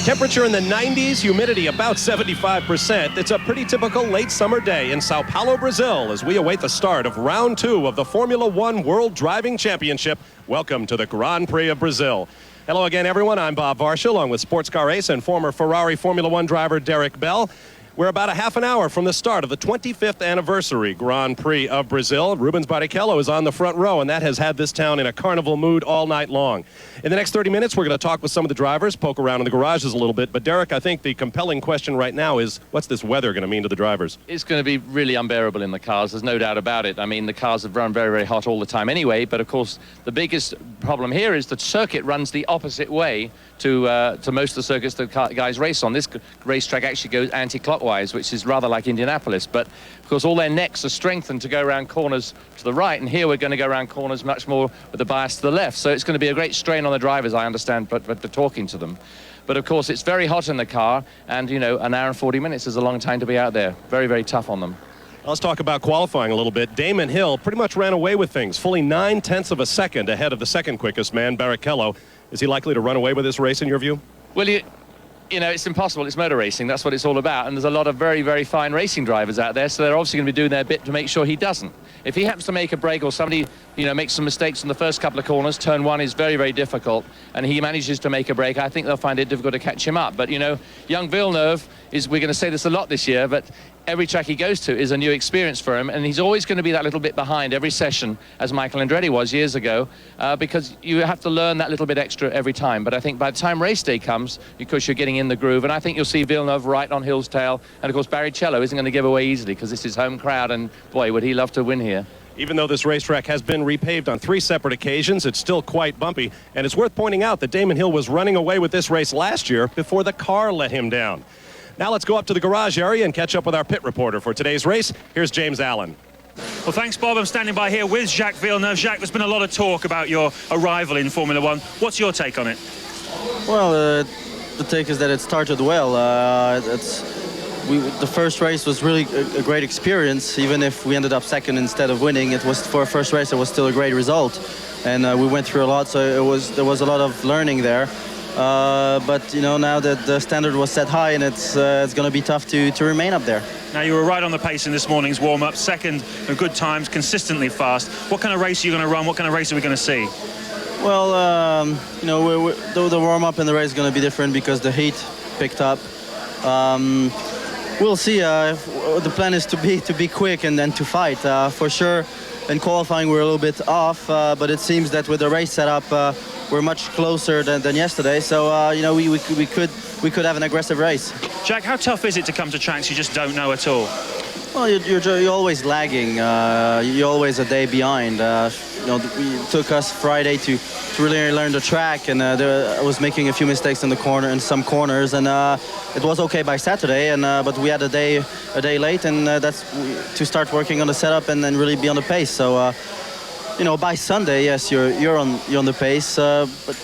Temperature in the 90s, humidity about 75%. It's a pretty typical late summer day in Sao Paulo, Brazil, as we await the start of round 2 of the Formula One World Driving Championship. Welcome to the Grand Prix of Brazil. Hello again, everyone. I'm Bob Varsha, along with sports car ace and former Ferrari Formula One driver Derek Bell. We're about a half an hour from the start of the 25th anniversary Grand Prix of Brazil. Rubens Barrichello is on the front row, and that has had this town in a carnival mood all night long. In the next 30 minutes, we're going to talk with some of the drivers, poke around in the garages a little bit. But, Derek, I think the compelling question right now is, what's this weather going to mean to the drivers? It's going to be really unbearable in the cars. There's no doubt about it. I mean, the cars have run very, very hot all the time anyway. But, of course, the biggest problem here is the circuit runs the opposite way to most of the circuits the guys race on. This racetrack actually goes anti-clockwise, which is rather like Indianapolis. But, of course, all their necks are strengthened to go around corners to the right. And here we're going to go around corners much more with the bias to the left. So it's going to be a great strain on the drivers, I understand, but talking to them. But, of course, it's very hot in the car. And, you know, an hour and 40 minutes is a long time to be out there. Very, very tough on them. Let's talk about qualifying a little bit. Damon Hill pretty much ran away with things, fully 9/10 of a second ahead of the second quickest man, Barrichello. Is he likely to run away with this race, in your view? Well, you know, it's impossible. It's motor racing. That's what it's all about. And there's a lot of very, very fine racing drivers out there, so they're obviously going to be doing their bit to make sure he doesn't. If he happens to make a break or somebody, you know, makes some mistakes in the first couple of corners, turn one is very, very difficult, and he manages to make a break, I think they'll find it difficult to catch him up. But, you know, young Villeneuve we're going to say this a lot this year, but every track he goes to is a new experience for him, and he's always going to be that little bit behind every session, as Michael Andretti was years ago, because you have to learn that little bit extra every time. But I think by the time race day comes, because you're getting in the groove, and I think you'll see Villeneuve right on Hill's tail, and of course Barrichello isn't going to give away easily because it's his home crowd, and boy, would he love to win here. Even though this racetrack has been repaved on 3 separate occasions, it's still quite bumpy, and it's worth pointing out that Damon Hill was running away with this race last year before the car let him down. Now let's go up to the garage area and catch up with our pit reporter for today's race. Here's James Allen. Well, thanks, Bob. I'm standing by here with Jacques Villeneuve. Jacques, there's been a lot of talk about your arrival in Formula One. What's your take on it? Well, the take is that it started well. The first race was really a great experience. Even if we ended up second instead of winning, it was for a first race. It was still a great result, and we went through a lot. So there was a lot of learning there. But you know, now that the standard was set high, and it's going to be tough to remain up there. Now, you were right on the pace in this morning's warm-up, second with good times, consistently fast. What kind of race are you going to run? What kind of race are we going to see? Well, you know, the warm-up and the race is going to be different because the heat picked up. We'll see. The plan is to be quick and then to fight. For sure, in qualifying we're a little bit off, but it seems that with the race setup, we're much closer than yesterday. So you know, we could have an aggressive race. Jack, how tough is it to come to tracks you just don't know at all? Well, you're always lagging. You're always a day behind. You know, it took us Friday to really learn the track, and I was making a few mistakes in some corners, and it was okay by Saturday. And but we had a day late, and that's to start working on the setup and then really be on the pace. So you know, by Sunday, yes, you're on the pace, but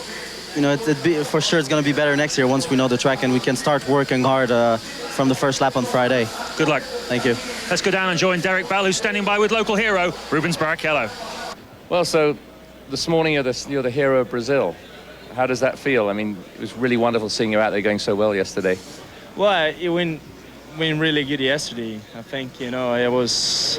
you know, for sure it's going to be better next year once we know the track and we can start working hard from the first lap on Friday. Good luck. Thank you. Let's go down and join Derek Bell, who's standing by with local hero Rubens Barrichello. Well, so this morning you're the hero of Brazil. How does that feel? I mean, it was really wonderful seeing you out there going so well yesterday. Well, it went really good yesterday. I think, you know, I was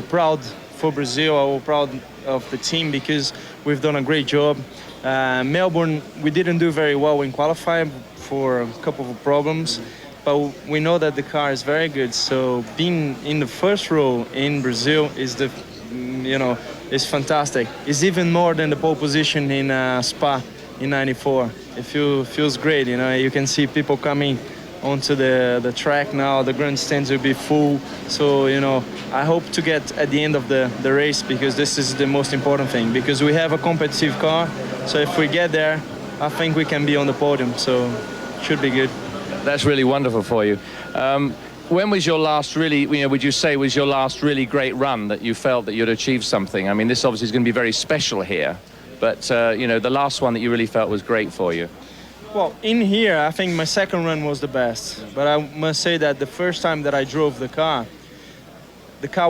proud for Brazil. I was proud of the team because we've done a great job. Melbourne, we didn't do very well in qualifying for a couple of problems, but we know that the car is very good. So being in the first row in Brazil is is fantastic. It's even more than the pole position in Spa in '94. It feels great. You know, you can see people coming onto the track now. The grandstands will be full. So, you know, I hope to get at the end of the race, because this is the most important thing, because we have a competitive car. So if we get there, I think we can be on the podium. So should be good. That's really wonderful for you. When was your last really, you know, would you say was your last really great run that you felt that you'd achieved something? I mean, this obviously is going to be very special here, but, you know, the last one that you really felt was great for you. Well, in here, I think my second run was the best. But I must say that the first time that I drove the car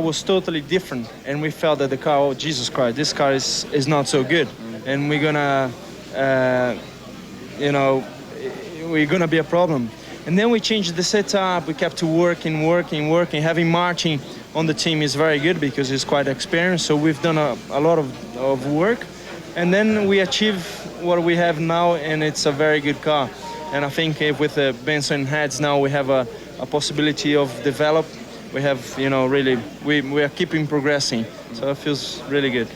was totally different. And we felt that the car, oh, Jesus Christ, this car is not so good. And we're going to, you know, we're gonna be a problem. And then we changed the setup. We kept working. Having Martin on the team is very good because he's quite experienced. So we've done a lot of work, and then we achieve what we have now, and it's a very good car. And I think with the Benson heads now, we have a possibility of develop. We have, really, we are keeping progressing. So it feels really good.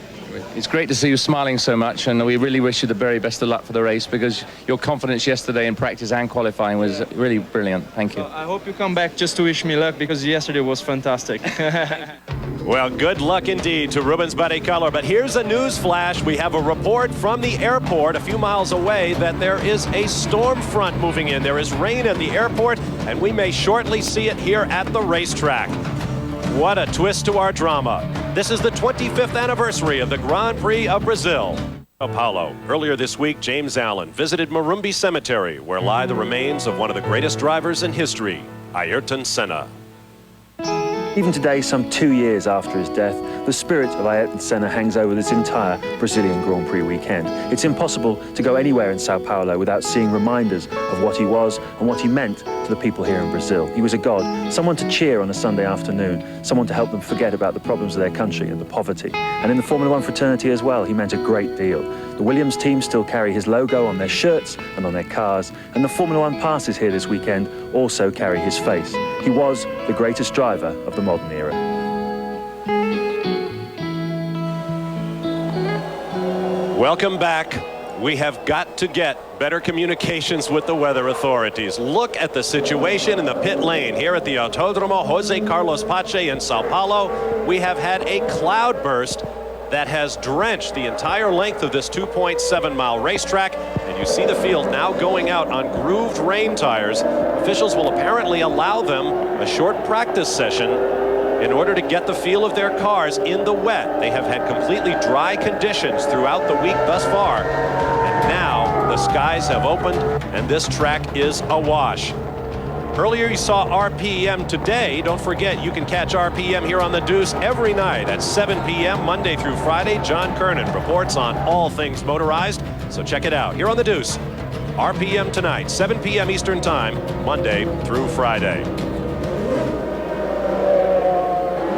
It's great to see you smiling so much, and we really wish you the very best of luck for the race, because your confidence yesterday in practice and qualifying was really brilliant. Thank you. So I hope you come back just to wish me luck, because yesterday was fantastic. Well, good luck indeed to Rubens Barrichello. But here's a news flash. We have a report from the airport a few miles away that there is a storm front moving in. There is rain at the airport, and we may shortly see it here at the racetrack. What a twist to our drama. This is the 25th anniversary of the Grand Prix of Brazil. Sao Paulo. Earlier this week, James Allen visited Morumbi Cemetery, where lie the remains of one of the greatest drivers in history, Ayrton Senna. Even today, some 2 years after his death, the spirit of Ayrton Senna hangs over this entire Brazilian Grand Prix weekend. It's impossible to go anywhere in Sao Paulo without seeing reminders of what he was and what he meant to the people here in Brazil. He was a god, someone to cheer on a Sunday afternoon, someone to help them forget about the problems of their country and the poverty. And in the Formula One fraternity as well, he meant a great deal. The Williams team still carry his logo on their shirts and on their cars, and the Formula One passes here this weekend also carry his face. He was the greatest driver of the modern era. Welcome back. We have got to get better communications with the weather authorities. Look at the situation in the pit lane here at the Autódromo José Carlos Pache in Sao Paulo. We have had a cloud burst that has drenched the entire length of this 2.7-mile racetrack, and you see the field now going out on grooved rain tires. Officials will apparently allow them a short practice session in order to get the feel of their cars in the wet. They have had completely dry conditions throughout the week thus far, and now the skies have opened and this track is awash. Earlier you saw RPM today. Don't forget, you can catch RPM here on the Deuce every night at 7 p.m. Monday through Friday. John Kernan reports on all things motorized, so check it out here on the Deuce. RPM tonight, 7 p.m. Eastern Time, Monday through Friday.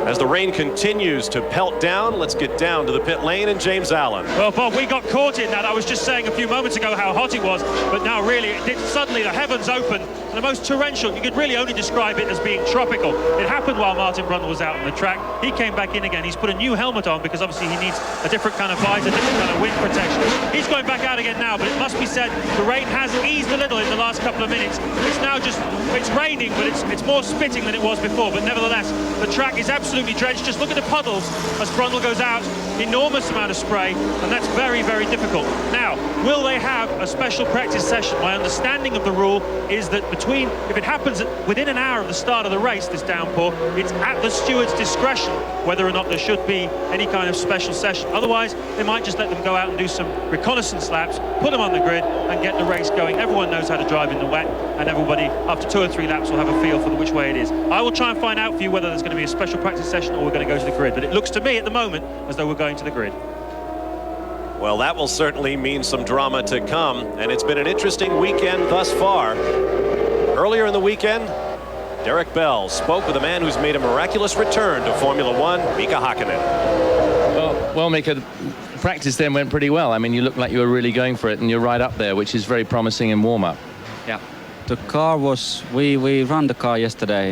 As the rain continues to pelt down, let's get down to the pit lane and James Allen. Well, Bob, we got caught in that. I was just saying a few moments ago how hot it was, but now really, suddenly the heavens opened. And the most torrential, you could really only describe it as being tropical. It happened while Martin Brundle was out on the track. He came back in again. He's put a new helmet on because obviously he needs a different kind of visor, different kind of wind protection. He's going back out again now, but it must be said the rain has eased a little in the last couple of minutes. It's now it's raining, but it's more spitting than it was before. But nevertheless, the track is absolutely drenched. Just look at the puddles as Brundle goes out. Enormous amount of spray, and that's very, very difficult. Now, will they have a special practice session? My understanding of the rule is that if it happens within an hour of the start of the race, this downpour, it's at the steward's discretion whether or not there should be any kind of special session. Otherwise, they might just let them go out and do some reconnaissance laps, put them on the grid and get the race going. Everyone knows how to drive in the wet, and everybody after 2 or 3 laps will have a feel for which way it is. I will try and find out for you whether there's going to be a special practice session or we're going to go to the grid, but it looks to me at the moment as though we're going to the grid. Well, that will certainly mean some drama to come, and it's been an interesting weekend thus far. Earlier in the weekend, Derek Bell spoke with a man who's made a miraculous return to Formula One, Mika Hakkinen. Well, Mika, practice then went pretty well. I mean, you look like you were really going for it, and you're right up there, which is very promising in warm-up. Yeah, the car was, we ran the car yesterday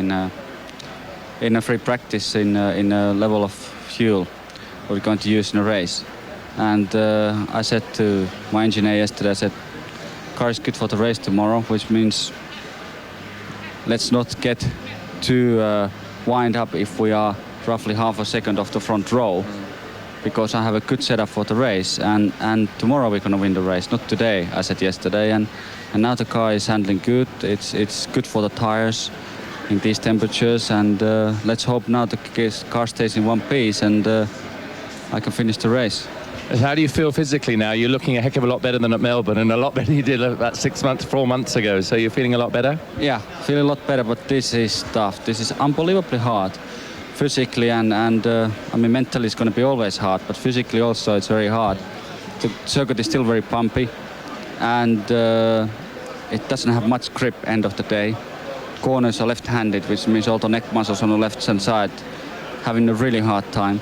in a free practice in a level of fuel we're going to use in a race. And I said to my engineer yesterday, I said, car is good for the race tomorrow, which means let's not get too wind up if we are roughly half a second off the front row, because I have a good setup for the race, and tomorrow we're going to win the race, not today, I said yesterday, and now the car is handling good. It's good for the tires in these temperatures, and let's hope now the car stays in one piece and I can finish the race. How do you feel physically now? You're looking a heck of a lot better than at Melbourne, and a lot better than you did about 4 months ago. So you're feeling a lot better? Yeah, feeling a lot better, but this is tough. This is unbelievably hard, physically and I mean, mentally it's going to be always hard, but physically also it's very hard. The circuit is still very bumpy, and it doesn't have much grip end of the day. Corners are left-handed, which means all the neck muscles on the left-hand side having a really hard time.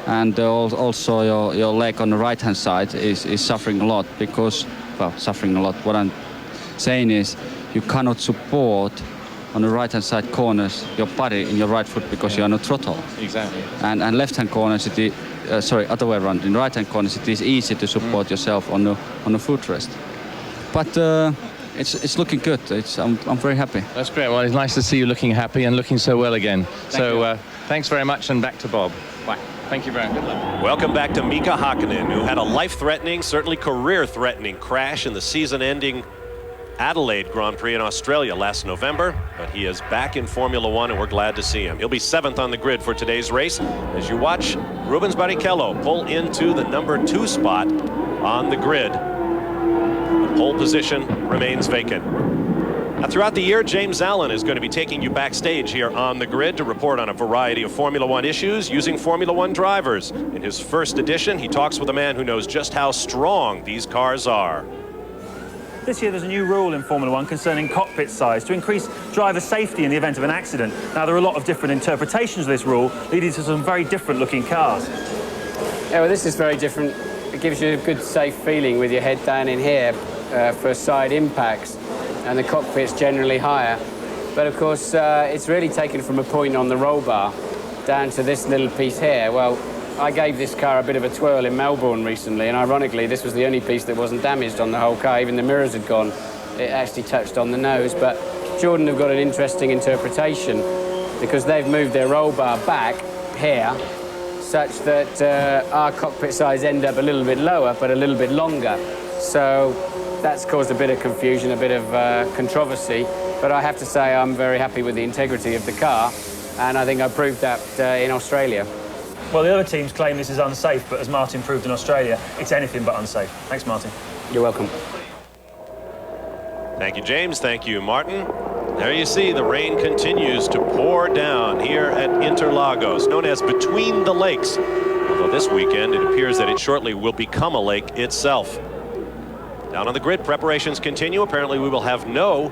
And also your leg on the right-hand side is suffering a lot because, well, suffering a lot. What I'm saying is you cannot support on the right-hand side corners your body in your right foot because you are on a throttle. Exactly. And left-hand corners, other way around. In right-hand corners, it is easy to support yourself on the footrest. But it's looking good. I'm very happy. That's great. Well, it's nice to see you looking happy and looking so well again. Thanks very much, and back to Bob. Bye. Thank you very much. Good luck. Welcome back to Mika Hakkinen, who had a life-threatening, certainly career-threatening crash in the season-ending Adelaide Grand Prix in Australia last November, but he is back in Formula One, and we're glad to see him. He'll be 7th on the grid for today's race as you watch Rubens Barrichello pull into the number 2 spot on the grid. The pole position remains vacant. Now, throughout the year, James Allen is going to be taking you backstage here on the grid to report on a variety of Formula One issues using Formula One drivers. In his first edition, he talks with a man who knows just how strong these cars are. This year there's a new rule in Formula One concerning cockpit size to increase driver safety in the event of an accident. Now, there are a lot of different interpretations of this rule, leading to some very different looking cars. Yeah, well, this is very different. It gives you a good safe feeling with your head down in here for side impacts, and the cockpit's generally higher. But of course, it's really taken from a point on the roll bar down to this little piece here. Well, I gave this car a bit of a twirl in Melbourne recently, and ironically, this was the only piece that wasn't damaged on the whole car. Even the mirrors had gone. It actually touched on the nose. But Jordan have got an interesting interpretation because they've moved their roll bar back here such that our cockpit size end up a little bit lower, but a little bit longer. So that's caused a bit of confusion, a bit of controversy. But I have to say I'm very happy with the integrity of the car, and I think I proved that in Australia. Well, the other teams claim this is unsafe, but as Martin proved in Australia, it's anything but unsafe. Thanks, Martin. You're welcome. Thank you, James. Thank you, Martin. There you see the rain continues to pour down here at Interlagos, known as Between the Lakes. Although this weekend, it appears that it shortly will become a lake itself. Down on the grid, preparations continue. Apparently, we will have no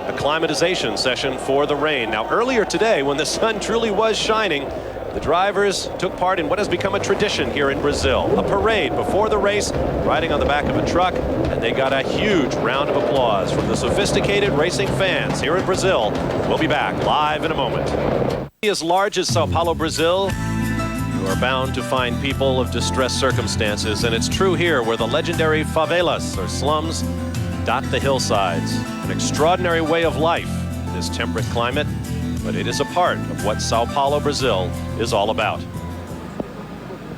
acclimatization session for the rain. Now, earlier today, when the sun truly was shining, the drivers took part in what has become a tradition here in Brazil. A parade before the race, riding on the back of a truck, and they got a huge round of applause from the sophisticated racing fans here in Brazil. We'll be back live in a moment. As large as Sao Paulo, Brazil, you are bound to find people of distressed circumstances, and it's true here where the legendary favelas, or slums, dot the hillsides. An extraordinary way of life in this temperate climate, but it is a part of what Sao Paulo, Brazil is all about.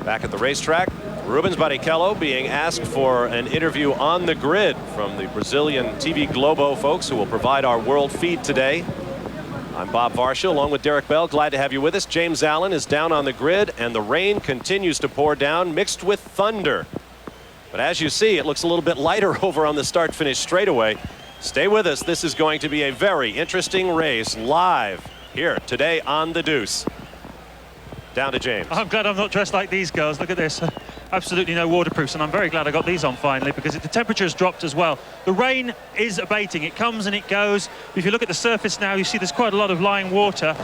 Back at the racetrack, Rubens Barrichello being asked for an interview on the grid from the Brazilian TV Globo folks who will provide our world feed today. I'm Bob Varsha, along with Derek Bell. Glad to have you with us. James Allen is down on the grid, and the rain continues to pour down, mixed with thunder. But as you see, it looks a little bit lighter over on the start-finish straightaway. Stay with us. This is going to be a very interesting race live here today on the Deuce. Down to James. I'm glad I'm not dressed like these girls. Look at this. Absolutely no waterproofs, and I'm very glad I got these on finally because the temperature has dropped as well. The rain is abating. It comes and it goes. If you look at the surface now, you see there's quite a lot of lying water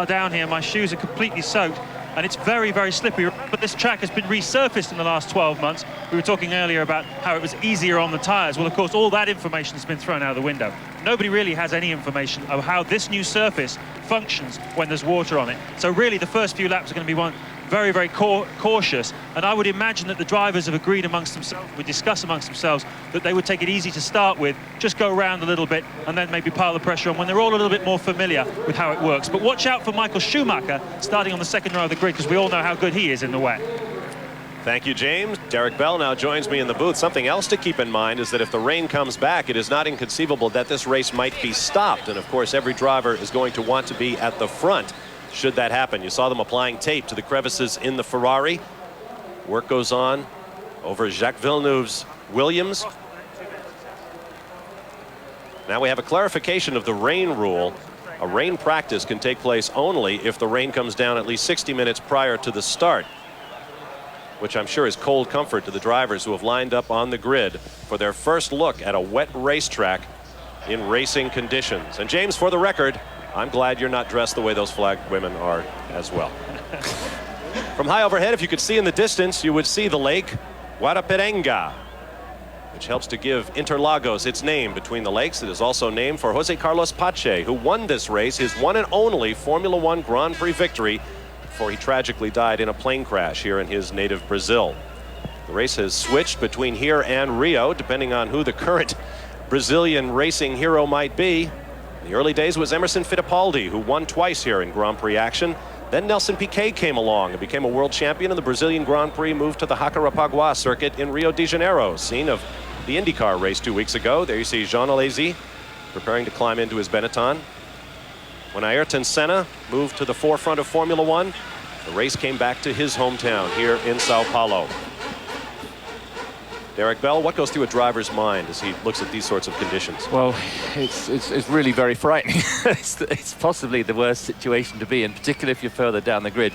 down here. My shoes are completely soaked, and it's very, very slippery. But this track has been resurfaced in the last 12 months. We were talking earlier about how it was easier on the tyres. Well, of course, all that information has been thrown out of the window. Nobody really has any information of how this new surface functions when there's water on it. So really, the first few laps are going to be very, very cautious. And I would imagine that the drivers have agreed amongst themselves, would discuss amongst themselves, that they would take it easy to start with, just go around a little bit, and then maybe pile the pressure on when they're all a little bit more familiar with how it works. But watch out for Michael Schumacher starting on the second row of the grid, because we all know how good he is in the wet. Thank you, James. Derek Bell now joins me in the booth. Something else to keep in mind is that if the rain comes back, it is not inconceivable that this race might be stopped. And of course, every driver is going to want to be at the front should that happen. You saw them applying tape to the crevices in the Ferrari. Work goes on over Jacques Villeneuve's Williams. Now we have a clarification of the rain rule. A rain practice can take place only if the rain comes down at least 60 minutes prior to the start, which I'm sure is cold comfort to the drivers who have lined up on the grid for their first look at a wet racetrack in racing conditions. And James, for the record, I'm glad you're not dressed the way those flag women are as well. From high overhead, if you could see in the distance, you would see the lake Guarapirenga, which helps to give Interlagos its name between the lakes. It is also named for Jose Carlos Pache, who won this race, his one and only Formula One Grand Prix victory, before he tragically died in a plane crash here in his native Brazil. The race has switched between here and Rio, depending on who the current Brazilian racing hero might be. In the early days was Emerson Fittipaldi, who won twice here in Grand Prix action. Then Nelson Piquet came along and became a world champion, and the Brazilian Grand Prix moved to the Jacarepaguá circuit in Rio de Janeiro, scene of the IndyCar race 2 weeks ago. There you see Jean Alesi preparing to climb into his Benetton. When Ayrton Senna moved to the forefront of Formula One, the race came back to his hometown here in Sao Paulo. Derek Bell, what goes through a driver's mind as he looks at these sorts of conditions? Well, it's really very frightening. it's possibly the worst situation to be in, particularly if you're further down the grid.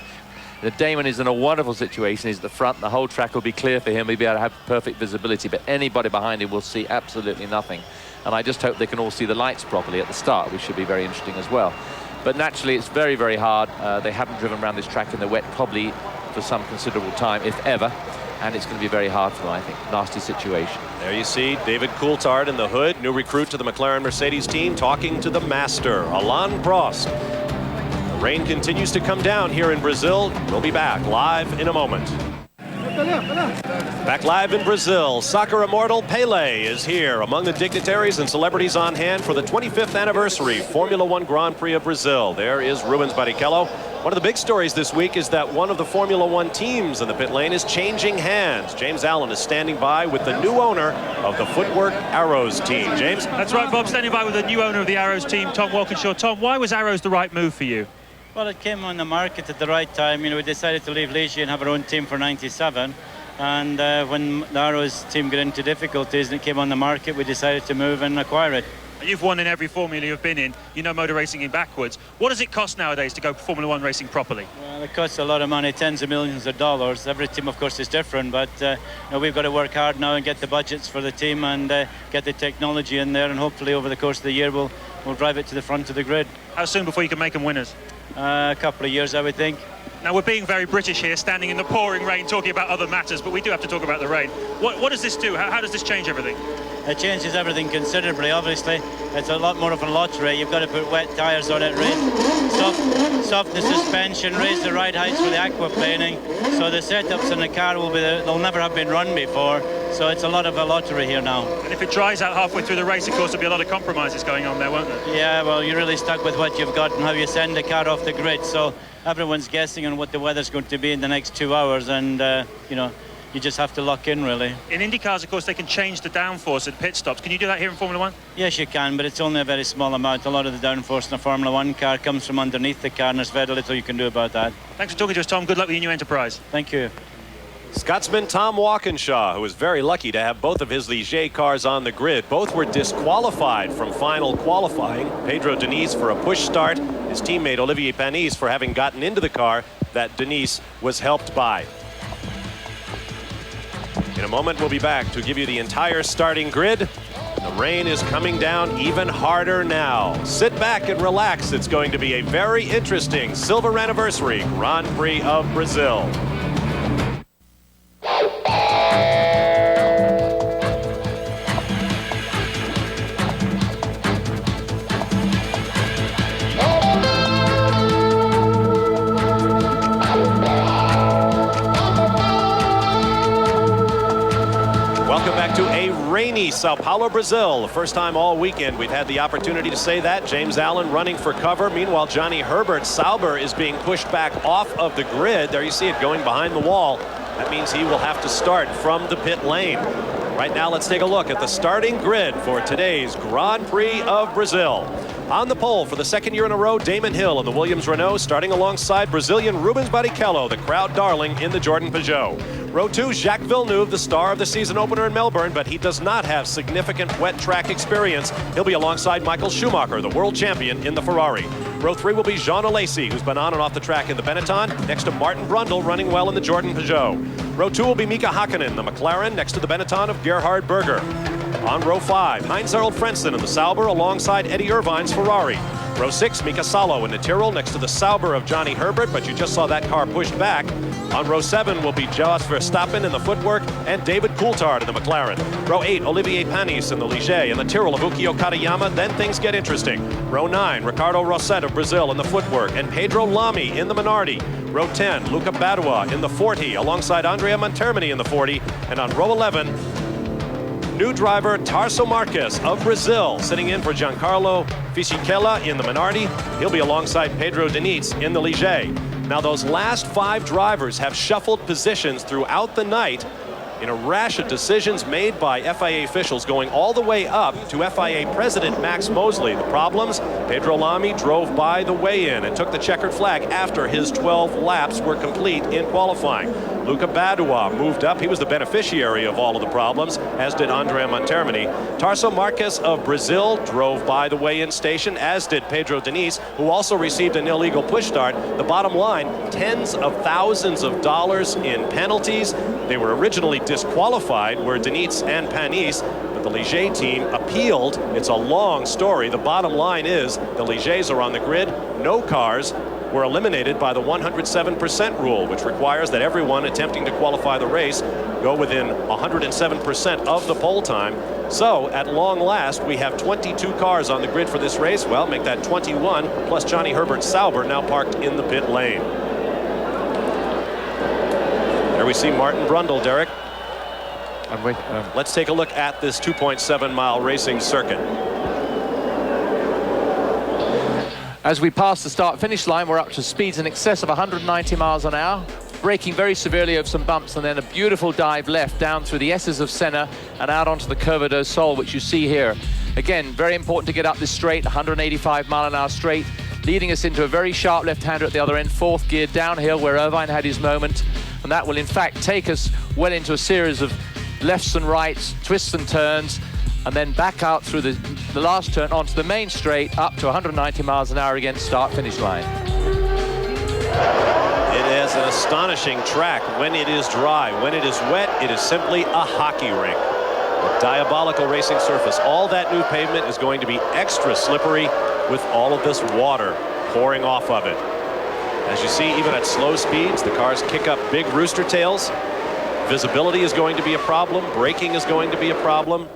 The Damon is in a wonderful situation. He's at the front. The whole track will be clear for him. He'll be able to have perfect visibility, but anybody behind him will see absolutely nothing. And I just hope they can all see the lights properly at the start, which should be very interesting as well. But naturally, it's very, very hard. They haven't driven around this track in the wet probably for some considerable time, if ever. And it's going to be very hard for them, I think. Nasty situation. There you see David Coulthard in the hood, new recruit to the McLaren Mercedes team, talking to the master, Alain Prost. The rain continues to come down here in Brazil. We'll be back live in a moment. Back live in Brazil, soccer immortal Pelé is here among the dignitaries and celebrities on hand for the 25th anniversary Formula One Grand Prix of Brazil. There is Rubens Barrichello. One of the big stories this week is that one of the Formula One teams in the pit lane is changing hands. James Allen is standing by with the new owner of the Footwork Arrows team. James? That's right, Bob, standing by with the new owner of the Arrows team, Tom Walkinshaw. Tom, why was Arrows the right move for you? Well, it came on the market at the right time. You know, we decided to leave Ligier and have our own team for '97. And when the Arrows team got into difficulties and it came on the market, we decided to move and acquire it. You've won in every formula you've been in. You know motor racing in backwards. What does it cost nowadays to go Formula One racing properly? Well, it costs a lot of money, tens of millions of dollars. Every team, of course, is different, but you know, we've got to work hard now and get the budgets for the team and get the technology in there, and hopefully over the course of the year we'll drive it to the front of the grid. How soon before you can make them winners? A couple of years, I would think. Now, we're being very British here, standing in the pouring rain, talking about other matters, but we do have to talk about the rain. What does this do? How does this change everything? It changes everything considerably, obviously. It's a lot more of a lottery. You've got to put wet tyres on it, soft the suspension, raise the ride heights for the aquaplaning. So the setups in the car they'll never have been run before. So it's a lot of a lottery here now. And if it dries out halfway through the race, of course, there'll be a lot of compromises going on there, won't there? Yeah, well, you're really stuck with what you've got and how you send the car off the grid. So everyone's guessing on what the weather's going to be in the next 2 hours, and you know, you just have to lock in, really. In IndyCars, of course, they can change the downforce at pit stops. Can you do that here in Formula One? Yes, you can, but it's only a very small amount. A lot of the downforce in a Formula One car comes from underneath the car, and there's very little you can do about that. Thanks for talking to us, Tom. Good luck with your new enterprise. Thank you. Scotsman Tom Walkinshaw, who was very lucky to have both of his Ligier cars on the grid. Both were disqualified from final qualifying. Pedro Diniz for a push start, his teammate Olivier Panis for having gotten into the car that Diniz was helped by. In a moment, we'll be back to give you the entire starting grid. The rain is coming down even harder now. Sit back and relax. It's going to be a very interesting silver anniversary Grand Prix of Brazil. Welcome back to a rainy Sao Paulo, Brazil. The first time all weekend we've had the opportunity to say that. James Allen running for cover. Meanwhile, Johnny Herbert Sauber is being pushed back off of the grid. There you see it going behind the wall. That means he will have to start from the pit lane. Right now, let's take a look at the starting grid for today's Grand Prix of Brazil. On the pole for the second year in a row, Damon Hill of the Williams Renault, starting alongside Brazilian Rubens Barrichello, the crowd darling in the Jordan Peugeot. Row 2, Jacques Villeneuve, the star of the season opener in Melbourne, but he does not have significant wet track experience. He'll be alongside Michael Schumacher, the world champion in the Ferrari. Row 3 will be Jean Alesi, who's been on and off the track in the Benetton, next to Martin Brundle, running well in the Jordan Peugeot. Row 2 will be Mika Hakkinen, the McLaren, next to the Benetton of Gerhard Berger. On row 5, Heinz-Harald Frentzen in the Sauber alongside Eddie Irvine's Ferrari. Row 6, Mika Salo in the Tyrrell next to the Sauber of Johnny Herbert, but you just saw that car pushed back. On row 7 will be Jos Verstappen in the Footwork and David Coulthard in the McLaren. Row 8, Olivier Panis in the Ligier and the Tyrrell of Ukio Katayama. Then things get interesting. Row 9, Ricardo Rosset of Brazil in the Footwork and Pedro Lamy in the Minardi. Row 10, Luca Badua in the 40 alongside Andrea Montermini in the 40. And on row 11, new driver Tarso Marques of Brazil sitting in for Giancarlo Fisichella in the Minardi. He'll be alongside Pedro Diniz in the Ligier. Now those last 5 drivers have shuffled positions throughout the night in a rash of decisions made by FIA officials going all the way up to FIA President Max Mosley. The problems? Pedro Lamy drove by the weigh-in and took the checkered flag after his 12 laps were complete in qualifying. Luca Badua moved up. He was the beneficiary of all of the problems, as did Andrea Montermini. Tarso Marques of Brazil drove by the weigh-in station, as did Pedro Diniz, who also received an illegal push start. The bottom line, tens of thousands of dollars in penalties. They were originally disqualified, were Diniz and Panis, but the Ligier team appealed. It's a long story. The bottom line is the Ligiers are on the grid. No cars were eliminated by the 107% rule, which requires that everyone attempting to qualify the race go within 107% of the pole time. So at long last, we have 22 cars on the grid for this race. Well, make that 21 plus Johnny Herbert Sauber now parked in the pit lane. There we see Martin Brundle, Derek. Let's take a look at this 2.7-mile racing circuit. As we pass the start-finish line, we're up to speeds in excess of 190 miles an hour, braking very severely over some bumps, and then a beautiful dive left down through the S's of Senna and out onto the Curva do Sol, which you see here. Again, very important to get up this straight, 185 mile an hour straight, leading us into a very sharp left-hander at the other end, 4th gear downhill where Irvine had his moment, and that will in fact take us well into a series of lefts and rights, twists and turns, and then back out through the last turn onto the main straight up to 190 miles an hour again, start-finish line. It is an astonishing track when it is dry. When it is wet, it is simply a hockey rink. A diabolical racing surface. All that new pavement is going to be extra slippery with all of this water pouring off of it. As you see, even at slow speeds, the cars kick up big rooster tails. Visibility is going to be a problem. Braking is going to be a problem.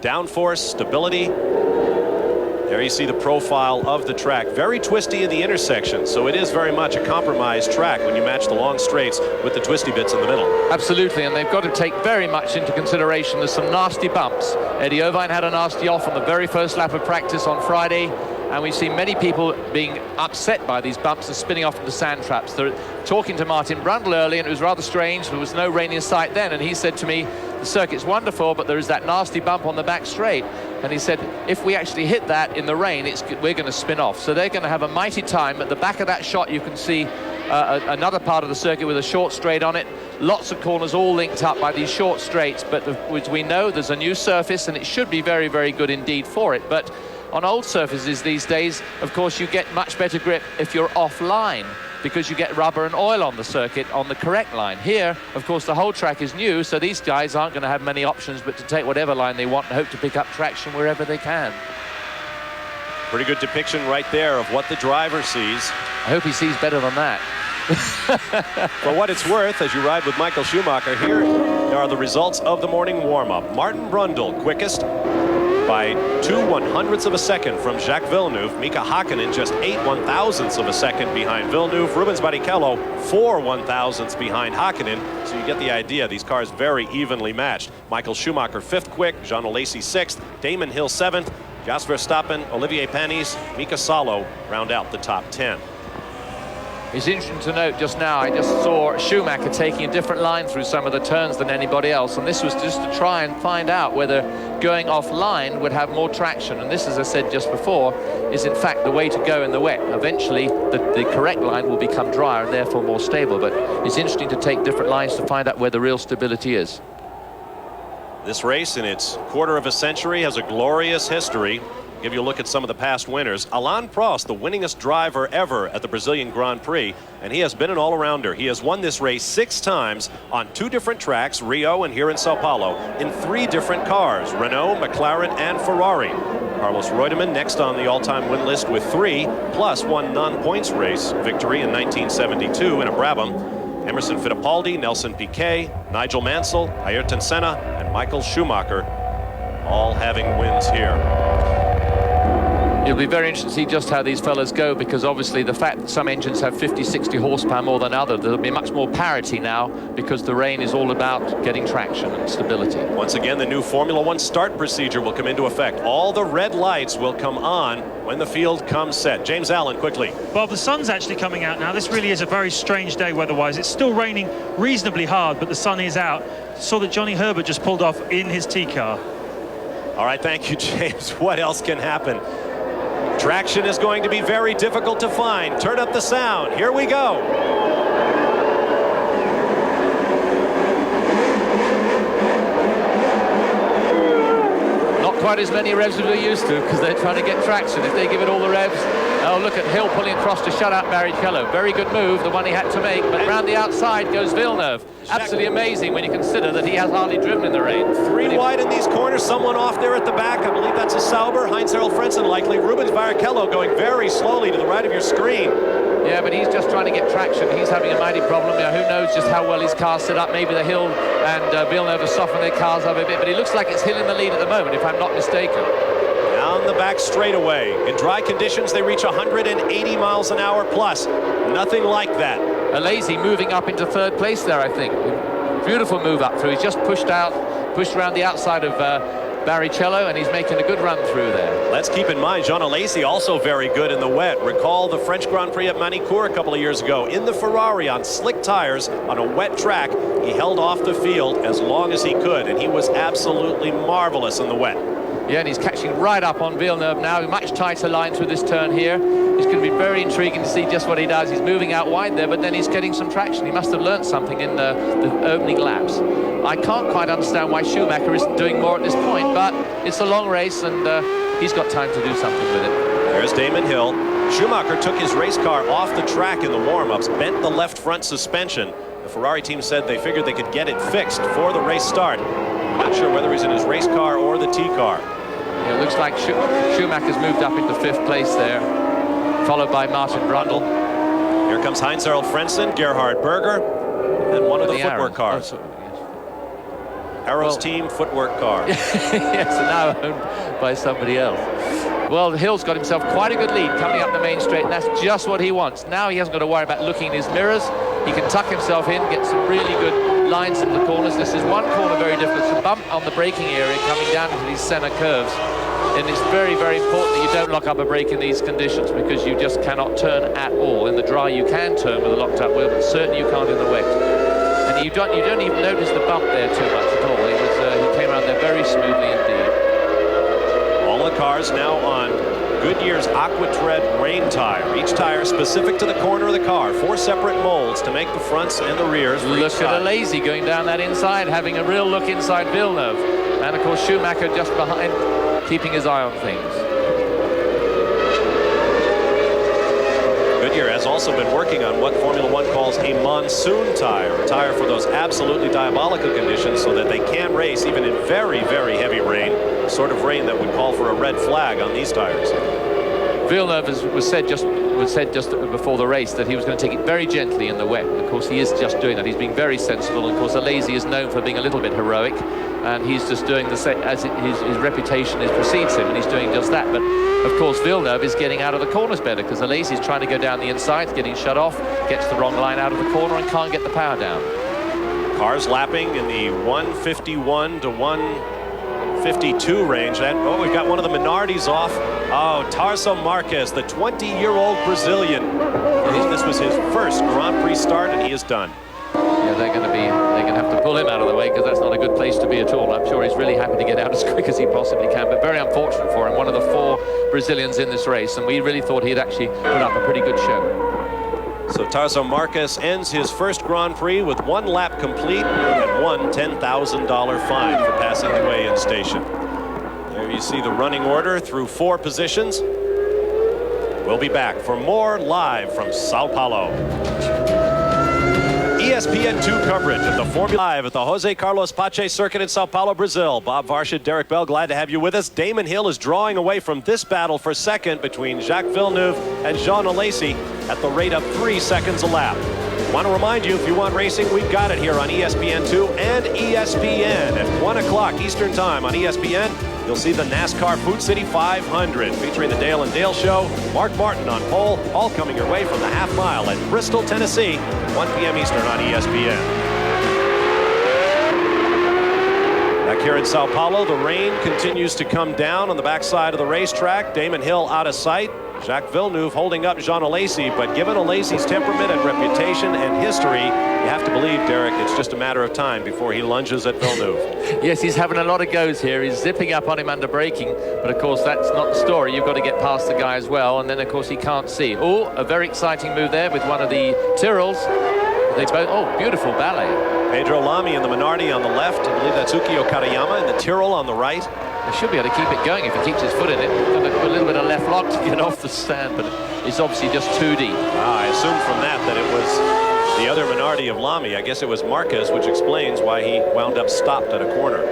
Downforce, stability. There you see the profile of the track. Very twisty in the intersection, so it is very much a compromised track when you match the long straights with the twisty bits in the middle. Absolutely, and they've got to take very much into consideration there's some nasty bumps. Eddie Irvine had a nasty off on the very first lap of practice on Friday, and we've seen many people being upset by these bumps and spinning off into sand traps. They're talking to Martin Brundle early, and it was rather strange. There was no rain in sight then, and he said to me, the circuit's wonderful, but there is that nasty bump on the back straight. And he said, if we actually hit that in the rain, we're going to spin off. So they're going to have a mighty time. At the back of that shot, you can see another part of the circuit with a short straight on it. Lots of corners all linked up by these short straights, but which we know there's a new surface, and it should be very, very good indeed for it. But on old surfaces these days, of course, you get much better grip if you're offline, because you get rubber and oil on the circuit on the correct line. Here, of course, the whole track is new, so these guys aren't going to have many options but to take whatever line they want and hope to pick up traction wherever they can. Pretty good depiction right there of what the driver sees. I hope he sees better than that. For what it's worth, as you ride with Michael Schumacher, here are the results of the morning warm-up. Martin Brundle, quickest by 2/100ths of a second from Jacques Villeneuve. Mika Hakkinen just 8/1000ths of a second behind Villeneuve. Rubens Barrichello 4/1000ths behind Hakkinen. So you get the idea. These cars very evenly matched. Michael Schumacher 5th quick, Jean Alesi 6th, Damon Hill 7th, Jos Verstappen, Olivier Panis, Mika Salo round out the top 10. It's interesting to note just now, I just saw Schumacher taking a different line through some of the turns than anybody else, and this was just to try and find out whether going offline would have more traction. And this, as I said just before, is in fact the way to go in the wet. Eventually, the correct line will become drier and therefore more stable, but it's interesting to take different lines to find out where the real stability is. This race, in its quarter of a century, has a glorious history. Give you a look at some of the past winners. Alain Prost, the winningest driver ever at the Brazilian Grand Prix, and he has been an all-arounder. He has won this race 6 times on 2 different tracks, Rio and here in Sao Paulo, in 3 different cars, Renault, McLaren, and Ferrari. Carlos Reutemann next on the all-time win list with 3, plus 1 non-points race victory in 1972 in a Brabham. Emerson Fittipaldi, Nelson Piquet, Nigel Mansell, Ayrton Senna, and Michael Schumacher all having wins here. It'll be very interesting to see just how these fellas go, because obviously the fact that some engines have 50, 60 horsepower more than others, there'll be much more parity now, because the rain is all about getting traction and stability. Once again, the new Formula One start procedure will come into effect. All the red lights will come on when the field comes set. James Allen, quickly. Bob, the sun's actually coming out now. This really is a very strange day weather-wise. It's still raining reasonably hard, but the sun is out. Saw that Johnny Herbert just pulled off in his T-car. All right, thank you, James. What else can happen? Traction is going to be very difficult to find. Turn up the sound. Here we go. Not quite as many revs as we're used to, because they're trying to get traction. If they give it all the revs, oh, look at Hill pulling across to shut out Barrichello. Very good move, the one he had to make, but round the outside goes Villeneuve. Absolutely amazing when you consider that he has hardly driven in the rain. 3 wide in these corners, someone off there at the back. I believe that's a Sauber. Heinz-Harald Frentzen likely. Rubens Barrichello going very slowly to the right of your screen. Yeah, but he's just trying to get traction. He's having a mighty problem. Who knows just how well his car's set up. Maybe the Hill and Villeneuve have softened their cars up a bit, but it looks like it's Hill in the lead at the moment, if I'm not mistaken. Down the back straightaway. In dry conditions, they reach 180 miles an hour plus. Nothing like that. Alesi moving up into 3rd place there, I think. Beautiful move up through. He's just pushed around the outside of Barrichello, and he's making a good run through there. Let's keep in mind, Jean Alesi also very good in the wet. Recall the French Grand Prix at Manicourt a couple of years ago. In the Ferrari on slick tires on a wet track, he held off the field as long as he could, and he was absolutely marvelous in the wet. Yeah, and he's catching right up on Villeneuve now. A much tighter line through this turn here. It's going to be very intriguing to see just what he does. He's moving out wide there, but then he's getting some traction. He must have learned something in the opening laps. I can't quite understand why Schumacher isn't doing more at this point, but it's a long race, and he's got time to do something with it. There's Damon Hill. Schumacher took his race car off the track in the warm-ups, bent the left front suspension. The Ferrari team said they figured they could get it fixed for the race start. I'm not sure whether he's in his race car or the T-car. It looks like Schumacher's moved up into 5th place there, followed by Martin Brundle. Here comes Heinz-Harald Frentzen, Gerhard Berger, and one of the footwork cars. Arrow's team footwork car. Yes, and now owned by somebody else. Well, Hill's got himself quite a good lead coming up the main straight, and that's just what he wants. Now he hasn't got to worry about looking in his mirrors. He can tuck himself in, get some really good lines in the corners. This is one corner very difficult. It's a bump on the braking area coming down into these center curves. And it's very, very important that you don't lock up a brake in these conditions, because you just cannot turn at all. In the dry, you can turn with a locked up wheel, but certainly you can't in the wet. And you don't even notice the bump there too much at all. He came around there very smoothly indeed. All the cars now on Goodyear's AquaTread rain tire. Each tire specific to the corner of the car. 4 separate molds to make the fronts and the rears. Look at Alesi going down that inside, having a real look inside Villeneuve. And of course Schumacher just behind, keeping his eye on things. Goodyear has also been working on what Formula One calls a monsoon tire, a tire for those absolutely diabolical conditions so that they can race even in very, very heavy rain, the sort of rain that would call for a red flag on these tires. Villeneuve was said just before the race that he was going to take it very gently in the wet. Of course, he is just doing that. He's being very sensible. And of course, Alesi is known for being a little bit heroic, and he's just doing the same as his reputation precedes him, and he's doing just that. But of course, Villeneuve is getting out of the corners better, because Alesi is trying to go down the inside, getting shut off, gets the wrong line out of the corner, and can't get the power down. Cars lapping in the 151 to 152 range. We've got one of the Minardis off. Oh, Tarso Marquez, the 20-year-old Brazilian. This was his first Grand Prix start, and he is done. Yeah, they're going to have to pull him out of the way, because that's not a good place to be at all. I'm sure he's really happy to get out as quick as he possibly can, but very unfortunate for him. One of the 4 Brazilians in this race, and we really thought he'd actually put up a pretty good show. So Tarso Marquez ends his first Grand Prix with 1 lap complete and won $10,000 fine for passing the weigh-in station. There There you see the running order through 4 positions. We'll be back for more live from Sao Paulo. ESPN 2 coverage of the Formula Live at the Jose Carlos Pache Circuit in Sao Paulo, Brazil. Bob Varsha, Derek Bell, glad to have you with us. Damon Hill is drawing away from this battle for second between Jacques Villeneuve and Jean Alesi at the rate of 3 seconds a lap. Want to remind you, if you want racing, we've got it here on ESPN 2 and ESPN at 1 o'clock Eastern Time on ESPN. You'll see the NASCAR Food City 500 featuring the Dale and Dale Show, Mark Martin on pole, all coming your way from the half mile at Bristol, Tennessee, 1 p.m. Eastern on ESPN. Back here in Sao Paulo, the rain continues to come down on the backside of the racetrack. Damon Hill out of sight. Jacques Villeneuve holding up Jean Alesi, but given Alesi's temperament and reputation and history, you have to believe, Derek, it's just a matter of time before he lunges at Villeneuve. Yes, he's having a lot of goes here. He's zipping up on him under braking, but of course that's not the story. You've got to get past the guy as well, and then of course he can't see. Oh, a very exciting move there with one of the Tyrrells. They both, oh, beautiful ballet. Pedro Lamy in the Minardi on the left. I believe that's Ukio Katayama in the Tyrrell on the right. He should be able to keep it going if he keeps his foot in it. A little bit of left lock to get off the stand, but it's obviously just too deep. I assumed from that it was the other Minardi of Lamy. I guess it was Marquez, which explains why he wound up stopped at a corner.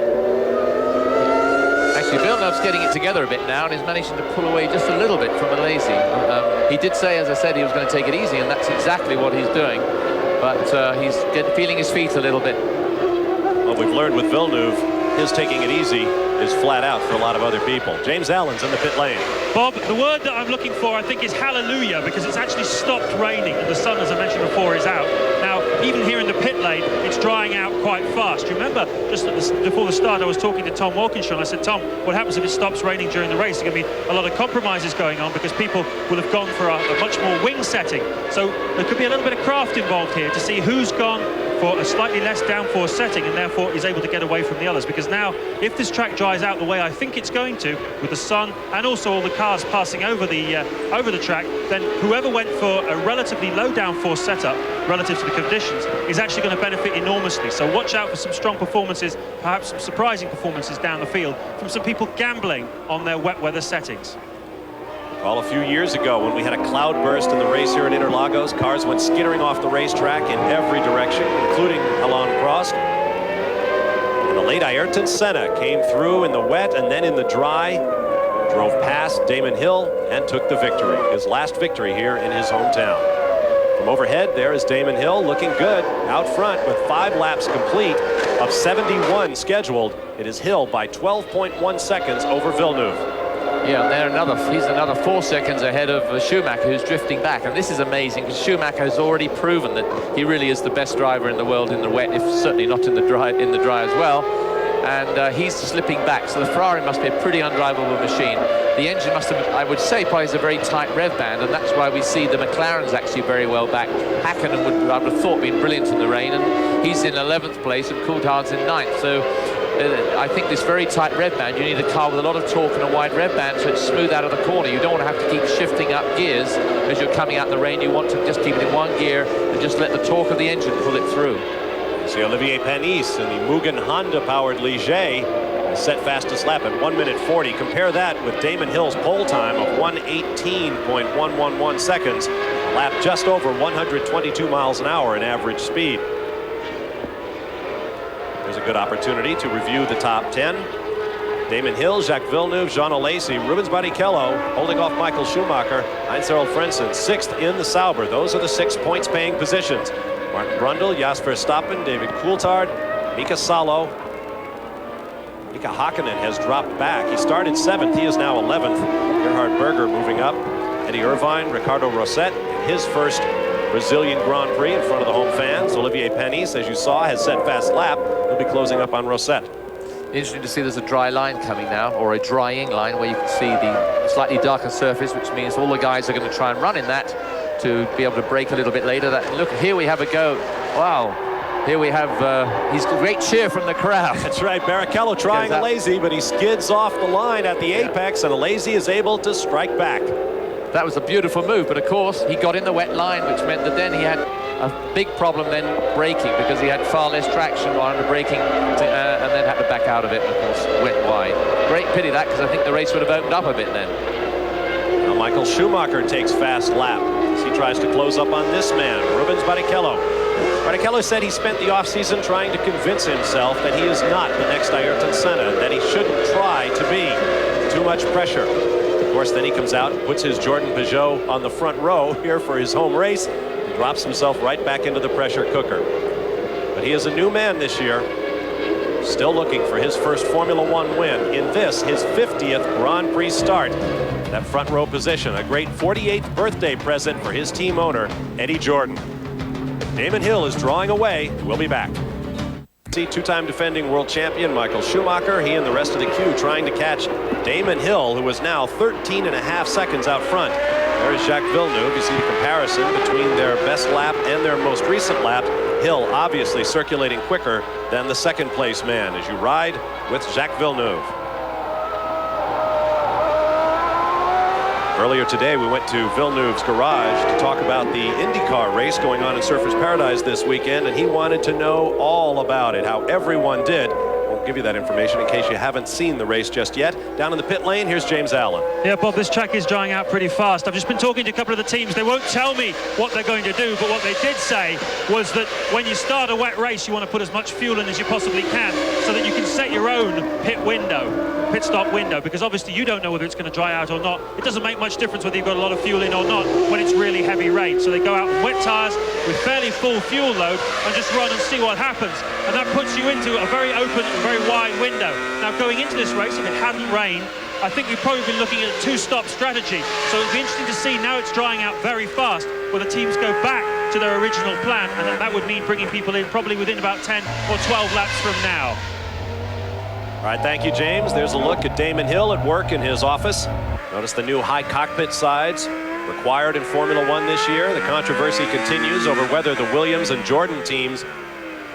Actually, Villeneuve's getting it together a bit now and is managing to pull away just a little bit from Alesi. He did say, as I said, he was going to take it easy, and that's exactly what he's doing. But he's feeling his feet a little bit. Well, we've learned with Villeneuve, his taking it easy is flat out for a lot of other people. James Allen's in the pit lane. Bob, the word that I'm looking for, I think, is hallelujah, because it's actually stopped raining and the sun, as I mentioned before, is out. Now, even here in the pit lane, it's drying out quite fast. You remember, just before the start, I was talking to Tom Walkinshaw, and I said, Tom, what happens if it stops raining during the race? There's going to be a lot of compromises going on because people will have gone for a much more wing setting. So there could be a little bit of craft involved here to see who's gone for a slightly less downforce setting and therefore is able to get away from the others, because now if this track dries out the way I think it's going to, with the sun and also all the cars passing over the track, then whoever went for a relatively low downforce setup relative to the conditions is actually going to benefit enormously. So watch out for some strong performances, perhaps some surprising performances down the field from some people gambling on their wet weather settings. Well, a few years ago when we had a cloud burst in the race here in Interlagos, cars went skittering off the racetrack in every direction, including Alain Prost. And the late Ayrton Senna came through in the wet and then in the dry, drove past Damon Hill and took the victory, his last victory here in his hometown. From overhead, there is Damon Hill looking good out front with 5 laps complete of 71 scheduled. It is Hill by 12.1 seconds over Villeneuve. Yeah, and he's another 4 seconds ahead of Schumacher, who's drifting back. And this is amazing because Schumacher has already proven that he really is the best driver in the world in the wet, if certainly not in the dry as well. And he's slipping back, so the Ferrari must be a pretty undrivable machine. The engine must have, I would say, probably has a very tight rev band, and that's why we see the McLaren's actually very well back. Hakkinen would, I would have thought, been brilliant in the rain, and he's in 11th place, and Coulthard's in 9th. So I think this very tight rev band, you need a car with a lot of torque and a wide rev band so it's smooth out of the corner. You don't want to have to keep shifting up gears as you're coming out the rain. You want to just keep it in one gear and just let the torque of the engine pull it through. See Olivier Panis in the Mugen Honda-powered Ligier set fastest lap at 1 minute 40. Compare that with Damon Hill's pole time of 1:18.111 seconds, a lap just over 122 miles an hour in average speed. There's a good opportunity to review the top 10. Damon Hill, Jacques Villeneuve, Jean Alesi, Rubens Barrichello holding off Michael Schumacher, Heinz-Harald Frentzen, 6th in the Sauber. Those are the 6 points-paying positions. Martin Brundle, Jasper Verstappen, David Coulthard, Mika Salo. Mika Hakkinen has dropped back. He started 7th. He is now 11th. Gerhard Berger moving up. Eddie Irvine, Ricardo Rosset, his first Brazilian Grand Prix in front of the home fans. Olivier Panis, as you saw, has set fast lap. He'll be closing up on Rosset. Interesting to see there's a dry line coming now, or a drying line, where you can see the slightly darker surface, which means all the guys are going to try and run in that to be able to brake a little bit later. Look, here we have a go. Wow. Here we have his great cheer from the crowd. That's right, Barrichello trying Alesi, but he skids off the line at the apex, and Alesi is able to strike back. That was a beautiful move, but of course he got in the wet line, which meant that then he had a big problem then braking, because he had far less traction while under braking, and then had to back out of it, and of course went wide. Great pity that, because I think the race would have opened up a bit then. Now Michael Schumacher takes fast lap as he tries to close up on this man, Rubens Barrichello. Barrichello said he spent the offseason trying to convince himself that he is not the next Ayrton Senna, that he shouldn't try to be. Too much pressure. Of course, then he comes out and puts his Jordan Peugeot on the front row here for his home race and drops himself right back into the pressure cooker. But he is a new man this year, still looking for his first Formula One win in this, his 50th Grand Prix start. That front row position, a great 48th birthday present for his team owner, Eddie Jordan. Damon Hill is drawing away. We'll be back. See two-time defending world champion Michael Schumacher, he and the rest of the queue trying to catch Damon Hill, who is now 13.5 seconds out front. There is Jacques Villeneuve. You see the comparison between their best lap and their most recent lap. Hill obviously circulating quicker than the second place man as you ride with Jacques Villeneuve. Earlier today, we went to Villeneuve's garage to talk about the IndyCar race going on in Surfers Paradise this weekend, and he wanted to know all about it, how everyone did. We'll give you that information in case you haven't seen the race just yet. Down in the pit lane, here's James Allen. Yeah, Bob, this track is drying out pretty fast. I've just been talking to a couple of the teams. They won't tell me what they're going to do, but what they did say was that when you start a wet race, you want to put as much fuel in as you possibly can so that you can set your own pit stop window, because obviously you don't know whether it's going to dry out or not. It doesn't make much difference whether you've got a lot of fuel in or not when it's really heavy rain. So they go out with wet tyres with fairly full fuel load and just run and see what happens. And that puts you into a very open and very wide window. Now, going into this race, if it hadn't rained, I think we've probably been looking at a two-stop strategy. So it'll be interesting to see. Now it's drying out very fast, where the teams go back to their original plan, and that would mean bringing people in probably within about 10 or 12 laps from now. All right, thank you, James. There's a look at Damon Hill at work in his office. Notice the new high cockpit sides required in Formula One this year. The controversy continues over whether the Williams and Jordan teams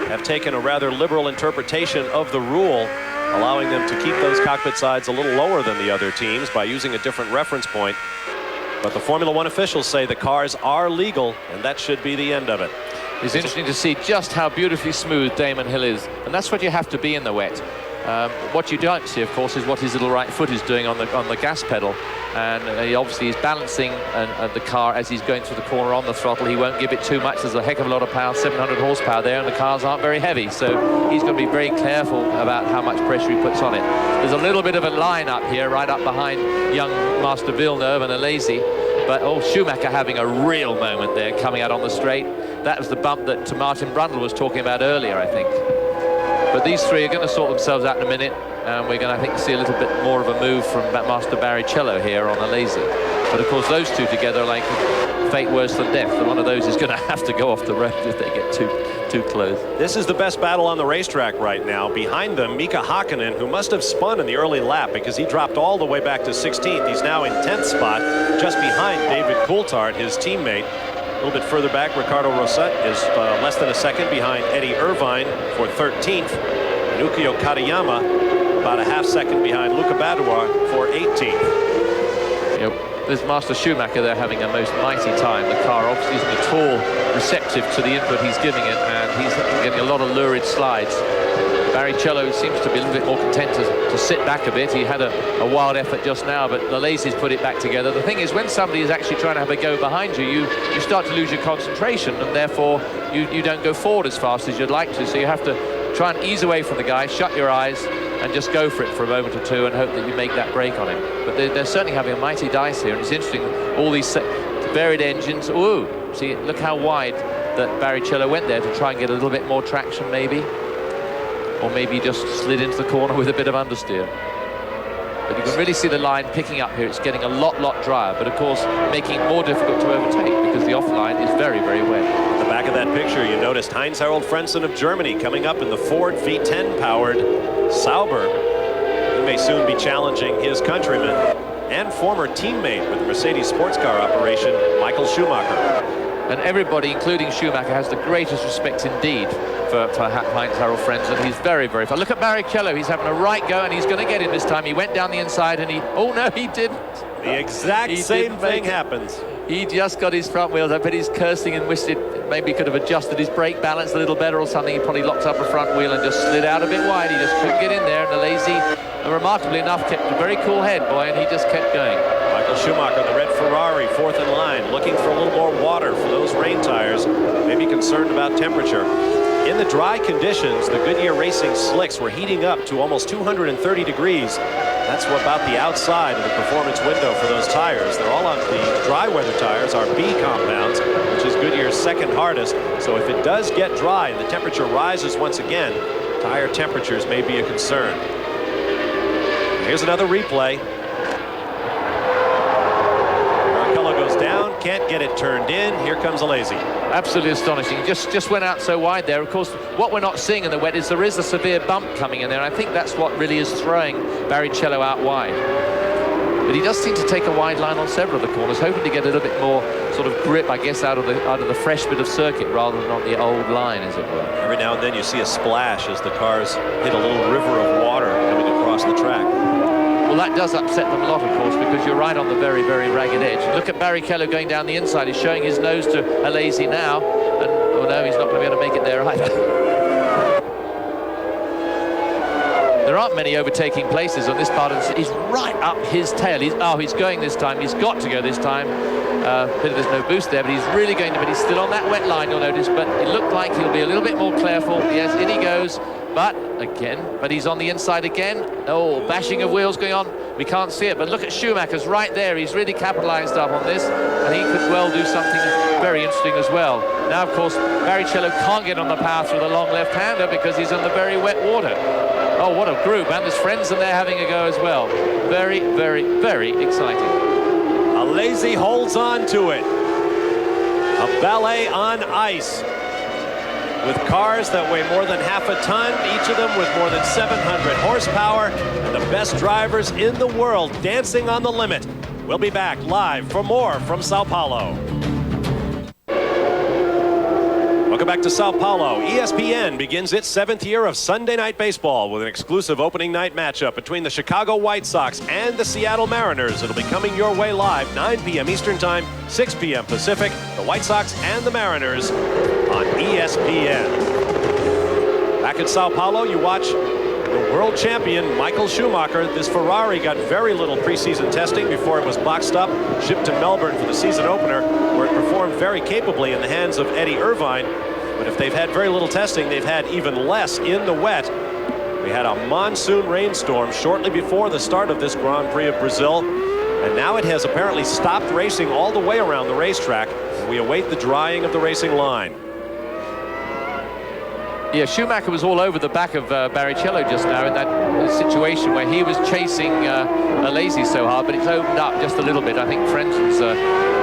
have taken a rather liberal interpretation of the rule, allowing them to keep those cockpit sides a little lower than the other teams by using a different reference point. But the Formula One officials say the cars are legal, and that should be the end of it. It's interesting to see just how beautifully smooth Damon Hill is, and that's what you have to be in the wet. What you don't see, of course, is what his little right foot is doing on the gas pedal, and he obviously is balancing the car as he's going through the corner on the throttle. He won't give it too much. There's a heck of a lot of power, 700 horsepower there, and the cars aren't very heavy, so he's going to be very careful about how much pressure he puts on it. There's a little bit of a line up here, right up behind young Master Villeneuve and Alesi, but Schumacher having a real moment there coming out on the straight. That was the bump that Martin Brundle was talking about earlier, I think. But these three are going to sort themselves out in a minute, and we're going to, I think, see a little bit more of a move from Master Barrichello here on Alesi. But of course, those two together are like fate worse than death, and one of those is going to have to go off the road if they get too close. This is the best battle on the racetrack right now. Behind them, Mika Hakkinen, who must have spun in the early lap because he dropped all the way back to 16th. He's now in 10th spot, just behind David Coulthard, his teammate. A little bit further back, Ricardo Rosset is less than a second behind Eddie Irvine for 13th. And Ukio Katayama about a half second behind Luca Badoer for 18th. Yep. There's Master Schumacher there having a most mighty time. The car obviously isn't at all receptive to the input he's giving it, and he's getting a lot of lurid slides. Barrichello seems to be a little bit more content to sit back a bit. He had a wild effort just now, but Alesi's put it back together. The thing is, when somebody is actually trying to have a go behind you, you start to lose your concentration, and therefore you don't go forward as fast as you'd like to. So you have to try and ease away from the guy, shut your eyes, and just go for it for a moment or two and hope that you make that break on him. But they're certainly having a mighty dice here, and it's interesting, all these varied engines. Ooh, see, look how wide that Barrichello went there to try and get a little bit more traction, maybe. Or maybe he just slid into the corner with a bit of understeer. But you can really see the line picking up here. It's getting a lot drier, but of course making it more difficult to overtake because the offline is very, very wet. At the back of that picture, you noticed Heinz-Harald Frentzen of Germany coming up in the Ford V10-powered Sauber. He may soon be challenging his countryman and former teammate with the Mercedes sports car operation, Michael Schumacher. And everybody, including Schumacher, has the greatest respect indeed for Heinz-Harald Frentzen. He's very, very fast. Look at Barrichello. He's having a right go, and he's going to get him this time. He went down the inside, and oh, no, he didn't. The exact same thing happens. He just got his front wheels. I bet he's cursing and wished it maybe could have adjusted his brake balance a little better or something. He probably locked up a front wheel and just slid out a bit wide. He just couldn't get in there, and the lazy, remarkably enough, kept a very cool head, boy, and he just kept going. Michael Schumacher, the red Ferrari, fourth in line, looking for a little more water for those rain tires, maybe concerned about temperature. In the dry conditions, the Goodyear Racing slicks were heating up to almost 230 degrees. That's about the outside of the performance window for those tires. They're all on the dry weather tires, are B compounds, which is Goodyear's second hardest. So if it does get dry and the temperature rises once again, tire temperatures may be a concern. Here's another replay. Barrichello goes down, can't get it turned in. Here comes Alesi. Absolutely astonishing. Just went out so wide there. Of course, what we're not seeing in the wet is there is a severe bump coming in there. I think that's what really is throwing Barrichello out wide. But he does seem to take a wide line on several of the corners, hoping to get a little bit more sort of grip, I guess, out of the fresh bit of circuit rather than on the old line, as it were. Every now and then you see a splash as the cars hit a little river of water coming across the track. Well, that does upset them a lot, of course, because you're right on the very, very ragged edge. Look at Barrichello going down the inside. He's showing his nose to Alesi now. And, oh no, he's not going to be able to make it there either. There aren't many overtaking places on this part of the... He's right up his tail. He's going this time. He's got to go this time. There's no boost there, but he's really going to... But he's still on that wet line, you'll notice. But it looked like he'll be a little bit more careful. Yes, in he goes. But he's on the inside again. Oh, bashing of wheels going on. We can't see it, but look at Schumacher's right there. He's really capitalized up on this, and he could well do something very interesting as well. Now, of course, Barrichello can't get on the path with a long left-hander because he's in the very wet water. Oh, what a group, and there's friends in there having a go as well. Very, very, very exciting. Alesi holds on to it. A ballet on ice, with cars that weigh more than half a ton, each of them with more than 700 horsepower, and the best drivers in the world dancing on the limit. We'll be back live for more from Sao Paulo. Welcome back to Sao Paulo. ESPN begins its 7th year of Sunday Night Baseball with an exclusive opening night matchup between the Chicago White Sox and the Seattle Mariners. It'll be coming your way live 9 p.m. Eastern Time, 6 p.m. Pacific. The White Sox and the Mariners on ESPN. Back in Sao Paulo, you watch the world champion Michael Schumacher. This Ferrari got very little preseason testing before it was boxed up, shipped to Melbourne for the season opener, where it performed very capably in the hands of Eddie Irvine. But if they've had very little testing, they've had even less in the wet. We had a monsoon rainstorm shortly before the start of this Grand Prix of Brazil, and now it has apparently stopped racing all the way around the racetrack. We await the drying of the racing line. Yeah, Schumacher was all over the back of Barrichello just now in that situation where he was chasing Alesi so hard, but it's opened up just a little bit. I think Frenzen's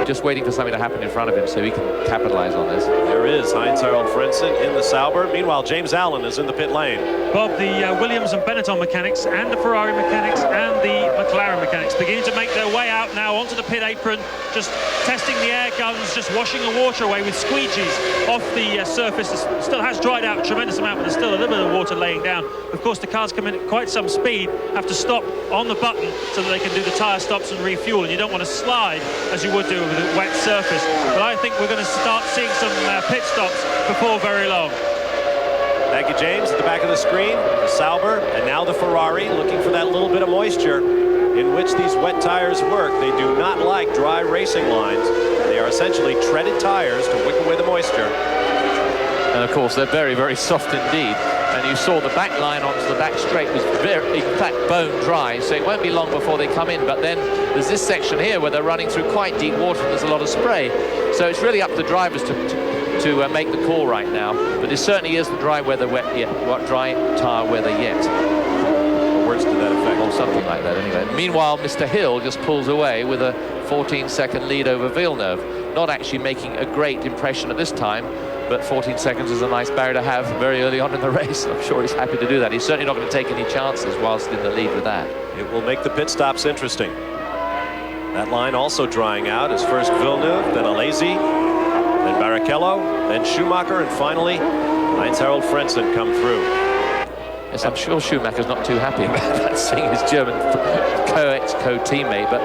just waiting for something to happen in front of him so he can capitalize on this. There is Heinz-Harald Frentzen in the Sauber. Meanwhile, James Allen is in the pit lane. Bob, the Williams and Benetton mechanics and the Ferrari mechanics and the McLaren mechanics beginning to make their way out now onto the pit apron, just testing the air guns, just washing the water away with squeegees off the surface. It still has dried out a tremendous amount, but there's still a little bit of water laying down. Of course, the cars come in at quite some speed, have to stop on the button so that they can do the tyre stops and refuel, and you don't want to slide as you would do with a wet surface. But I think we're going to start seeing some pit stops before very long. Thank you, James. At the back of the screen, the Sauber, and now the Ferrari, looking for that little bit of moisture in which these wet tires work. They do not like dry racing lines. They are essentially treaded tires to wick away the moisture. And of course, they're very, very soft indeed. And you saw the back line onto the back straight was very, in fact, bone dry, so it won't be long before they come in. But then there's this section here where they're running through quite deep water and there's a lot of spray. So it's really up to drivers to make the call right now. But it certainly isn't dry weather dry tire weather yet. Or words to that effect. Or something like that anyway. Meanwhile, Mr. Hill just pulls away with a 14-second lead over Villeneuve. Not actually making a great impression at this time, but 14 seconds is a nice barrier to have very early on in the race. I'm sure he's happy to do that. He's certainly not going to take any chances whilst in the lead with that. It will make the pit stops interesting. That line also drying out as first Villeneuve, then Alesi, then Barrichello, then Schumacher, and finally Heinz-Harald Frentzen come through. Yes, I'm sure Schumacher's not too happy about seeing his German co-teammate, but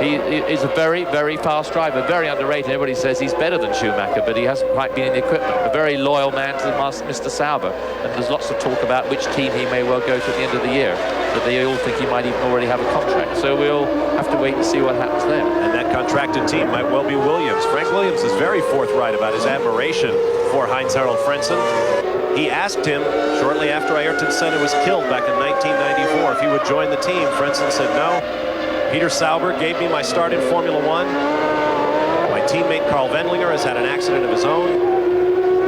he is a very, very fast driver, very underrated. Everybody says he's better than Schumacher, but he hasn't quite been in the equipment. A very loyal man to Mr. Sauber, and there's lots of talk about which team he may well go to at the end of the year, but they all think he might even already have a contract. So we'll have to wait and see what happens there. And that contracted team might well be Williams. Frank Williams is very forthright about his admiration for Heinz-Harald Frentzen. He asked him shortly after Ayrton Senna was killed back in 1994 if he would join the team. Frentzen said no. Peter Sauber gave me my start in Formula One. My teammate Carl Wendlinger has had an accident of his own.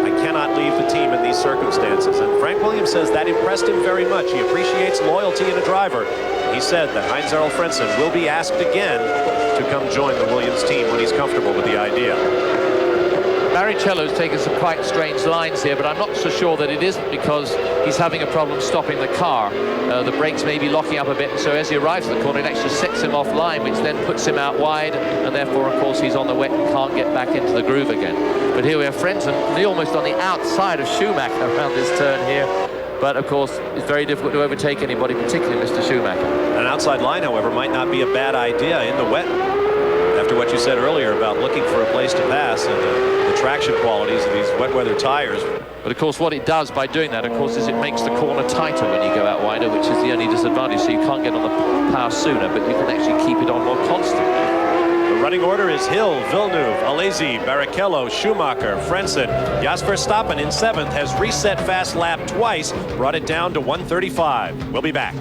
I cannot leave the team in these circumstances. And Frank Williams says that impressed him very much. He appreciates loyalty in a driver. He said that Heinz-Harald Frentzen will be asked again to come join the Williams team when he's comfortable with the idea. Barrichello's taken some quite strange lines here, but I'm not so sure that it isn't because he's having a problem stopping the car. The brakes may be locking up a bit, and so as he arrives at the corner, it actually sets him offline, which then puts him out wide, and therefore, of course, he's on the wet and can't get back into the groove again. But here we have Frentzen, almost on the outside of Schumacher around this turn here. But, of course, it's very difficult to overtake anybody, particularly Mr. Schumacher. An outside line, however, might not be a bad idea in the wet. After what you said earlier about looking for a place to pass and the traction qualities of these wet weather tires. But of course what it does by doing that, of course, is it makes the corner tighter when you go out wider, which is the only disadvantage. So you can't get on the power sooner, but you can actually keep it on more constant. The running order is Hill, Villeneuve, Alesi, Barrichello, Schumacher, Frentzen. Jos Verstappen in 7th has reset fast lap twice, brought it down to 135. We'll be back.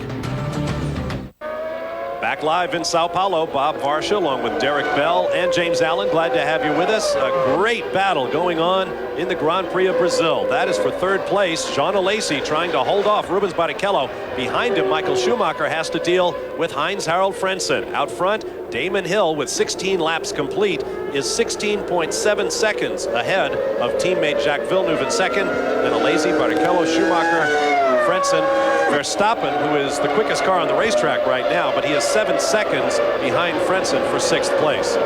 Back live in Sao Paulo, Bob Varsha along with Derek Bell and James Allen. Glad to have you with us. A great battle going on in the Grand Prix of Brazil. That is for 3rd place. Jean Alesi trying to hold off Rubens Barrichello. Behind him, Michael Schumacher has to deal with Heinz-Harald Frentzen. Out front, Damon Hill with 16 laps complete is 16.7 seconds ahead of teammate Jacques Villeneuve in 2nd. Then Alesi, Barrichello, Schumacher, Frentzen, Verstappen, who is the quickest car on the racetrack right now, but he is 7 seconds behind Frentzen for 6th place.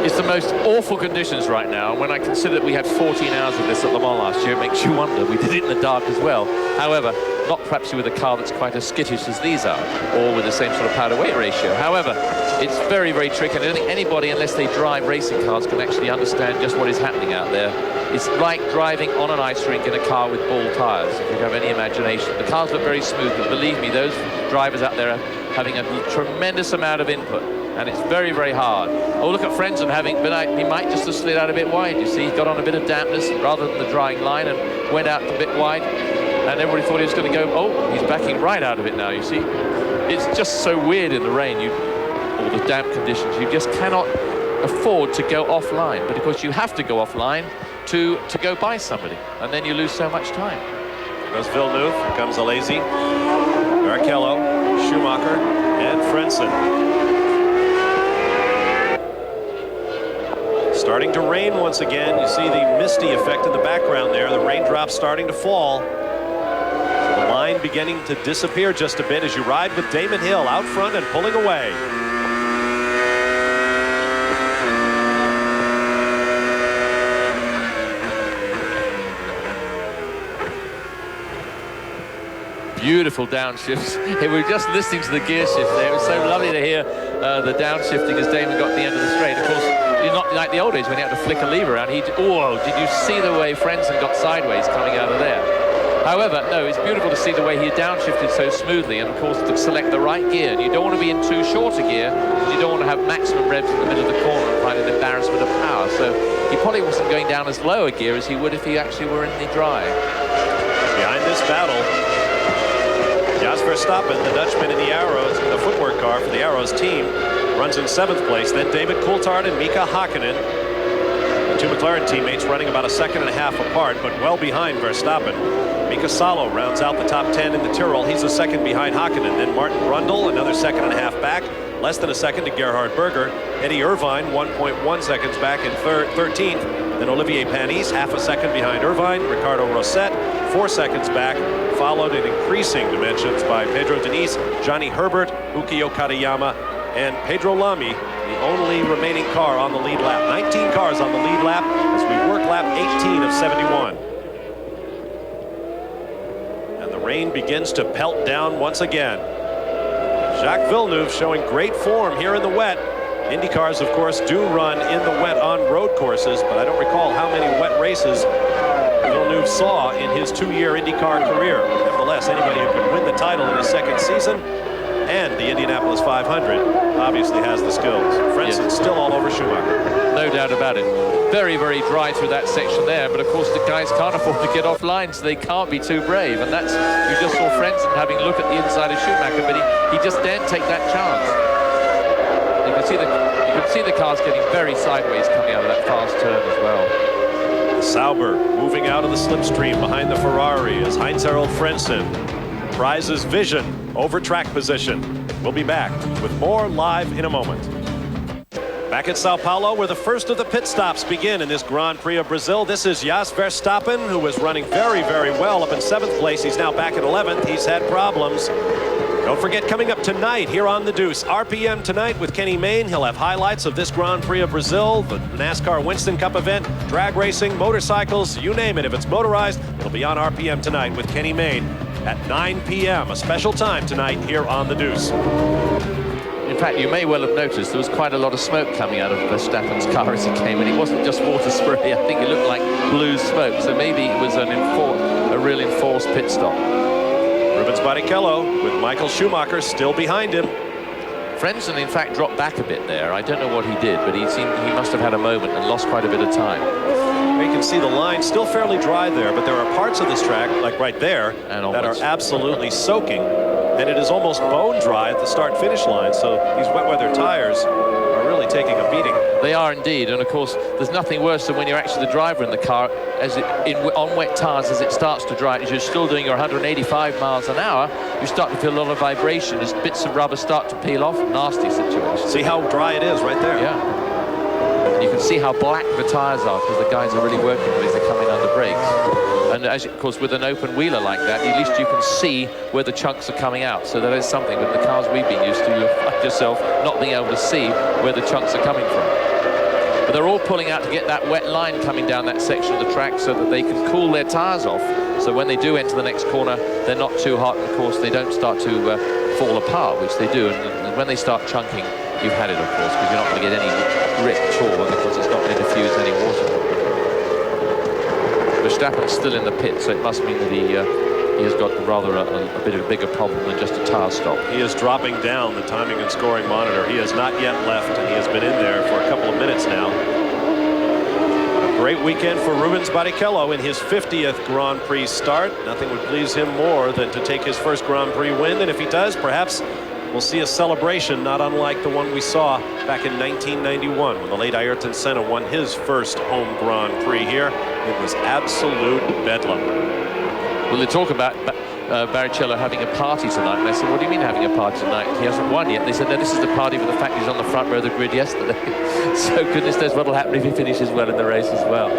It's the most awful conditions right now. And when I consider that we had 14 hours of this at Le Mans last year, it makes you wonder. We did it in the dark as well. However, not perhaps with a car that's quite as skittish as these are, or with the same sort of power-to-weight ratio. However, it's very, very tricky. And I don't think anybody, unless they drive racing cars, can actually understand just what is happening out there. It's like driving on an ice rink in a car with ball tires, if you have any imagination. The cars look very smooth, but believe me, those drivers out there are having a tremendous amount of input, and it's very, very hard. Oh, look at Frentzen he might just have slid out a bit wide. You see, he got on a bit of dampness rather than the drying line and went out a bit wide, and everybody thought he was going to go, oh, he's backing right out of it now, you see. It's just so weird in the rain, all the damp conditions. You just cannot afford to go offline, but of course you have to go offline to go by somebody, and then you lose so much time. Here goes Villeneuve, here comes Alesi, Barrichello, Schumacher, and Frentzen. Starting to rain once again. You see the misty effect in the background there, the raindrops starting to fall. The line beginning to disappear just a bit as you ride with Damon Hill out front and pulling away. Beautiful downshifts. We were just listening to the gear shift there. It was so lovely to hear the downshifting as Damon got to the end of the straight. Of course, you're not like the old days when you had to flick a lever around. Oh, did you see the way Frentzen got sideways coming out of there? However, no, it's beautiful to see the way he downshifted so smoothly, and of course to select the right gear. And you don't want to be in too short a gear, because you don't want to have maximum revs in the middle of the corner and find an embarrassment of power. So he probably wasn't going down as low a gear as he would if he actually were in the dry. Behind this battle, Jos Verstappen, the Dutchman in the Arrows, the footwork car for the Arrows team, runs in 7th place. Then David Coulthard and Mika Hakkinen, the 2 McLaren teammates, running about a second and a half apart, but well behind Verstappen. Mika Salo rounds out the top 10 in the Tyrrell. He's a second behind Hakkinen. Then Martin Brundle, another second and a half back. Less than a second to Gerhard Berger. Eddie Irvine, 1.1 seconds back in 13th. Then Olivier Panis, half a second behind Irvine. Ricardo Rosset, 4 seconds back, followed in increasing dimensions by Pedro Diniz, Johnny Herbert, Ukio Katayama, and Pedro Lamy, the only remaining car on the lead lap. 19 cars on the lead lap as we work lap 18 of 71. rain begins to pelt down once again. Jacques Villeneuve showing great form here in the wet. IndyCars, of course, do run in the wet on road courses, but I don't recall how many wet races Villeneuve saw in his 2-year IndyCar career. Nevertheless, anybody who can win the title in his second season and the Indianapolis 500 obviously has the skills. Frentzen still all over Schumacher. No doubt about it. Very, very dry through that section there, but of course the guys can't afford to get offline, so they can't be too brave. And that's, you just saw Frentzen having a look at the inside of Schumacher, but he just daren't take that chance. You can see the cars getting very sideways coming out of that fast turn as well. Sauber moving out of the slipstream behind the Ferrari as Heinz-Harald Frentzen prizes vision over track position. We'll be back with more live in a moment. Back at Sao Paulo, where the first of the pit stops begin in this Grand Prix of Brazil. This is Jos Verstappen, who was running very, very well up in 7th place. He's now back at 11th. He's had problems. Don't forget, coming up tonight here on The Deuce, RPM tonight with Kenny Mayne. He'll have highlights of this Grand Prix of Brazil, the NASCAR Winston Cup event, drag racing, motorcycles, you name it. If it's motorized, it'll be on RPM tonight with Kenny Mayne at 9 p.m., a special time tonight here on The Deuce. In fact, you may well have noticed there was quite a lot of smoke coming out of Verstappen's car as he came in. It wasn't just water spray. I think it looked like blue smoke. So maybe it was a real enforced pit stop. Rubens Barrichello with Michael Schumacher still behind him. Frentzen, in fact, dropped back a bit there. I don't know what he did, but he must have had a moment and lost quite a bit of time. You can see the line still fairly dry there, but there are parts of this track, like right there, that are absolutely soaking. And it is almost bone dry at the start-finish line, so these wet weather tires are really taking a beating. They are indeed, and of course, there's nothing worse than when you're actually the driver in the car, on wet tires as it starts to dry, as you're still doing your 185 miles an hour, you start to feel a lot of vibration as bits of rubber start to peel off. Nasty situation. See how dry it is right there? Yeah. And you can see how black the tires are because the guys are really working with as they're coming under brakes. And of course, with an open wheeler like that, at least you can see where the chunks are coming out. So that is something. With the cars we've been used to, you find yourself not being able to see where the chunks are coming from. But they're all pulling out to get that wet line coming down that section of the track so that they can cool their tires off. So when they do enter the next corner, they're not too hot. And of course, they don't start to fall apart, which they do. And when they start chunking, you've had it, of course, because you're not going to get any grit at all because it's not going to diffuse any water. Verstappen's still in the pit, so it must mean that he has got rather a bit of a bigger problem than just a tire stop. He is dropping down the timing and scoring monitor. He has not yet left, and he has been in there for a couple of minutes now. A great weekend for Rubens Barrichello in his 50th Grand Prix start. Nothing would please him more than to take his first Grand Prix win, and if he does, perhaps we'll see a celebration not unlike the one we saw back in 1991 when the late Ayrton Senna won his first home Grand Prix here. It was absolute bedlam. Well, they talk about Barrichello having a party tonight, and I said, what do you mean having a party tonight? He hasn't won yet. They said, no, this is the party for the fact he's on the front row of the grid yesterday. So goodness knows what will happen if he finishes well in the race as well.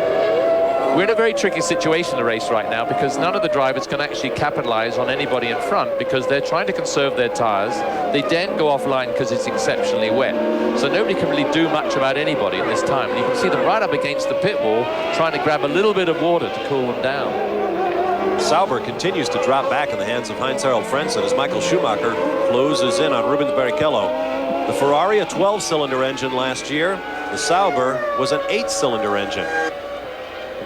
We're in a very tricky situation in the race right now because none of the drivers can actually capitalize on anybody in front because they're trying to conserve their tires. They daren't go offline because it's exceptionally wet. So nobody can really do much about anybody at this time. And you can see them right up against the pit wall trying to grab a little bit of water to cool them down. Sauber continues to drop back in the hands of Heinz-Harald Frentzen as Michael Schumacher closes in on Rubens Barrichello. The Ferrari, a 12-cylinder engine last year. The Sauber was an 8-cylinder engine.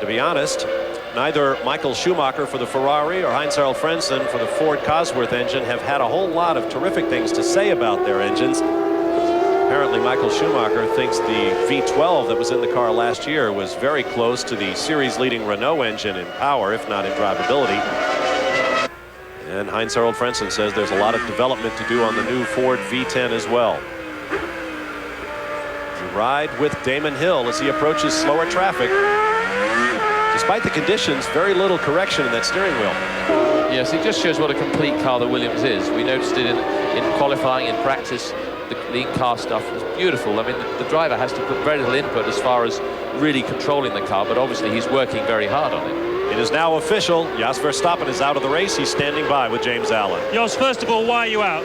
To be honest, neither Michael Schumacher for the Ferrari or Heinz-Harald Frentzen for the Ford Cosworth engine have had a whole lot of terrific things to say about their engines. Apparently, Michael Schumacher thinks the V12 that was in the car last year was very close to the series-leading Renault engine in power, if not in drivability. And Heinz-Harald Frentzen says there's a lot of development to do on the new Ford V10 as well. You ride with Damon Hill as he approaches slower traffic. Despite the conditions, very little correction in that steering wheel. Yes, it just shows what a complete car the Williams is. We noticed it in qualifying, in practice. The in-car stuff is beautiful. I mean, the driver has to put very little input as far as really controlling the car, but obviously he's working very hard on it. It is now official. Jos Verstappen is out of the race. He's standing by with James Allen. Jos, first of all, why are you out?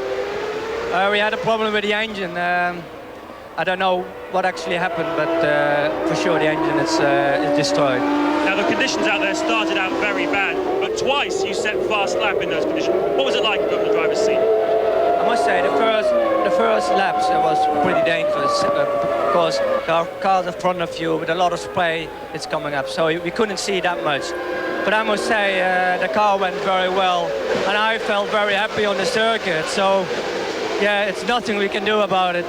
We had a problem with the engine. I don't know what actually happened, but for sure the engine is destroyed. Now the conditions out there started out very bad, but twice you set fast lap in those conditions. What was it like from the driver's seat? I must say the first laps it was pretty dangerous because there are cars in front of you with a lot of spray that's coming up, so we couldn't see that much. But I must say the car went very well, and I felt very happy on the circuit. So yeah, it's nothing we can do about it.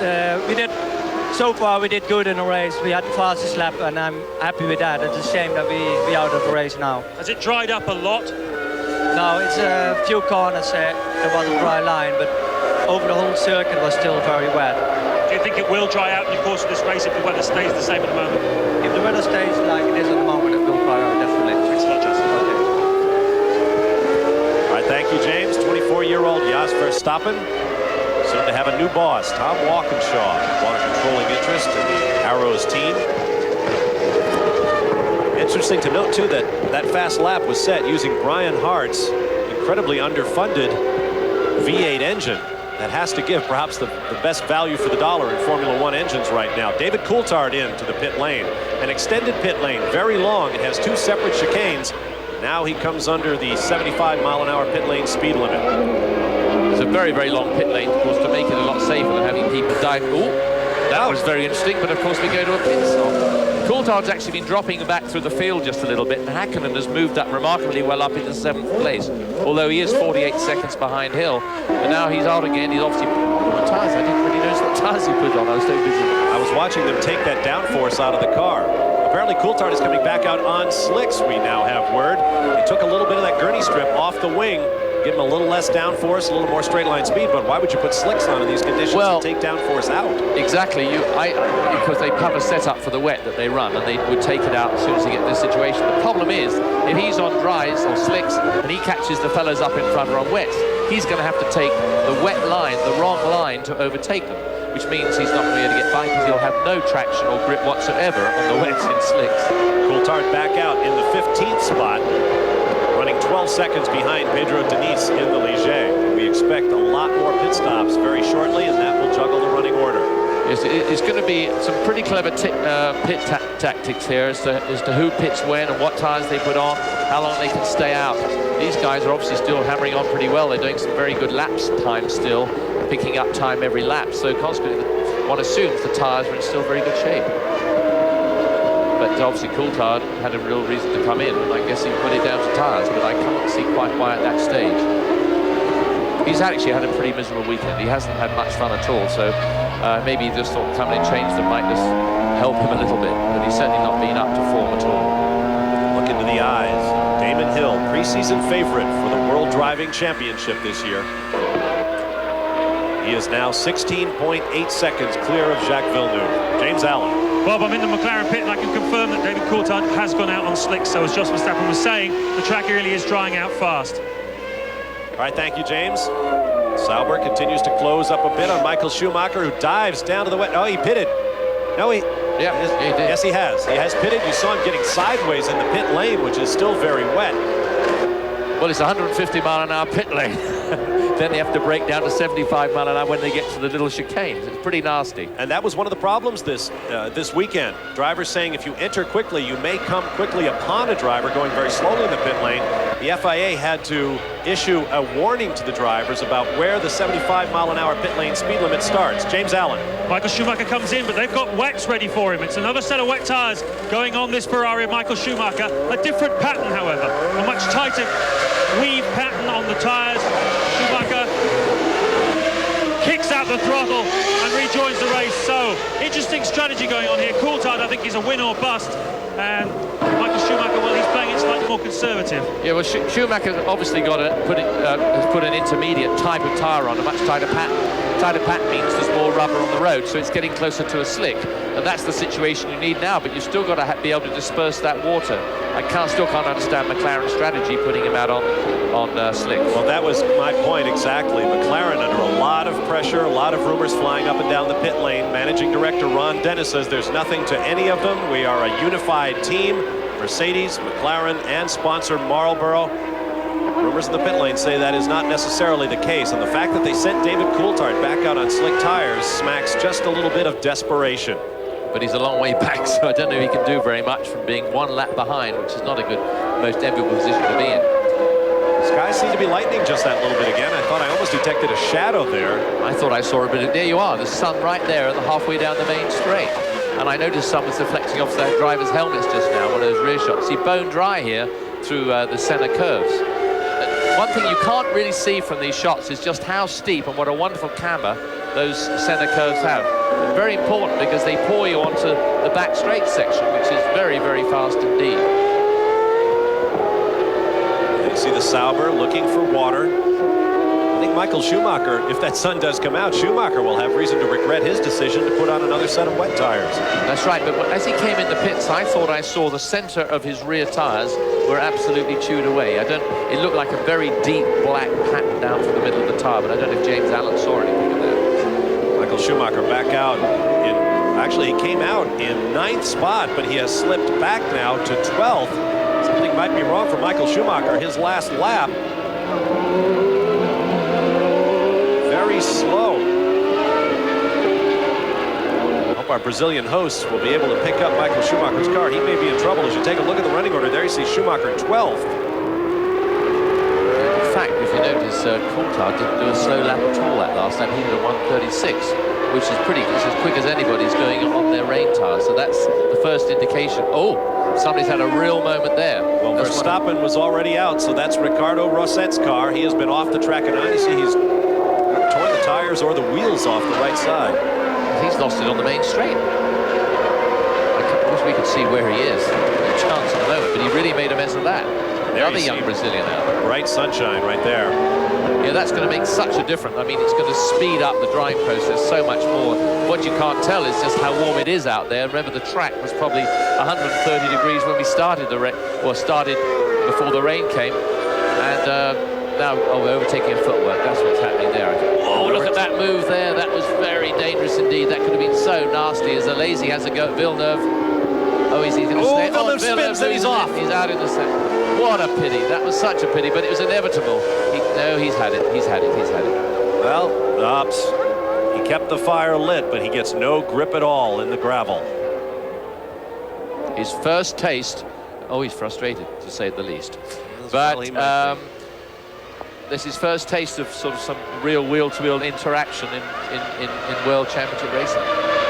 So far we did good in the race. We had the fastest lap, and I'm happy with that. It's a shame that we out of the race now. Has it dried up a lot? No, it's a few corners. There was a dry line, but over the whole circuit was still very wet. Do you think it will dry out in the course of this race if the weather stays the same at the moment? If the weather stays like it is at the moment, it will dry out, definitely. Thanks a lot, Justin. Okay. All right, thank you, James. 24-year-old Jos Verstappen. Soon to have a new boss, Tom Walkinshaw, bought a controlling interest in the Arrows team. Interesting to note, too, that that fast lap was set using Brian Hart's incredibly underfunded V8 engine. That has to give perhaps the best value for the dollar in Formula One engines right now. David Coulthard into the pit lane. An extended pit lane, very long. It has 2 separate chicanes. Now he comes under the 75-mile-an-hour pit lane speed limit. It's a very, very long pit lane, of course, to make it a lot safer than having people dive. Oh, that was very interesting, but of course we go to a pit stop. Coulthard's actually been dropping back through the field just a little bit, and Häkkinen has moved up remarkably well up into 7th place, although he is 48 seconds behind Hill. But now he's out again. He's obviously what tires. I didn't really notice what tires he put on. I was so busy. I was watching them take that downforce out of the car. Apparently Coulthard is coming back out on slicks, we now have word. He took a little bit of that gurney strip off the wing, give him a little less downforce, a little more straight line speed, but why would you put slicks on in these conditions and take downforce out? Exactly, because they have a setup for the wet that they run, and they would take it out as soon as they get in this situation. The problem is, if he's on dries or slicks and he catches the fellows up in front or on wets, he's going to have to take the wet line, the wrong line, to overtake them, which means he's not going to be able to get by because he'll have no traction or grip whatsoever on the wets in slicks. Coulthard back out in the 15th spot, running 12 seconds behind Pedro Diniz in the Ligier. We expect a lot more pit stops very shortly, and that will juggle the running order. It's going to be some pretty clever pit tactics here as to who pits when and what tires they put on, how long they can stay out. These guys are obviously still hammering on pretty well. They're doing some very good laps time still, picking up time every lap. So consequently, one assumes the tires are in still very good shape. But obviously Coulthard had a real reason to come in, and I guess he put it down to tires, but I can't see quite why at that stage. He's actually had a pretty miserable weekend. He hasn't had much fun at all, so maybe he just thought coming and change them might just help him a little bit, but he's certainly not been up to form at all. Look into the eyes. Damon Hill, preseason favorite for the World Driving Championship this year. He is now 16.8 seconds clear of Jacques Villeneuve. James Allen. Bob, I'm in the McLaren pit and I can confirm that David Coulthard has gone out on slicks. So as Jos Verstappen was saying, the track really is drying out fast. All right, thank you, James. Sauber continues to close up a bit on Michael Schumacher, who dives down to the wet. Oh, he pitted. No, he... Yeah, he did. Yes, he has. He has pitted. You saw him getting sideways in the pit lane, which is still very wet. Well, it's 150-mile-an-hour pit lane. Then they have to break down to 75-mile-an-hour when they get to the little chicanes. It's pretty nasty. And that was one of the problems this weekend. Drivers saying if you enter quickly, you may come quickly upon a driver going very slowly in the pit lane. The FIA had to issue a warning to the drivers about where the 75-mile-an-hour pit lane speed limit starts. James Allen. Michael Schumacher comes in, but they've got wets ready for him. It's another set of wet tyres going on this Ferrari of Michael Schumacher. A different pattern, however. A much tighter weave pattern on the tyres. Schumacher kicks out the throttle and rejoins the race. So, interesting strategy going on here. Coulthard, I think, is a win or bust. And Michael Schumacher, well, he's playing it slightly more conservative. Yeah, well, Schumacher's obviously got to has put an intermediate type of tyre on, a much tighter pattern. Tighter pattern means there's more rubber on the road, so it's getting closer to a slick. And that's the situation you need now, but you've still got to be able to disperse that water. I still can't understand McLaren's strategy putting him out on slick. Well, that was my point exactly. McLaren under a lot of pressure, a lot of rumors flying up and down the pit lane. Managing director Ron Dennis says there's nothing to any of them. We are a unified team. Mercedes, McLaren, and sponsor Marlboro. Rumors in the pit lane say that is not necessarily the case, and the fact that they sent David Coulthard back out on slick tires smacks just a little bit of desperation. But he's a long way back, so I don't know if he can do very much from being one lap behind, which is not a good, most enviable position to be in. The skies seem to be lightening just that little bit again. I thought I almost detected a shadow there. I thought I saw a bit of, there you are, the sun right there at the halfway down the main straight. And I noticed some was deflecting off their drivers' helmets just now, one of those rear shots. See, bone dry here through the center curves. One thing you can't really see from these shots is just how steep and what a wonderful camber those center curves have. They're very important because they pour you onto the back straight section, which is very, very fast indeed. And you see the Sauber looking for water. I think Michael Schumacher, if that sun does come out, Schumacher will have reason to regret his decision to put on another set of wet tires. That's right, but as he came in the pits, I thought I saw the center of his rear tires were absolutely chewed away. It looked like a very deep black pattern down through the middle of the tire, but I don't know if James Allen saw anything of that. Michael Schumacher back out in, actually he came out in 9th spot, but he has slipped back now to 12th. Something might be wrong for Michael Schumacher. His last lap, very slow. I hope our Brazilian hosts will be able to pick up Michael Schumacher's car. He may be in trouble. As you take a look at the running order there, you see Schumacher 12th. In fact, if you notice, Coulthard didn't do a slow lap at all that last time. He did a 1:36, which is pretty good. It's as quick as anybody's going on their rain tires. So that's the first indication. Oh, somebody's had a real moment there. Well, Verstappen was already out, so that's Ricardo Rosset's car. He has been off the track, and you see he's torn the tires or the wheels off the right side. He's lost it on the main straight. I wish we could see where he is. No chance at the moment, but he really made a mess of that. The other young Brazilian now. Bright sunshine right there. Yeah, that's going to make such a difference. I mean, it's going to speed up the drying process so much more. What you can't tell is just how warm it is out there. Remember, the track was probably 130 degrees when we started started before the rain came. And now, we're overtaking a footwork. That's what's happening there. Oh, look at that move there. That was very dangerous indeed. That could have been so nasty as Lazy has a go at Villeneuve. Oh, he's going to stay. Villeneuve spins and he's off. He's out in the second. What a pity. That was such a pity, but it was inevitable. He's had it. He's had it. Well, he kept the fire lit, but he gets no grip at all in the gravel. His first taste. Oh, he's frustrated, to say the least. But this is first taste of sort of some real wheel-to-wheel interaction in World Championship racing.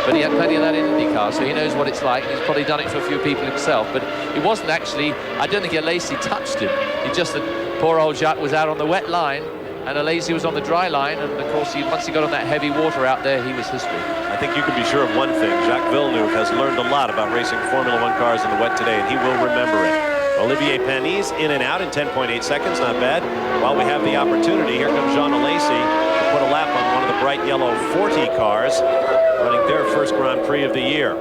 But he had plenty of that in IndyCar, so he knows what it's like. He's probably done it for a few people himself, but it wasn't actually, I don't think Alesi touched him. He just, poor old Jacques was out on the wet line, and Alesi was on the dry line, and of course, once he got on that heavy water out there, he was history. I think you can be sure of one thing. Jacques Villeneuve has learned a lot about racing Formula One cars in the wet today, and he will remember it. Olivier Panis in and out in 10.8 seconds, not bad. While we have the opportunity, here comes Jean Alesi to put a lap on one of the bright yellow 40 cars, running their first Grand Prix of the year.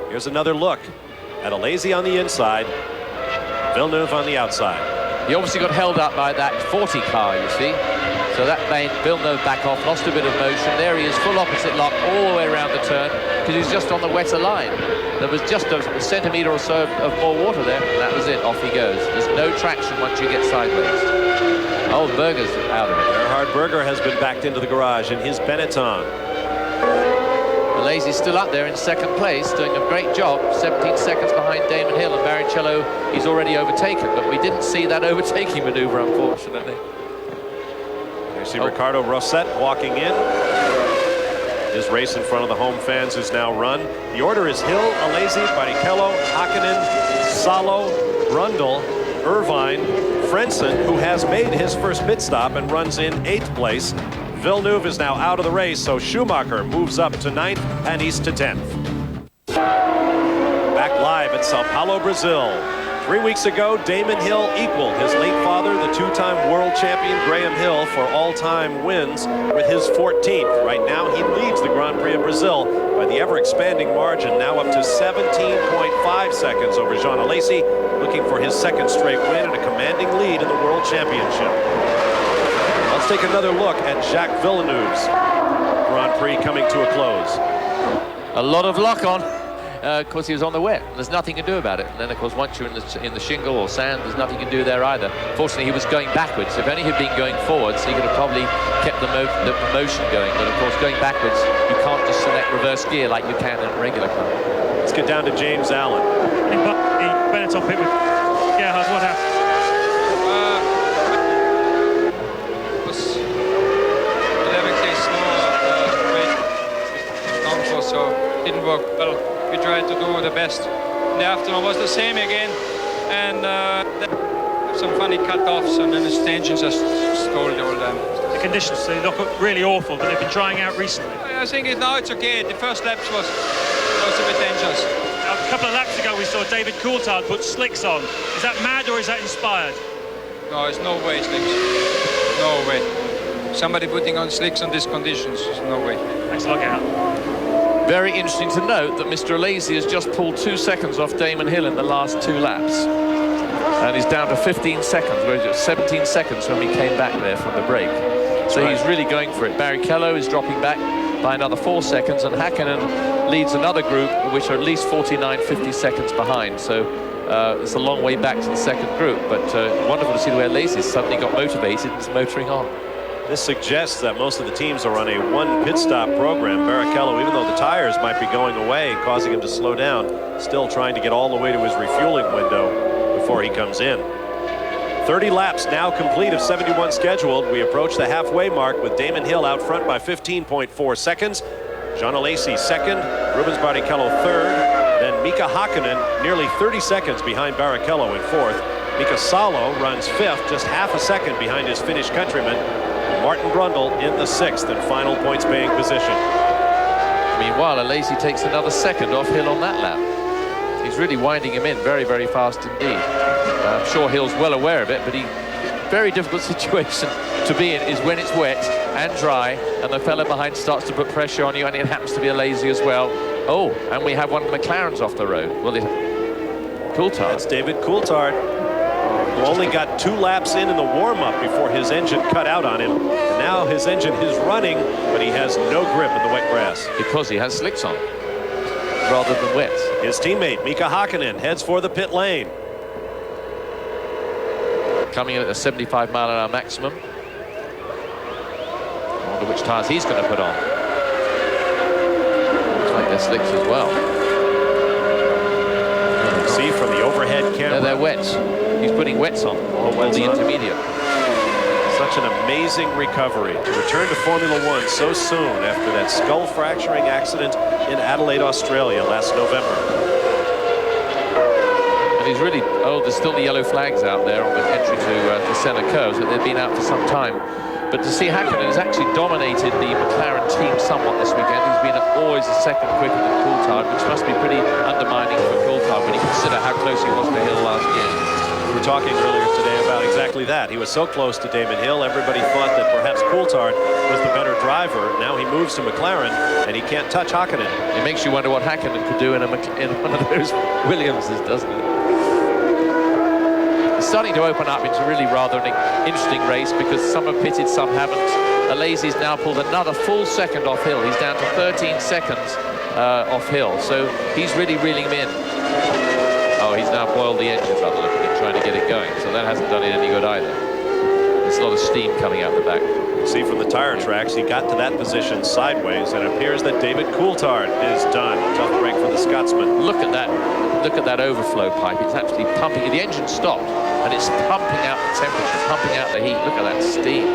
Here's another look at Alesi on the inside, Villeneuve on the outside. He obviously got held up by that 40 car, you see. So that made Villeneuve back off, lost a bit of motion. There he is, full opposite lock all the way around the turn, because he's just on the wetter line. There was just a centimetre or so of more water there, and that was it. Off he goes. There's no traction once you get sideways. Oh, Berger's out of it. Gerhard Berger has been backed into the garage in his Benetton. Alesi's still up there in second place, doing a great job. 17 seconds behind Damon Hill, and Barrichello he's already overtaken, but we didn't see that overtaking manoeuvre, unfortunately. You see Ricardo Rosset walking in. His race in front of the home fans is now run. The order is Hill, Alesi, Barrichello, Hakkinen, Salo, Brundle, Irvine, Frentzen, who has made his first pit stop and runs in 8th place. Villeneuve is now out of the race, so Schumacher moves up to 9th and he's to 10th. Back live at Sao Paulo, Brazil. 3 weeks ago, Damon Hill equaled his late father, the two-time world champion Graham Hill, for all-time wins with his 14th. Right now, he leads the Grand Prix of Brazil by the ever-expanding margin, now up to 17.5 seconds over Jean Alesi, looking for his second straight win and a commanding lead in the World Championship. Let's take another look at Jacques Villeneuve's Grand Prix coming to a close. A lot of luck on. because he was on the wet. There's nothing to do about it. And then, of course, once you're in the shingle or sand, there's nothing you can do there either. Fortunately, he was going backwards. If only he'd been going forwards, he could have probably kept the motion going. But, of course, going backwards, you can't just select reverse gear like you can in a regular car. Let's get down to James Allen. Benetton pit with Gerhard. What happened? Was 11K snow so it didn't work well. We tried to do the best. In the afternoon was the same again, and some funny cut-offs, and then the engines just stalled all the time. The conditions, they look really awful, but they've been drying out recently. I think now it's okay. The first laps was a bit dangerous. A couple of laps ago we saw David Coulthard put slicks on. Is that mad or is that inspired? No, there's no way slicks. No way. Somebody putting on slicks on these conditions, there's no way. Thanks a lot, Gerhard. Very interesting to note that Mr. Alesi has just pulled 2 seconds off Damon Hill in the last 2 laps. And he's down to 15 seconds, whereas it was 17 seconds when we came back there from the break. So he's really going for it. Barrichello is dropping back by another 4 seconds, and Hakkinen leads another group, which are at least 49, 50 seconds behind. So it's a long way back to the second group, but wonderful to see the way Alesi suddenly got motivated and is motoring on. This suggests that most of the teams are on a 1 pit stop program. Barrichello, even though the tires might be going away, causing him to slow down, still trying to get all the way to his refueling window before he comes in. 30 laps now complete of 71 scheduled. We approach the halfway mark with Damon Hill out front by 15.4 seconds. Jean Alesi second, Rubens Barrichello third, then Mika Hakkinen nearly 30 seconds behind Barrichello in fourth. Mika Salo runs fifth, just half a second behind his Finnish countryman. Martin Brundle in the sixth and final points-paying position. Meanwhile, Alesi takes another second off Hill on that lap. He's really winding him in very, very fast indeed. I'm sure Hill's well aware of it, but very difficult situation to be in is when it's wet and dry and the fella behind starts to put pressure on you, and it happens to be Alesi as well. Oh, and we have one of the McLarens off the road. Well, Coulthard. That's David Coulthard, who only got 2 laps in the warm-up before his engine cut out on him. And now his engine is running, but he has no grip in the wet grass. Because he has slicks on, rather than wet. His teammate, Mika Hakkinen, heads for the pit lane. Coming in at a 75-mile-an-hour maximum. I wonder which tyres he's going to put on. Looks like they're slicks as well. See from the overhead camera. They're wets. He's putting wets on, or the intermediate. Such an amazing recovery to return to Formula One so soon after that skull fracturing accident in Adelaide, Australia last November. And he's really, there's still the yellow flags out there on the entry to the centre curves, that they've been out for some time. But to see Hakkinen has actually dominated the McLaren team somewhat this weekend. He's been always a second quicker than Coulthard, which must be pretty undermining for Coulthard when you consider how close he was to Hill last year. We were talking earlier today about exactly that. He was so close to Damon Hill, everybody thought that perhaps Coulthard was the better driver. Now he moves to McLaren, and he can't touch Hakkinen. It makes you wonder what Hakkinen could do in one of those Williamses, doesn't it? It's starting to open up into really rather an interesting race because some have pitted, some haven't. Alesi's now pulled another full second off Hill. He's down to 13 seconds off Hill, so he's really reeling him in. Oh, he's now boiled the engines up a little bit, trying to get it going, so that hasn't done it any good either. There's a lot of steam coming out the back. See from the tire tracks, he got to that position sideways, and it appears that David Coulthard is done. Tough break for the Scotsman. Look at that. Look at that overflow pipe. It's actually pumping. The engine stopped, and it's pumping out the temperature, pumping out the heat. Look at that steam.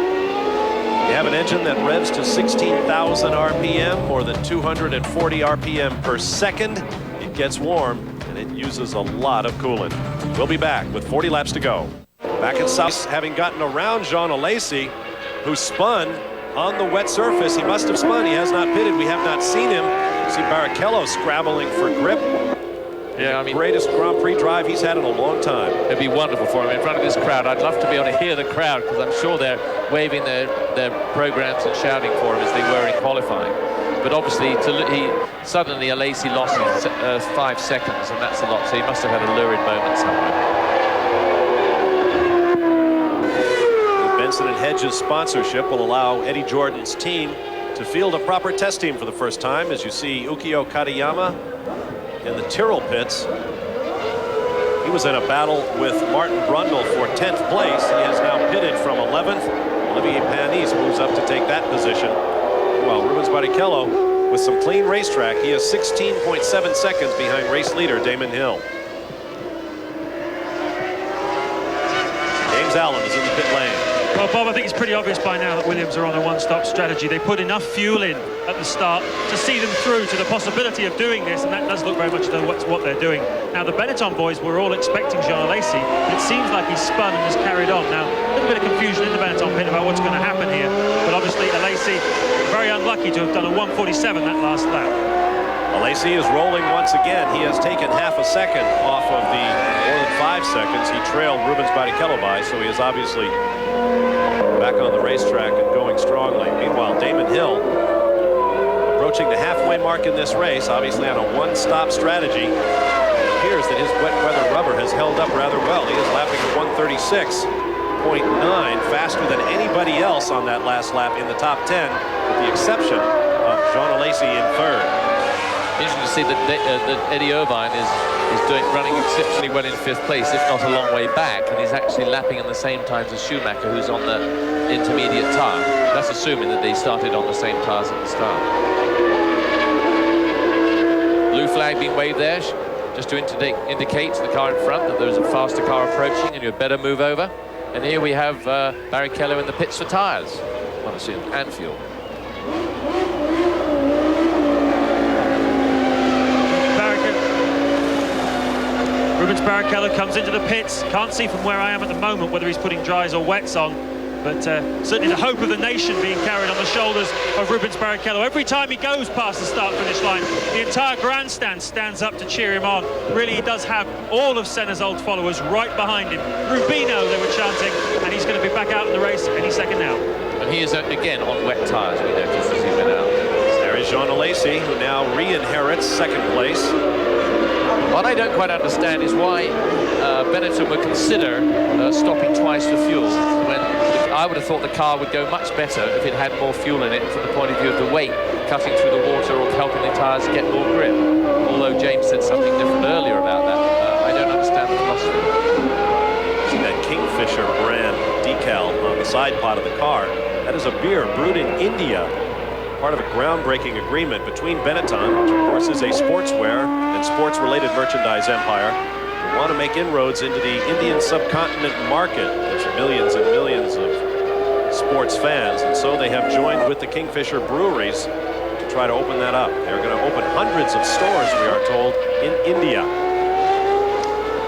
You have an engine that revs to 16,000 RPM, more than 240 RPM per second. It gets warm, and it uses a lot of coolant. We'll be back with 40 laps to go. Back in South, having gotten around Jean Alesi, who spun on the wet surface. He must have spun. He has not pitted. We have not seen him. You see Barrichello scrabbling for grip. Yeah, I mean, greatest Grand Prix drive he's had in a long time. It'd be wonderful for him in front of this crowd. I'd love to be able to hear the crowd, because I'm sure they're waving their programs and shouting for him as they were in qualifying. But obviously, suddenly Alesi lost 5 seconds, and that's a lot. So he must have had a lurid moment somewhere. Benson & Hedges sponsorship will allow Eddie Jordan's team to field a proper test team for the first time, as you see Ukio Katayama in the Tyrrell pits. He was in a battle with Martin Brundle for 10th place. He is now pitted from 11th. Olivier Panis moves up to take that position. Well, Rubens Barrichello with some clean racetrack. He is 16.7 seconds behind race leader Damon Hill. James Allen is in the pit lane. Well, Bob, I think it's pretty obvious by now that Williams are on a one-stop strategy. They put enough fuel in at the start to see them through to the possibility of doing this, and that does look very much like what they're doing. Now, the Benetton boys were all expecting Jean Alesi, but it seems like he's spun and has carried on. Now, a little bit of confusion in the Benetton pit about what's going to happen here, but obviously Alesi very unlucky to have done a 1:47 that last lap. Alesi is rolling once again. He has taken half a second off of the more than 5 seconds he trailed Rubens Barrichello by, so he is obviously back on the racetrack and going strongly. Meanwhile, Damon Hill approaching the halfway mark in this race, obviously on a one-stop strategy. It appears that his wet weather rubber has held up rather well. He is lapping at 136.9, faster than anybody else on that last lap in the top 10, with the exception of Jean Alesi in third. Interesting to see that Eddie Irvine is running exceptionally well in 5th place, if not a long way back, and he's actually lapping in the same times as Schumacher, who's on the intermediate tyre. That's assuming that they started on the same tyres at the start. Blue flag being waved there, just to indicate to the car in front that there's a faster car approaching and you better move over. And here we have Barrichello in the pits for tyres, I assume, and fuel. Rubens Barrichello comes into the pits. Can't see from where I am at the moment whether he's putting dries or wets on, but certainly the hope of the nation being carried on the shoulders of Rubens Barrichello. Every time he goes past the start-finish line, the entire grandstand stands up to cheer him on. Really, he does have all of Senna's old followers right behind him. Rubino, they were chanting, and he's going to be back out in the race any second now. And he is again on wet tyres, we noticed as he went out. There is Jean Alesi, who now re-inherits 2nd place. What I don't quite understand is why Benetton would consider stopping twice for fuel, when I would have thought the car would go much better if it had more fuel in it from the point of view of the weight cutting through the water or helping the tyres get more grip. Although James said something different earlier about that. I don't understand the philosophy. See that Kingfisher brand decal on the side pod of the car? That is a beer brewed in India. Part of a groundbreaking agreement between Benetton, which of course is a sportswear and sports-related merchandise empire, who want to make inroads into the Indian subcontinent market. There's millions and millions of sports fans, and so they have joined with the Kingfisher breweries to try to open that up. They're going to open hundreds of stores, we are told, in India.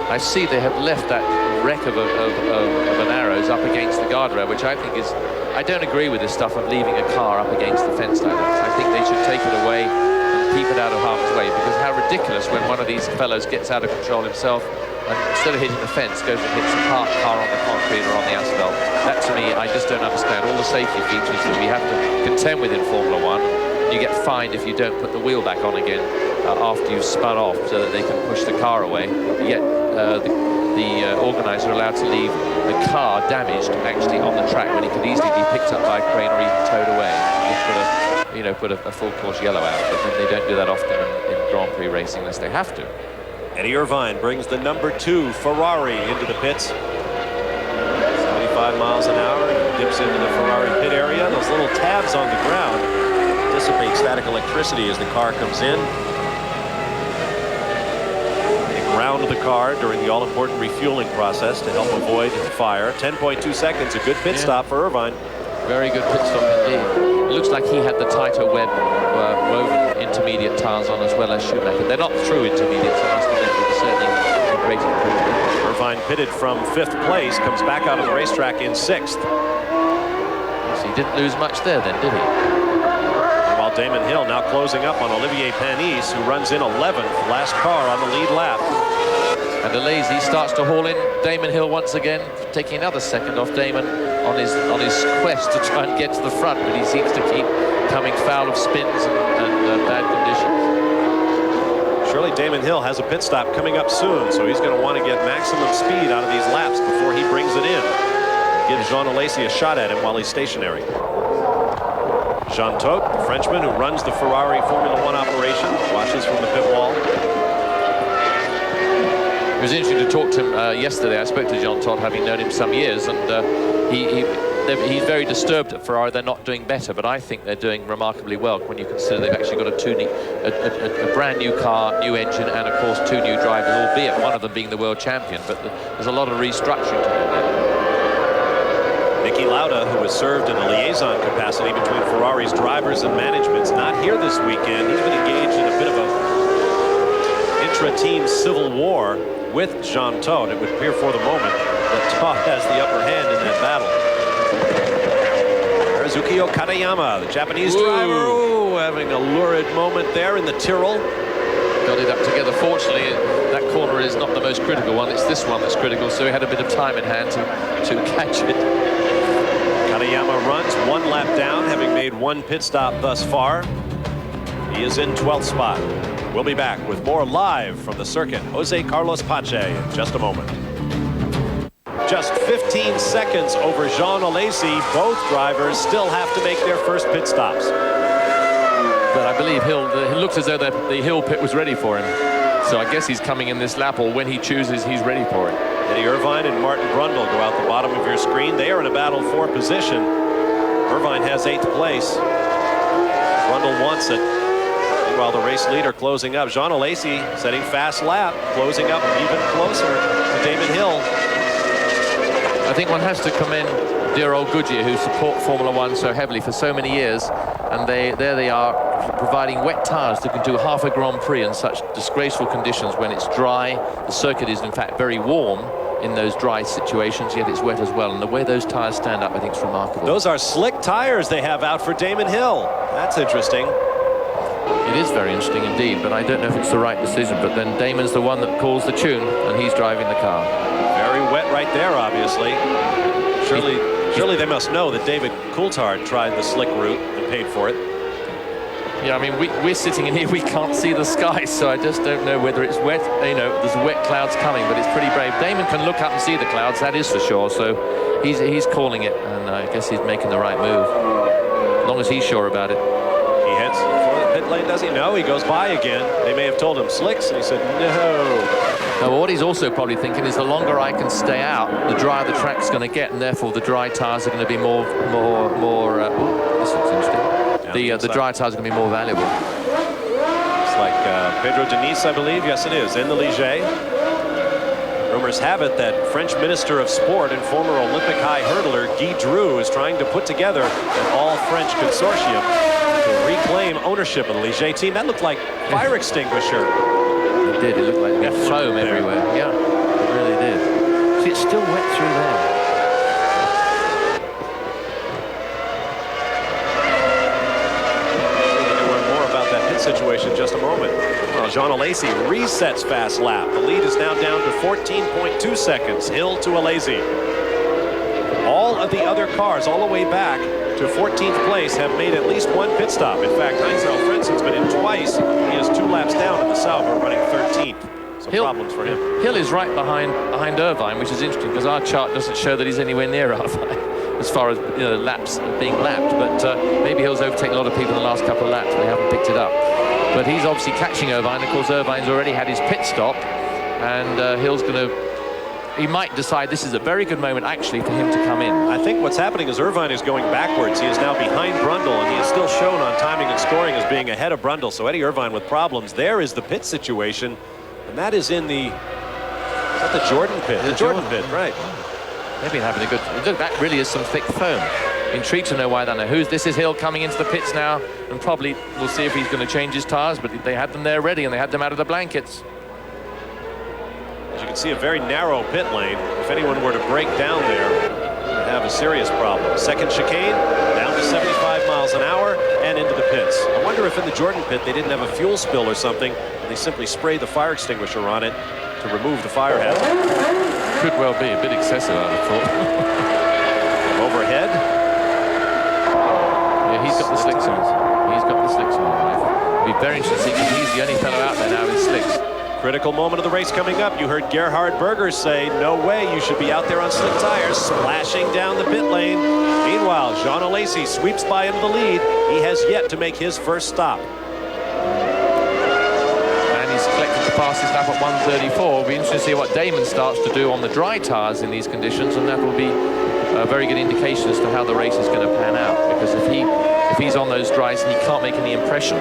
I see they have left that wreck of an arrows up against the guardrail, which I think is... I don't agree with this stuff of leaving a car up against the fence like that. I think they should take it away and keep it out of harm's way, because how ridiculous when one of these fellows gets out of control himself and instead of hitting the fence goes and hits a parked car on the concrete or on the asphalt. That to me, I just don't understand all the safety features that we have to contend with in Formula One. You get fined if you don't put the wheel back on again after you've spun off, so that they can push the car away. Yet the organizer are allowed to leave the car damaged actually on the track when it could easily be picked up by a crane or even towed away. Just put a full course yellow out, but then they don't do that often in Grand Prix racing unless they have to. Eddie Irvine brings the number 2 Ferrari into the pits. 75 miles an hour, dips into the Ferrari pit area. Those little tabs on the ground dissipate static electricity as the car comes in. Ground the car during the all-important refueling process to help avoid fire. 10.2 seconds, a good pit stop for Irvine. Very good pit stop indeed. It looks like he had the tighter woven intermediate tyres on as well as Schumacher. They're not through intermediates, I must admit, but certainly a great improvement. Irvine pitted from 5th place, comes back out of the racetrack in 6th. So he didn't lose much there then, did he? While Damon Hill now closing up on Olivier Panis, who runs in 11th, last car on the lead lap. And Alesi starts to haul in Damon Hill once again, taking another second off Damon on his quest to try and get to the front, but he seems to keep coming foul of spins and bad conditions. Surely Damon Hill has a pit stop coming up soon, so he's going to want to get maximum speed out of these laps before he brings it in. Give Jean Alesi a shot at him while he's stationary. Jean Todt, the Frenchman who runs the Ferrari Formula One operation, watches from the pit wall. It was interesting to talk to him yesterday. I spoke to Jean Todt, having known him some years, and he's very disturbed at Ferrari. They're not doing better, but I think they're doing remarkably well when you consider they've actually got a brand new car, new engine, and of course 2 new drivers, albeit one of them being the world champion. But there's a lot of restructuring to do there. Niki Lauda, who has served in a liaison capacity between Ferrari's drivers and management's not here this weekend. He's been engaged in a bit of a intra-team civil war with Jean Todt. It would appear for the moment that Todt has the upper hand in that battle. Yukio Katayama, the Japanese driver, having a lurid moment there in the Tyrrell. Got it up together. Fortunately, that corner is not the most critical one. It's this one that's critical, so he had a bit of time in hand to catch it. Katayama runs 1 lap down, having made 1 pit stop thus far. He is in 12th spot. We'll be back with more live from the circuit. Jose Carlos Pache in just a moment. Just 15 seconds over Jean Alesi. Both drivers still have to make their first pit stops. But I believe it looks as though the Hill pit was ready for him. So I guess he's coming in this lap, or when he chooses, he's ready for it. Eddie Irvine and Martin Brundle go out the bottom of your screen. They are in a battle for position. Irvine has 8th place. Brundle wants it. Meanwhile, the race leader closing up. Jean Alesi setting fast lap, closing up even closer to Damon Hill. I think one has to commend dear old Goodyear, who support Formula One so heavily for so many years, and there they are providing wet tyres that can do half a Grand Prix in such disgraceful conditions when it's dry. The circuit is in fact very warm in those dry situations, yet it's wet as well, and the way those tyres stand up I think is remarkable. Those are slick tyres they have out for Damon Hill. That's interesting. It is very interesting indeed, but I don't know if it's the right decision. But then Damon's the one that calls the tune, and he's driving the car. Very wet right there, obviously. Surely they must know that David Coulthard tried the slick route and paid for it. Yeah, I mean, we're sitting in here, we can't see the sky, so I just don't know whether it's wet. You know, there's wet clouds coming, but it's pretty brave. Damon can look up and see the clouds, that is for sure, so he's calling it, and I guess he's making the right move, as long as he's sure about it. He heads for the pit lane, does he? No, he goes by again. They may have told him slicks, and he said no. Now, what he's also probably thinking is the longer I can stay out, the drier the track's going to get, and therefore the dry tyres are going to be more this looks interesting. The dry tyres are going to be more valuable. It's like Pedro Denis, I believe. Yes, it is, in the Ligier. Rumors have it that French Minister of Sport and former Olympic high hurdler Guy Drew is trying to put together an all-French consortium to reclaim ownership of the Ligier team. That looked like fire extinguisher. It did. It looked like we got foam everywhere. Yeah, it really did. See, it's still wet through there. Situation in just a moment. Well, Jean Alesi resets fast lap. The lead is now down to 14.2 seconds. Hill to Alesi. All of the other cars all the way back to 14th place have made at least 1 pit stop. In fact, Heinz Alfredsson's been in twice. He is 2 laps down in the Sauber, running 13th. Some problems for him. Hill is right behind Irvine, which is interesting because our chart doesn't show that he's anywhere near Irvine as far as laps being lapped, but maybe Hill's overtaken a lot of people in the last couple of laps, but they haven't picked it up. But he's obviously catching Irvine. Of course, Irvine's already had his pit stop, and Hill's going to... He might decide this is a very good moment, actually, for him to come in. I think what's happening is Irvine is going backwards. He is now behind Brundle, and he is still shown on timing and scoring as being ahead of Brundle. So Eddie Irvine with problems. There is the pit situation, and that is in the... Is that the Jordan pit? The Jordan pit, right. They've been having a good... Look, that really is some thick foam. Intrigued to know why they know who's. This is Hill coming into the pits now, and probably we'll see if he's going to change his tyres, but they had them there ready, and they had them out of the blankets. As you can see, a very narrow pit lane. If anyone were to break down there, they'd have a serious problem. Second chicane, down to 75 miles an hour, and into the pits. I wonder if in the Jordan pit they didn't have a fuel spill or something, and they simply sprayed the fire extinguisher on it to remove the fire hazard. Could well be. A bit excessive, I would have thought. Overhead. Yeah, he's got the slicks on. He's got the slicks on. It'll be very interesting because he's the only fellow out there now with slicks. Critical moment of the race coming up. You heard Gerhard Berger say, no way you should be out there on slick tires, splashing down the pit lane. Meanwhile, Jean Alesi sweeps by into the lead. He has yet to make his first stop. And he's collected the fastest lap at 1:34. It'll be interesting to see what Damon starts to do on the dry tyres in these conditions, and that will be a very good indication as to how the race is going to pan out. Because if he's on those dries and he can't make any impression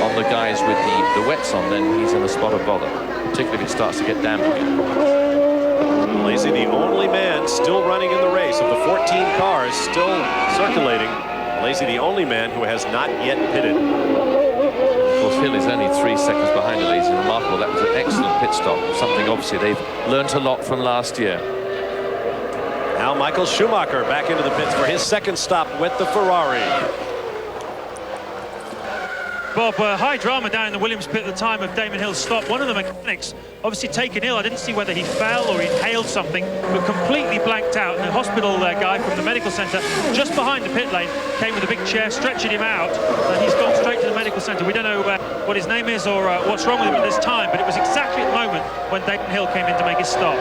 on the guys with the wets on, then he's in a spot of bother, particularly if it starts to get damp again. Lacy, the only man still running in the race of the 14 cars still circulating. Lacy, the only man who has not yet pitted. Of course, Hill is only 3 seconds behind Lacy. Remarkable. That was an excellent pit stop. Something obviously they've learnt a lot from last year. Now Michael Schumacher back into the pits for his second stop with the Ferrari. Bob, high drama down in the Williams pit at the time of Damon Hill's stop. One of the mechanics obviously taken ill. I didn't see whether he fell or he inhaled something, but completely blanked out. And the hospital guy from the medical centre just behind the pit lane came with a big chair, stretching him out, and he's gone straight to the medical centre. We don't know what his name is or what's wrong with him at this time, but it was exactly at the moment when Damon Hill came in to make his stop.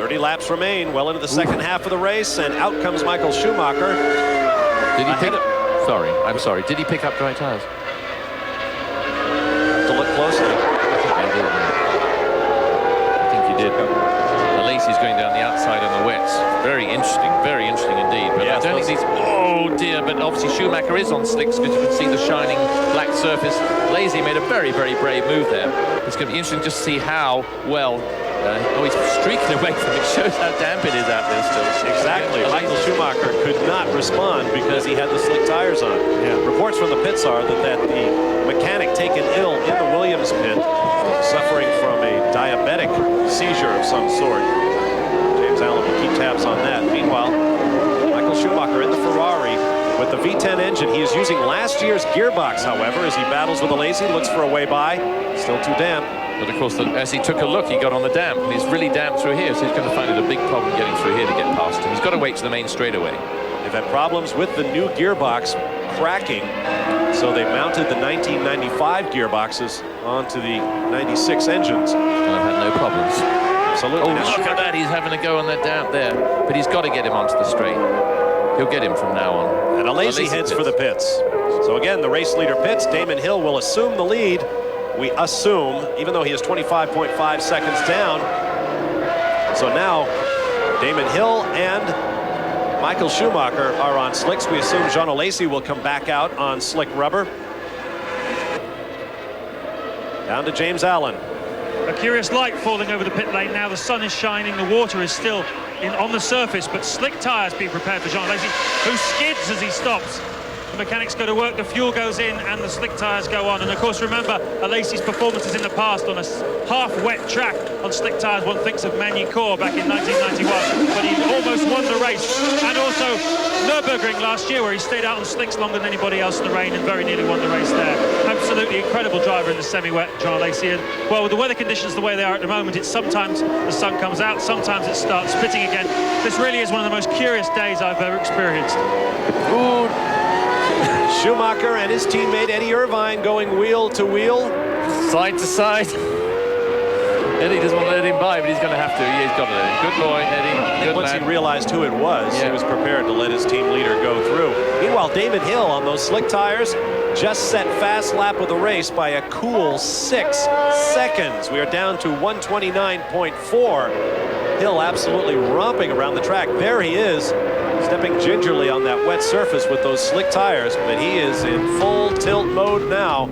30 laps remain, well into the second half of the race, and out comes Michael Schumacher. Did he pick up? Sorry, I'm sorry. Did he pick up dry tyres? To look closely. I think he did. Lacy's going down the outside on the wets. Very interesting indeed. But yeah, I don't think these. Oh dear! But obviously Schumacher is on slicks because you can see the shining black surface. Lacy made a very brave move there. It's going to be interesting just to see how well. He's streaking away from it. Shows how damp it is out there still. Exactly. Michael Schumacher could not respond because he had the slick tires on. Yeah. Reports from the pits are that the mechanic taken ill in the Williams pit, suffering from a diabetic seizure of some sort. James Allen will keep tabs on that. Meanwhile, Michael Schumacher in the Ferrari with the V10 engine. He is using last year's gearbox, however, as he battles with the Lacy, looks for a way by. Still too damp. But of course, as he took a look, he got on the damp, and he's really damp through here, so he's going to find it a big problem getting through here to get past him. He's got to wait to the main straightaway. They've had problems with the new gearbox cracking, so they mounted the 1995 gearboxes onto the 96 engines. And I've had no problems. Absolutely. Oh, look at that. He's having a go on that damp there. But he's got to get him onto the straight. He'll get him from now on. And Lacy heads for the pits. So again, the race leader pits. Damon Hill will assume the lead. We assume, even though he is 25.5 seconds down. So now, Damon Hill and Michael Schumacher are on slicks. We assume Jean Alesi will come back out on slick rubber. Down to James Allen. A curious light falling over the pit lane now. The sun is shining, the water is still on the surface, but slick tyres being prepared for Jean Alesi, who skids as he stops. The mechanics go to work, the fuel goes in, and the slick tyres go on. And of course, remember Alesi's performances in the past on a half-wet track on slick tyres. One thinks of Magny-Cours back in 1991, but he almost won the race. And also Nürburgring last year, where he stayed out on slicks longer than anybody else in the rain and very nearly won the race there. Absolutely incredible driver in the semi-wet, Jean Alesi. And well, with the weather conditions the way they are at the moment, it's sometimes the sun comes out, sometimes it starts spitting again. This really is one of the most curious days I've ever experienced. Ooh. Schumacher and his teammate Eddie Irvine going wheel to wheel. Side to side. Eddie doesn't want to let him by, but he's going to have to. Yeah, he's got to let him. Good boy, Eddie. Good Once man. he realized who it was, he was prepared to let his team leader go through. Meanwhile, Damon Hill on those slick tires just set fast lap of the race by a cool 6 seconds. We are down to 129.4. Hill absolutely romping around the track. There he is, stepping gingerly on that wet surface with those slick tires, but he is in full tilt mode now.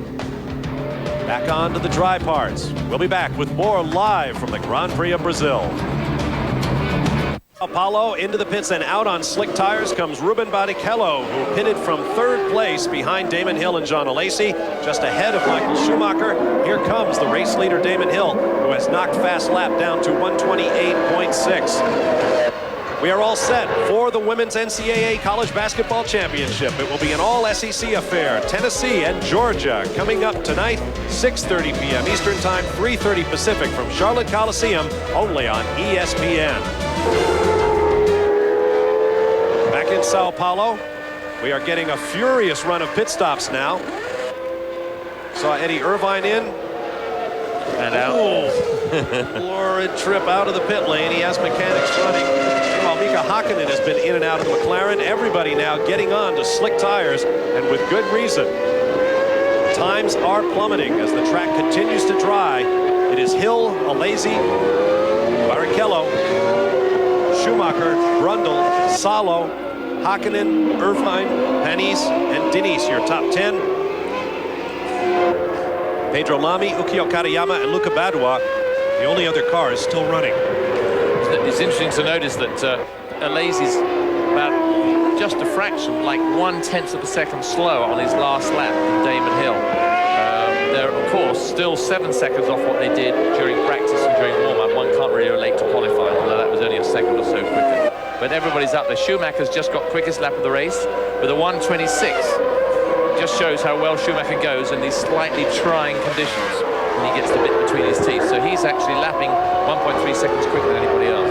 Back on to the dry parts. We'll be back with more live from the Grand Prix of Brazil. Apollo into the pits and out on slick tires comes Ruben Barrichello, who pitted from third place behind Damon Hill and Jean Alesi, just ahead of Michael Schumacher. Here comes the race leader Damon Hill, who has knocked fast lap down to 128.6. We are all set for the Women's NCAA College Basketball Championship. It will be an all-SEC affair. Tennessee and Georgia coming up tonight, 6:30 p.m. Eastern Time, 3:30 Pacific from Charlotte Coliseum, only on ESPN. Back in Sao Paulo, we are getting a furious run of pit stops now. Saw Eddie Irvine in. And out. Florid trip out of the pit lane. He has mechanics running. While Mika Hakkinen has been in and out of the McLaren, everybody now getting on to slick tires, and with good reason. times are plummeting as the track continues to dry. It is Hill, Alesi, Barrichello, Schumacher, Brundle, Salo, Hakkinen, Irvine, Panis, and Diniz, your top 10. Pedro Lamy, Ukio Katayama, and Luca Badua, the only other car is still running. It's interesting to notice that Alesi's about just a fraction, like 1/10 of a second slower on his last lap than Damon Hill. They're, of course, still 7 seconds off what they did during practice and during warm-up. One can't really relate to qualifying, although that was only a second or so quicker. But everybody's up there. Schumacher's just got quickest lap of the race with a 1:26. Just shows how well Schumacher goes in these slightly trying conditions when he gets the bit between his teeth. So he's actually lapping 1.3 seconds quicker than anybody else.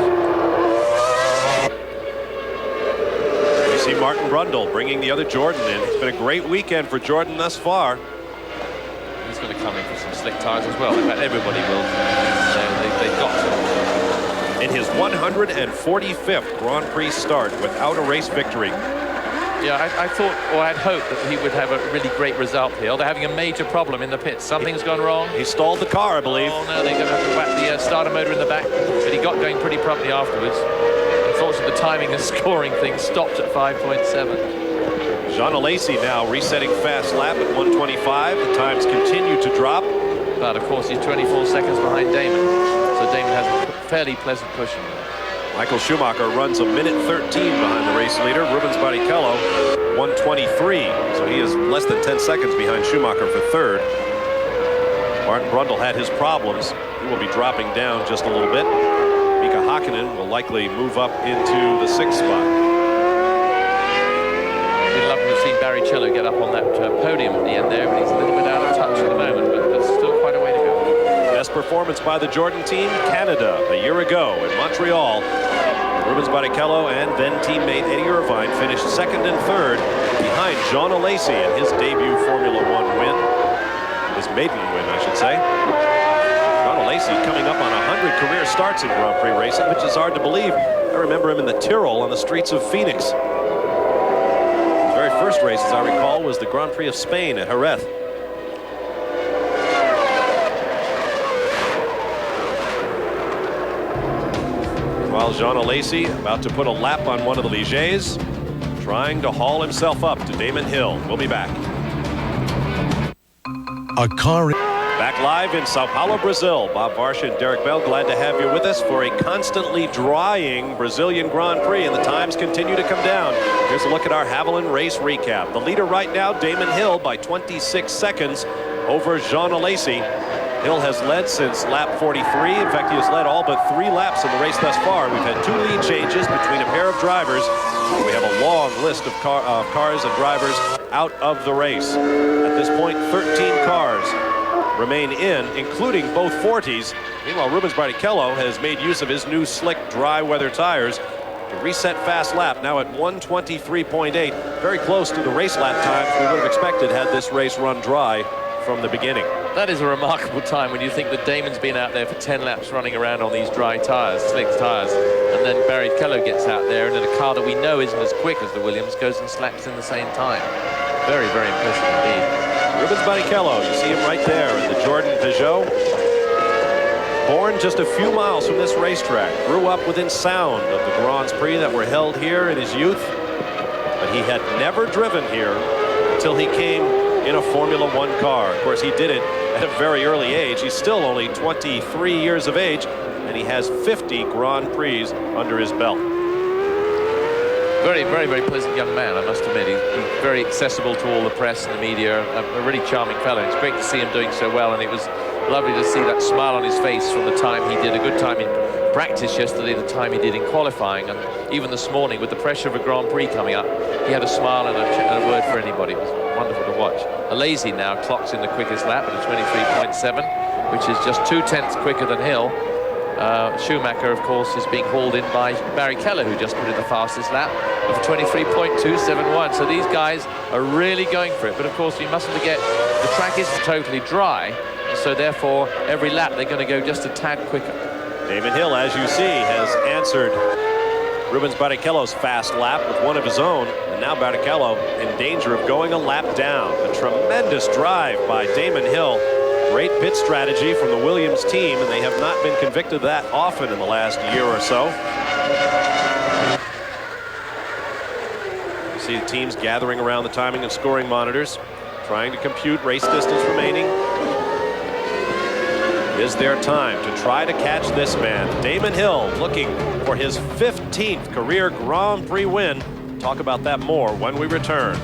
We see Martin Brundle bringing the other Jordan in. It's been a great weekend for Jordan thus far. He's going to come in for some slick tires as well. In fact, everybody will. They've got to. In his 145th Grand Prix start without a race victory. Yeah, I thought, or I'd hoped that he would have a really great result here. They're having a major problem in the pits. Something's gone wrong. He stalled the car, I believe. Oh, no, they're going to have to whack the starter motor in the back. But he got going pretty promptly afterwards. Unfortunately, the timing and scoring thing stopped at 5.7. Jean Alesi now resetting fast lap at 125. The times continue to drop. But, of course, he's 24 seconds behind Damon. So Damon has a fairly pleasant cushion. Michael Schumacher runs a minute 13 behind the race leader. Rubens Barrichello, 123. So he is less than 10 seconds behind Schumacher for third. Martin Brundle had his problems. He will be dropping down just a little bit. Mika Hakkinen will likely move up into the 6th spot. We'd love to have seen Barrichello get up on that podium at the end there, but he's a little bit out of touch at the moment, but there's still quite a way to go. Best performance by the Jordan team, Canada, a year ago in Montreal. Rubens Barrichello and then teammate Eddie Irvine finished second and third behind Jean Alesi in his debut Formula One win. His maiden win, I should say. Jean Alesi coming up on 100 career starts in Grand Prix racing, which is hard to believe. I remember him in the Tyrrell on the streets of Phoenix. His very first race, as I recall, was the Grand Prix of Spain at Jerez. While Jean Alesi about to put a lap on one of the Ligets, trying to haul himself up to Damon Hill. We'll be back. Back live in Sao Paulo, Brazil. Bob Varsha and Derek Bell, glad to have you with us for a constantly drying Brazilian Grand Prix, and the times continue to come down. Here's a look at our Haviland race recap. The leader right now, Damon Hill, by 26 seconds over Jean Alesi. Hill has led since lap 43. In fact, he has led all but 3 laps in the race thus far. We've had 2 lead changes between a pair of drivers. We have a long list of cars and drivers out of the race. At this point, 13 cars remain in, including both 40s. Meanwhile, Rubens Barrichello has made use of his new slick dry weather tires to reset fast lap, now at 123.8, very close to the race lap times we would have expected had this race run dry from the beginning. That is a remarkable time when you think that Damon's been out there for 10 laps running around on these dry tires, slick tires, and then Barrichello gets out there, and then a car that we know isn't as quick as the Williams goes and slaps in the same time. Very, very impressive indeed. Rubens Barrichello, you see him right there in the Jordan Peugeot. Born just a few miles from this racetrack, grew up within sound of the Grands Prix that were held here in his youth, but he had never driven here until he came in a Formula One car. Of course, he did it at a very early age. He's still only 23 years of age, and he has 50 Grand Prix under his belt. Very, very, very pleasant young man, I must admit. He's very accessible to all the press and the media, a really charming fellow. It's great to see him doing so well, and it was lovely to see that smile on his face from the time he did a good time in practice yesterday, the time he did in qualifying, and even this morning with the pressure of a Grand Prix coming up, he had a smile and a word for anybody. It was wonderful to watch. Alesi now clocks in the quickest lap at a 23.7, which is just 2/10 quicker than Hill. Schumacher, of course, is being hauled in by Barrichello, who just put in the fastest lap of 23.271. So these guys are really going for it. But of course, we mustn't forget the track isn't totally dry, so therefore every lap they're going to go just a tad quicker. Damon Hill, as you see, has answered Rubens Barrichello's fast lap with one of his own, and now Barrichello in danger of going a lap down. A tremendous drive by Damon Hill. Great pit strategy from the Williams team, and they have not been convicted of that often in the last year or so. You see the teams gathering around the timing and scoring monitors, trying to compute race distance remaining. Is their time to try to catch this man. Damon Hill looking for his 15th career Grand Prix win. Talk about that more when we return.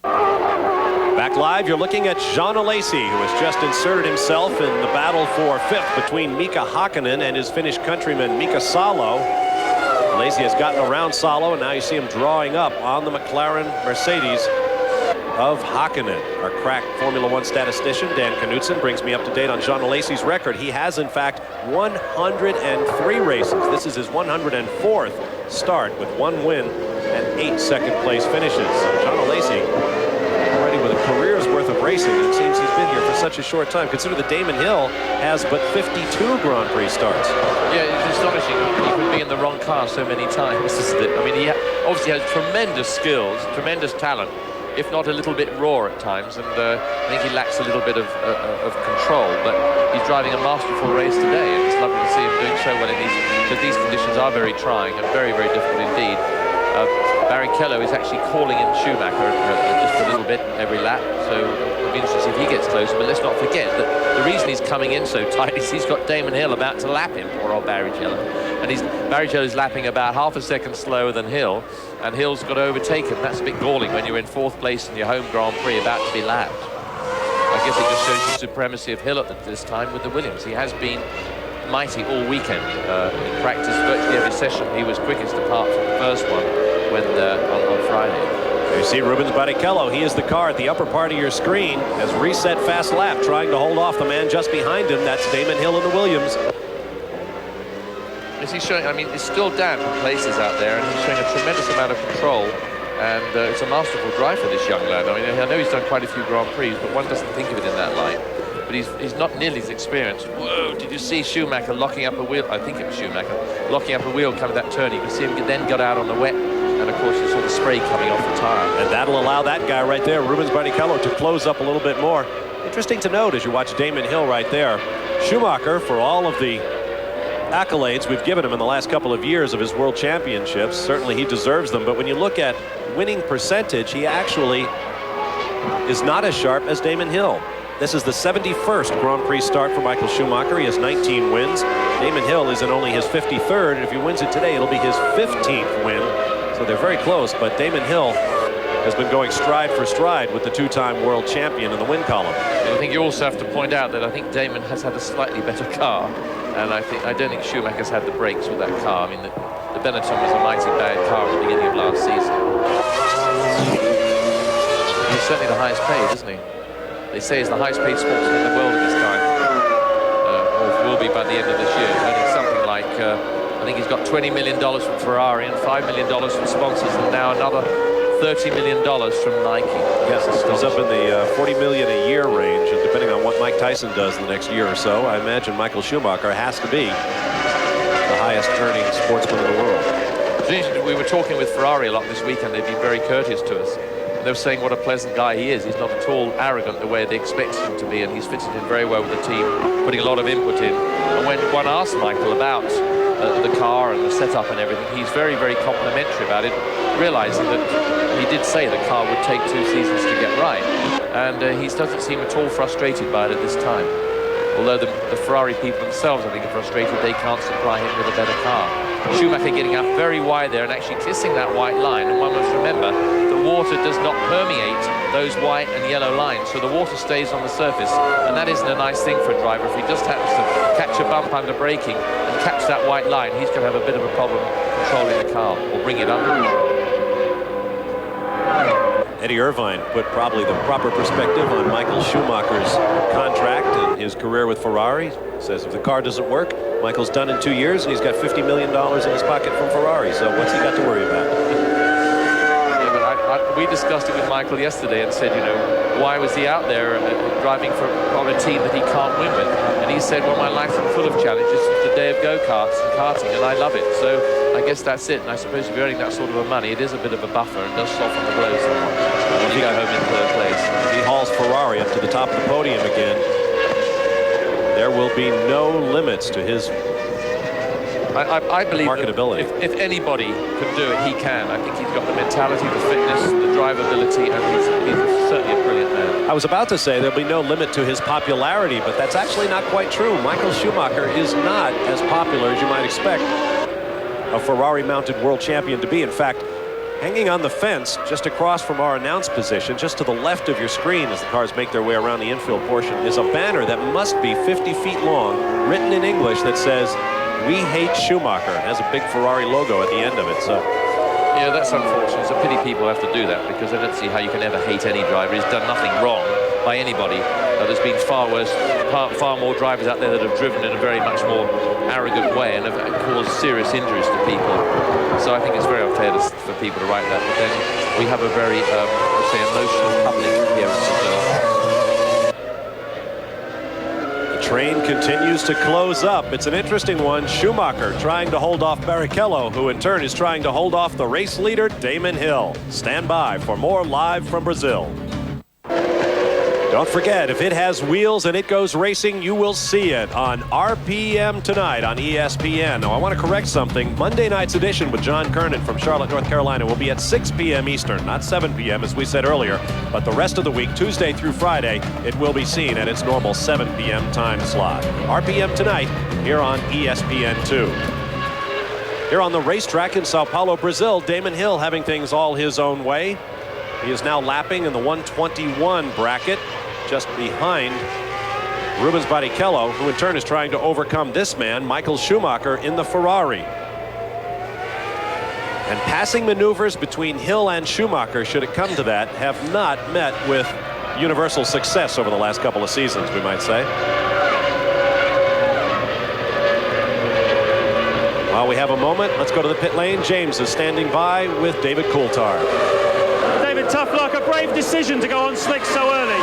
Back live, you're looking at Jean Alesi, who has just inserted himself in the battle for 5th between Mika Hakkinen and his Finnish countryman Mika Salo. Alesi has gotten around Salo, and now you see him drawing up on the McLaren Mercedes of Hakkinen. Our crack Formula One statistician Dan Knutson brings me up to date on Jean Alesi's record. He has in fact 103 races. This is his 104th start with 1 win and 8 second place finishes. So Jean Alesi already with a career's worth of racing, and it seems he's been here for such a short time. Consider that Damon Hill has but 52 Grand Prix starts. Yeah, it's astonishing. He could be in the wrong car so many times, isn't it? I mean, he obviously has tremendous skills, tremendous talent, if not a little bit raw at times, and I think he lacks a little bit of control, but he's driving a masterful race today, and it's lovely to see him doing so well in these, because these conditions are very trying and very, very difficult indeed. Barrichello is actually calling in Schumacher just a little bit every lap, so it'll be interesting to see if he gets closer. But let's not forget that the reason he's coming in so tight is he's got Damon Hill about to lap him, poor old Barrichello. And Barrichello's lapping about half a second slower than Hill, and Hill's got to overtake him. That's a bit galling when you're in 4th place in your home Grand Prix about to be lapped. I guess it just shows the supremacy of Hill at this time with the Williams. He has been mighty all weekend. In practice, virtually every session, he was quickest apart from the first one when on Friday. You see Rubens Barrichello. He is the car at the upper part of your screen, has reset fast lap, trying to hold off the man just behind him. That's Damon Hill in the Williams. Is he showing? I mean, it's still damp in places out there, and he's showing a tremendous amount of control. And it's a masterful drive for this young lad. I mean, I know he's done quite a few Grand Prix, but one doesn't think of it in that light. But he's not nearly as experienced. Whoa, did you see Schumacher locking up a wheel? I think it was Schumacher locking up a wheel coming that turn. You can see him then got out on the wet, and of course you saw the spray coming off the tire. And that'll allow that guy right there, Rubens Barrichello, to close up a little bit more. Interesting to note as you watch Damon Hill right there. Schumacher, for all of the accolades we've given him in the last couple of years of his world championships, certainly he deserves them, but when you look at winning percentage, he actually is not as sharp as Damon Hill. This is the 71st Grand Prix start for Michael Schumacher. He has 19 wins. Damon Hill is in only his 53rd, and if he wins it today, it'll be his 15th win. So they're very close, but Damon Hill has been going stride for stride with the 2-time world champion in the win column. I think you also have to point out that I think Damon has had a slightly better car, and I don't think Schumacher's had the brakes with that car. I mean, the Benetton was a mighty bad car at the beginning of last season. He's certainly the highest paid, isn't he? They say he's the highest paid sportsman in the world at this time, or will be by the end of this year. Earning something like, I think he's got $20 million from Ferrari and $5 million from sponsors, and now another $30 million from Nike. Yes, he's up in the $40 million a year range, and depending on what Mike Tyson does in the next year or so, I imagine Michael Schumacher has to be the highest earning sportsman in the world. We were talking with Ferrari a lot this weekend. They've been very courteous to us. They were saying what a pleasant guy he is. He's not at all arrogant the way they expect him to be, and he's fitted in very well with the team, putting a lot of input in. And when one asked Michael about the car and the setup and everything, he's very, very complimentary about it, realizing that he did say the car would take 2 seasons to get right, and he doesn't seem at all frustrated by it at this time. Although the Ferrari people themselves, I think, are frustrated they can't supply him with a better car. Schumacher getting up very wide there and actually kissing that white line, and one must remember the water does not permeate those white and yellow lines, so the water stays on the surface, and that isn't a nice thing for a driver. If he just happens to catch a bump under braking and catch that white line, he's going to have a bit of a problem controlling the car, or bring it under control. Eddie Irvine put probably the proper perspective on Michael Schumacher's contract and his career with Ferrari. Says if the car doesn't work, Michael's done in 2 years, and he's got $50 million in his pocket from Ferrari, so what's he got to worry about? Yeah, but we discussed it with Michael yesterday and said, you know, why was he out there driving on a team that he can't win with? And he said, well, my life's full of challenges. It's the day of go-karts and karting, and I love it. So I guess that's it. And I suppose if you're earning that sort of money, it is a bit of a buffer and does soften the blow somewhat when you go home in third place. He hauls Ferrari up to the top of the podium again. There will be no limits to his I believe marketability. If anybody can do it, he can. I think he's got the mentality, the fitness, the drivability, and he's certainly a brilliant man. I was about to say there'll be no limit to his popularity, but that's actually not quite true. Michael Schumacher is not as popular as you might expect a Ferrari-mounted world champion to be. In fact, hanging on the fence just across from our announce position, just to the left of your screen as the cars make their way around the infield portion, is a banner that must be 50 feet long, written in English, that says, "We hate Schumacher." It has a big Ferrari logo at the end of it. So, yeah, that's unfortunate. It's a pity people have to do that, because I don't see how you can ever hate any driver. He's done nothing wrong by anybody. There's been far more drivers out there that have driven in a very much more arrogant way and have caused serious injuries to people. So I think it's very unfair for people to write that. But then we have a very, let's say, emotional public here in Brazil. the train continues to close up. It's an interesting one. Schumacher trying to hold off Barrichello, who in turn is trying to hold off the race leader, Damon Hill. Stand by for more live from Brazil. Don't forget, if it has wheels and it goes racing, you will see it on RPM tonight on ESPN. Now, I want to correct something. Monday night's edition with John Kernan from Charlotte, North Carolina will be at 6 p.m. Eastern, not 7 p.m. as we said earlier. But the rest of the week, Tuesday through Friday, it will be seen at its normal 7 p.m. time slot. RPM tonight here on ESPN2. Here on the racetrack in Sao Paulo, Brazil, Damon Hill having things all his own way. He is now lapping in the 121 bracket, just behind Rubens Barrichello, who in turn is trying to overcome this man, Michael Schumacher, in the Ferrari. And passing maneuvers between Hill and Schumacher, should it come to that, have not met with universal success over the last couple of seasons, we might say. While we have a moment, let's go to the pit lane. James is standing by with David Coulthard. David, tough luck, a brave decision to go on slick so early.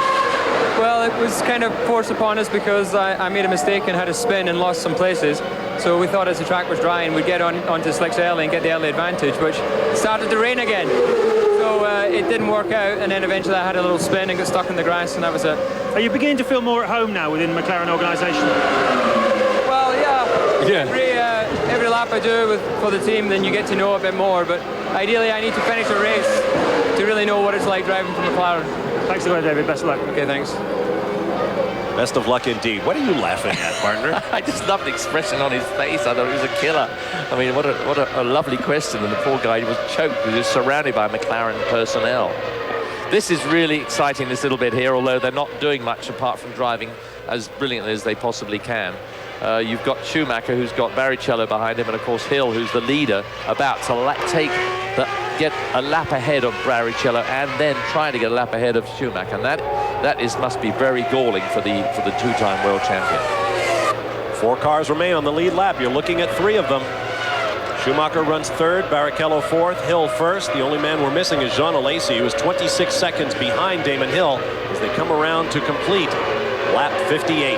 Well, it was kind of forced upon us because I made a mistake and had a spin and lost some places. So we thought as the track was drying, we'd get onto slicks early and get the early advantage, which started to rain again. So it didn't work out, and then eventually I had a little spin and got stuck in the grass, and that was it. Are you beginning to feel more at home now within the McLaren organisation? Well, yeah. Every lap I do for the team, then you get to know a bit more. But ideally, I need to finish a race to really know what it's like driving for McLaren. Thanks a lot, David. Best of luck. Okay, thanks. Best of luck indeed. What are you laughing at, partner? I just love the expression on his face. I thought he was a killer. I mean, what a lovely question. And the poor guy was choked. He was surrounded by McLaren personnel. This is really exciting, this little bit here, although they're not doing much apart from driving as brilliantly as they possibly can. You've got Schumacher, who's got Barrichello behind him, and of course Hill, who's the leader, about to get a lap ahead of Barrichello and then trying to get a lap ahead of Schumacher. And that must be very galling for the two-time world champion. 4 cars remain on the lead lap. You're looking at 3 of them. Schumacher runs third, Barrichello fourth, Hill first. The only man we're missing is Jean Alesi, who is 26 seconds behind Damon Hill as they come around to complete lap 58.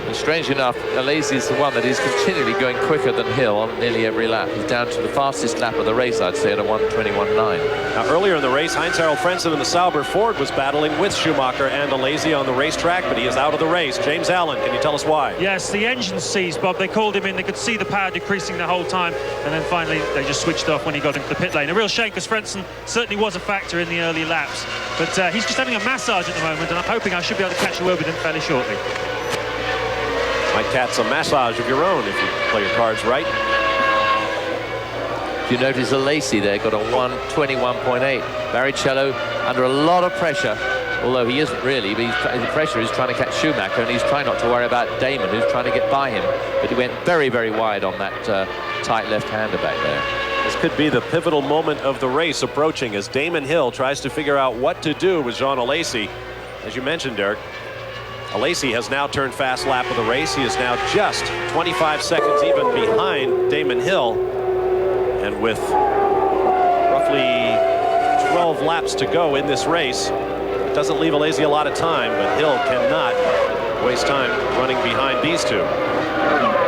And strangely enough, Alesi is the one that is continually going quicker than Hill on nearly every lap. He's down to the fastest lap of the race, I'd say, at a 1:21.9. Now, earlier in the race, Heinz-Harald Frentzen in the Sauber Ford was battling with Schumacher and Alesi on the racetrack, but he is out of the race. James Allen, can you tell us why? Yes, the engine seized, Bob. They called him in. They could see the power decreasing the whole time, and then finally they just switched off when he got into the pit lane. A real shame, because Frentzen certainly was a factor in the early laps, but he's just having a massage at the moment, and I'm hoping I should be able to catch a word with him fairly shortly. Might catch a massage of your own if you play your cards right. If you notice, Alesi there got a 1:21.8. Barrichello under a lot of pressure, although he isn't really, but the pressure is trying to catch Schumacher, and he's trying not to worry about Damon, who's trying to get by him. But he went very, very wide on that tight left-hander back there. This could be the pivotal moment of the race approaching as Damon Hill tries to figure out what to do with Jean Alesi. As you mentioned, Derek, Alesi has now turned fast lap of the race. He is now just 25 seconds even behind Damon Hill. And with roughly 12 12 laps to go in this race. It doesn't leave Alesi a lot of time, but Hill cannot waste time running behind these two.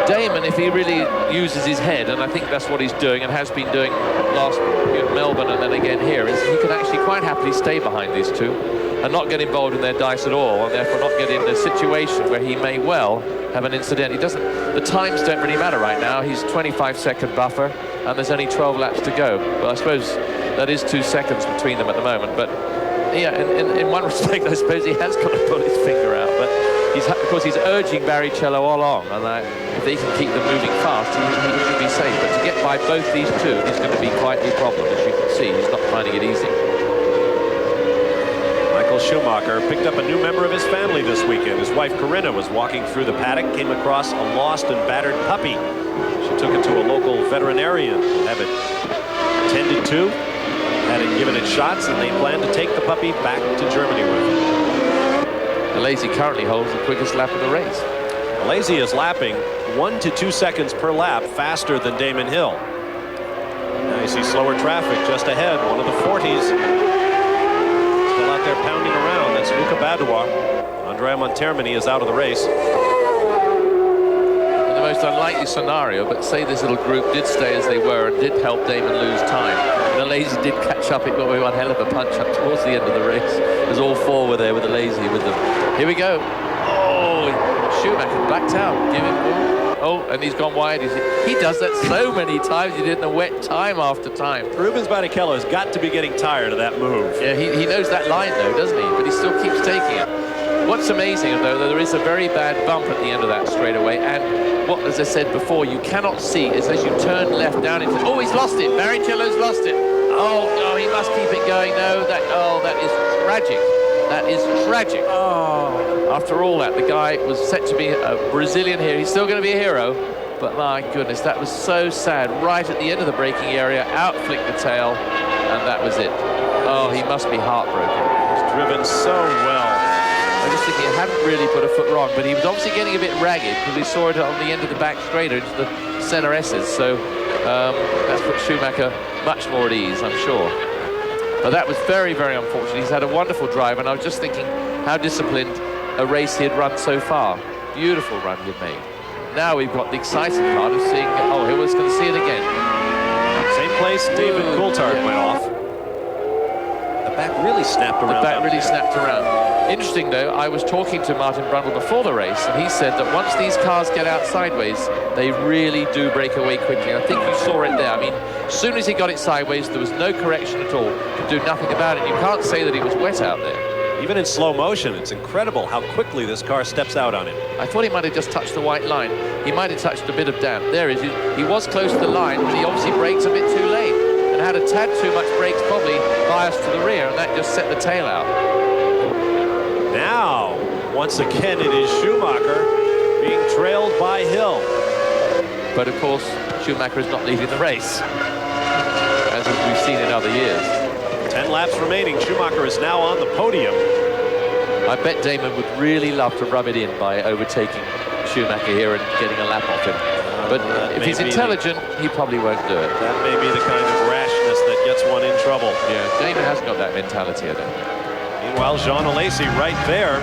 Damon, if he really uses his head, and I think that's what he's doing and has been doing last in Melbourne and then again here, is he can actually quite happily stay behind these two and not get involved in their dice at all, and therefore not get in a situation where he may well have an incident. He doesn't. The times don't really matter right now. He's 25-second buffer, and there's only 12 laps to go. Well, I suppose that is 2 seconds between them at the moment, but yeah, in one respect, I suppose he has got to pull his finger out, but of course he's urging Barrichello along, and if they can keep them moving fast, he should be safe. But to get by both these two is going to be quite a problem, as you can see. He's not finding it easy. Michael Schumacher picked up a new member of his family this weekend. His wife Corinna was walking through the paddock, came across a lost and battered puppy. She took it to a local veterinarian to have it tended to, had it given it shots, and they plan to take the puppy back to Germany with them. Alesi currently holds the quickest lap of the race. Alesi is lapping 1 to 2 seconds per lap faster than Damon Hill. Now you see slower traffic just ahead, one of the 40s. Still out there pounding around. That's Luca Badois. Andrea Montermini is out of the race. In the most unlikely scenario, but say this little group did stay as they were and did help Damon lose time. And Alesi did catch up. It got one hell of a punch up towards the end of the race, as all four were there with Alesi with them. Here we go. Oh, Schumacher backed out. Give him. Oh, and he's gone wide. He does that so many times. He did in the wet time after time. Rubens Barrichello has got to be getting tired of that move. Yeah, he knows that line though, doesn't he? But he still keeps taking it. What's amazing though, there is a very bad bump at the end of that straightaway, and what, as I said before, you cannot see is as you turn left down into. Oh, he's lost it. Barrichello's lost it. Oh, he must keep it going. No, that is tragic. That is tragic. Oh. After all that, the guy was set to be a Brazilian here. He's still going to be a hero, but my goodness, that was so sad. Right at the end of the braking area, out flicked the tail, and that was it. Oh, he must be heartbroken. He's driven so well. I'm just thinking he hadn't really put a foot wrong, but he was obviously getting a bit ragged because we saw it on the end of the back straighter into the center S's. So that's put Schumacher much more at ease, I'm sure. But that was very, very unfortunate. He's had a wonderful drive, and I was just thinking how disciplined a race he had run so far. Beautiful run he'd made. Now we've got the exciting part of seeing, oh, here we're going to see it again. Same place David Coulthard went off. The back really snapped around. The back really snapped around. Interesting though, I was talking to Martin Brundle before the race, and he said that once these cars get out sideways, they really do break away quickly. I think you saw it there. I mean, as soon as he got it sideways, there was no correction at all. Could do nothing about it. You can't say that it was wet out there. Even in slow motion, it's incredible how quickly this car steps out on it. I thought he might have just touched the white line. He might have touched a bit of damp. There he is. He was close to the line, but he obviously brakes a bit too late and had a tad too much brakes, probably biased to the rear, and that just set the tail out. Now, once again, it is Schumacher being trailed by Hill. But of course, Schumacher is not leading the race, as we've seen in other years. 10 laps remaining. Schumacher is now on the podium. I bet Damon would really love to rub it in by overtaking Schumacher here and getting a lap off him. But if he's intelligent, he probably won't do it. That may be the kind of rashness that gets one in trouble. Yeah, Damon hasn't got that mentality, I don't think. Meanwhile, Jean Alesi right there,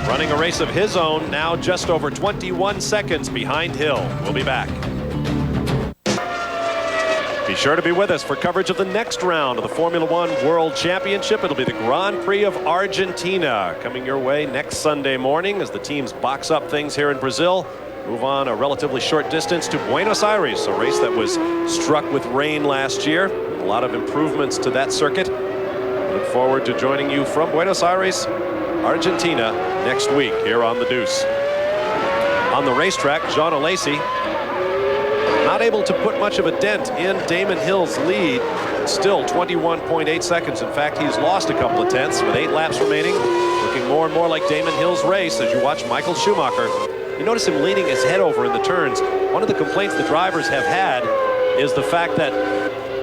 running a race of his own, now just over 21 seconds behind Hill. We'll be back. Be sure to be with us for coverage of the next round of the Formula One World Championship. It'll be the Grand Prix of Argentina coming your way next Sunday morning as the teams box up things here in Brazil. Move on a relatively short distance to Buenos Aires, a race that was struck with rain last year. A lot of improvements to that circuit. Look forward to joining you from Buenos Aires, Argentina, next week here on The Deuce. On the racetrack, Jean Alesi not able to put much of a dent in Damon Hill's lead. It's still 21.8 seconds. In fact, he's lost a couple of tenths with 8 laps remaining. Looking more and more like Damon Hill's race as you watch Michael Schumacher. You notice him leaning his head over in the turns. One of the complaints the drivers have had is the fact that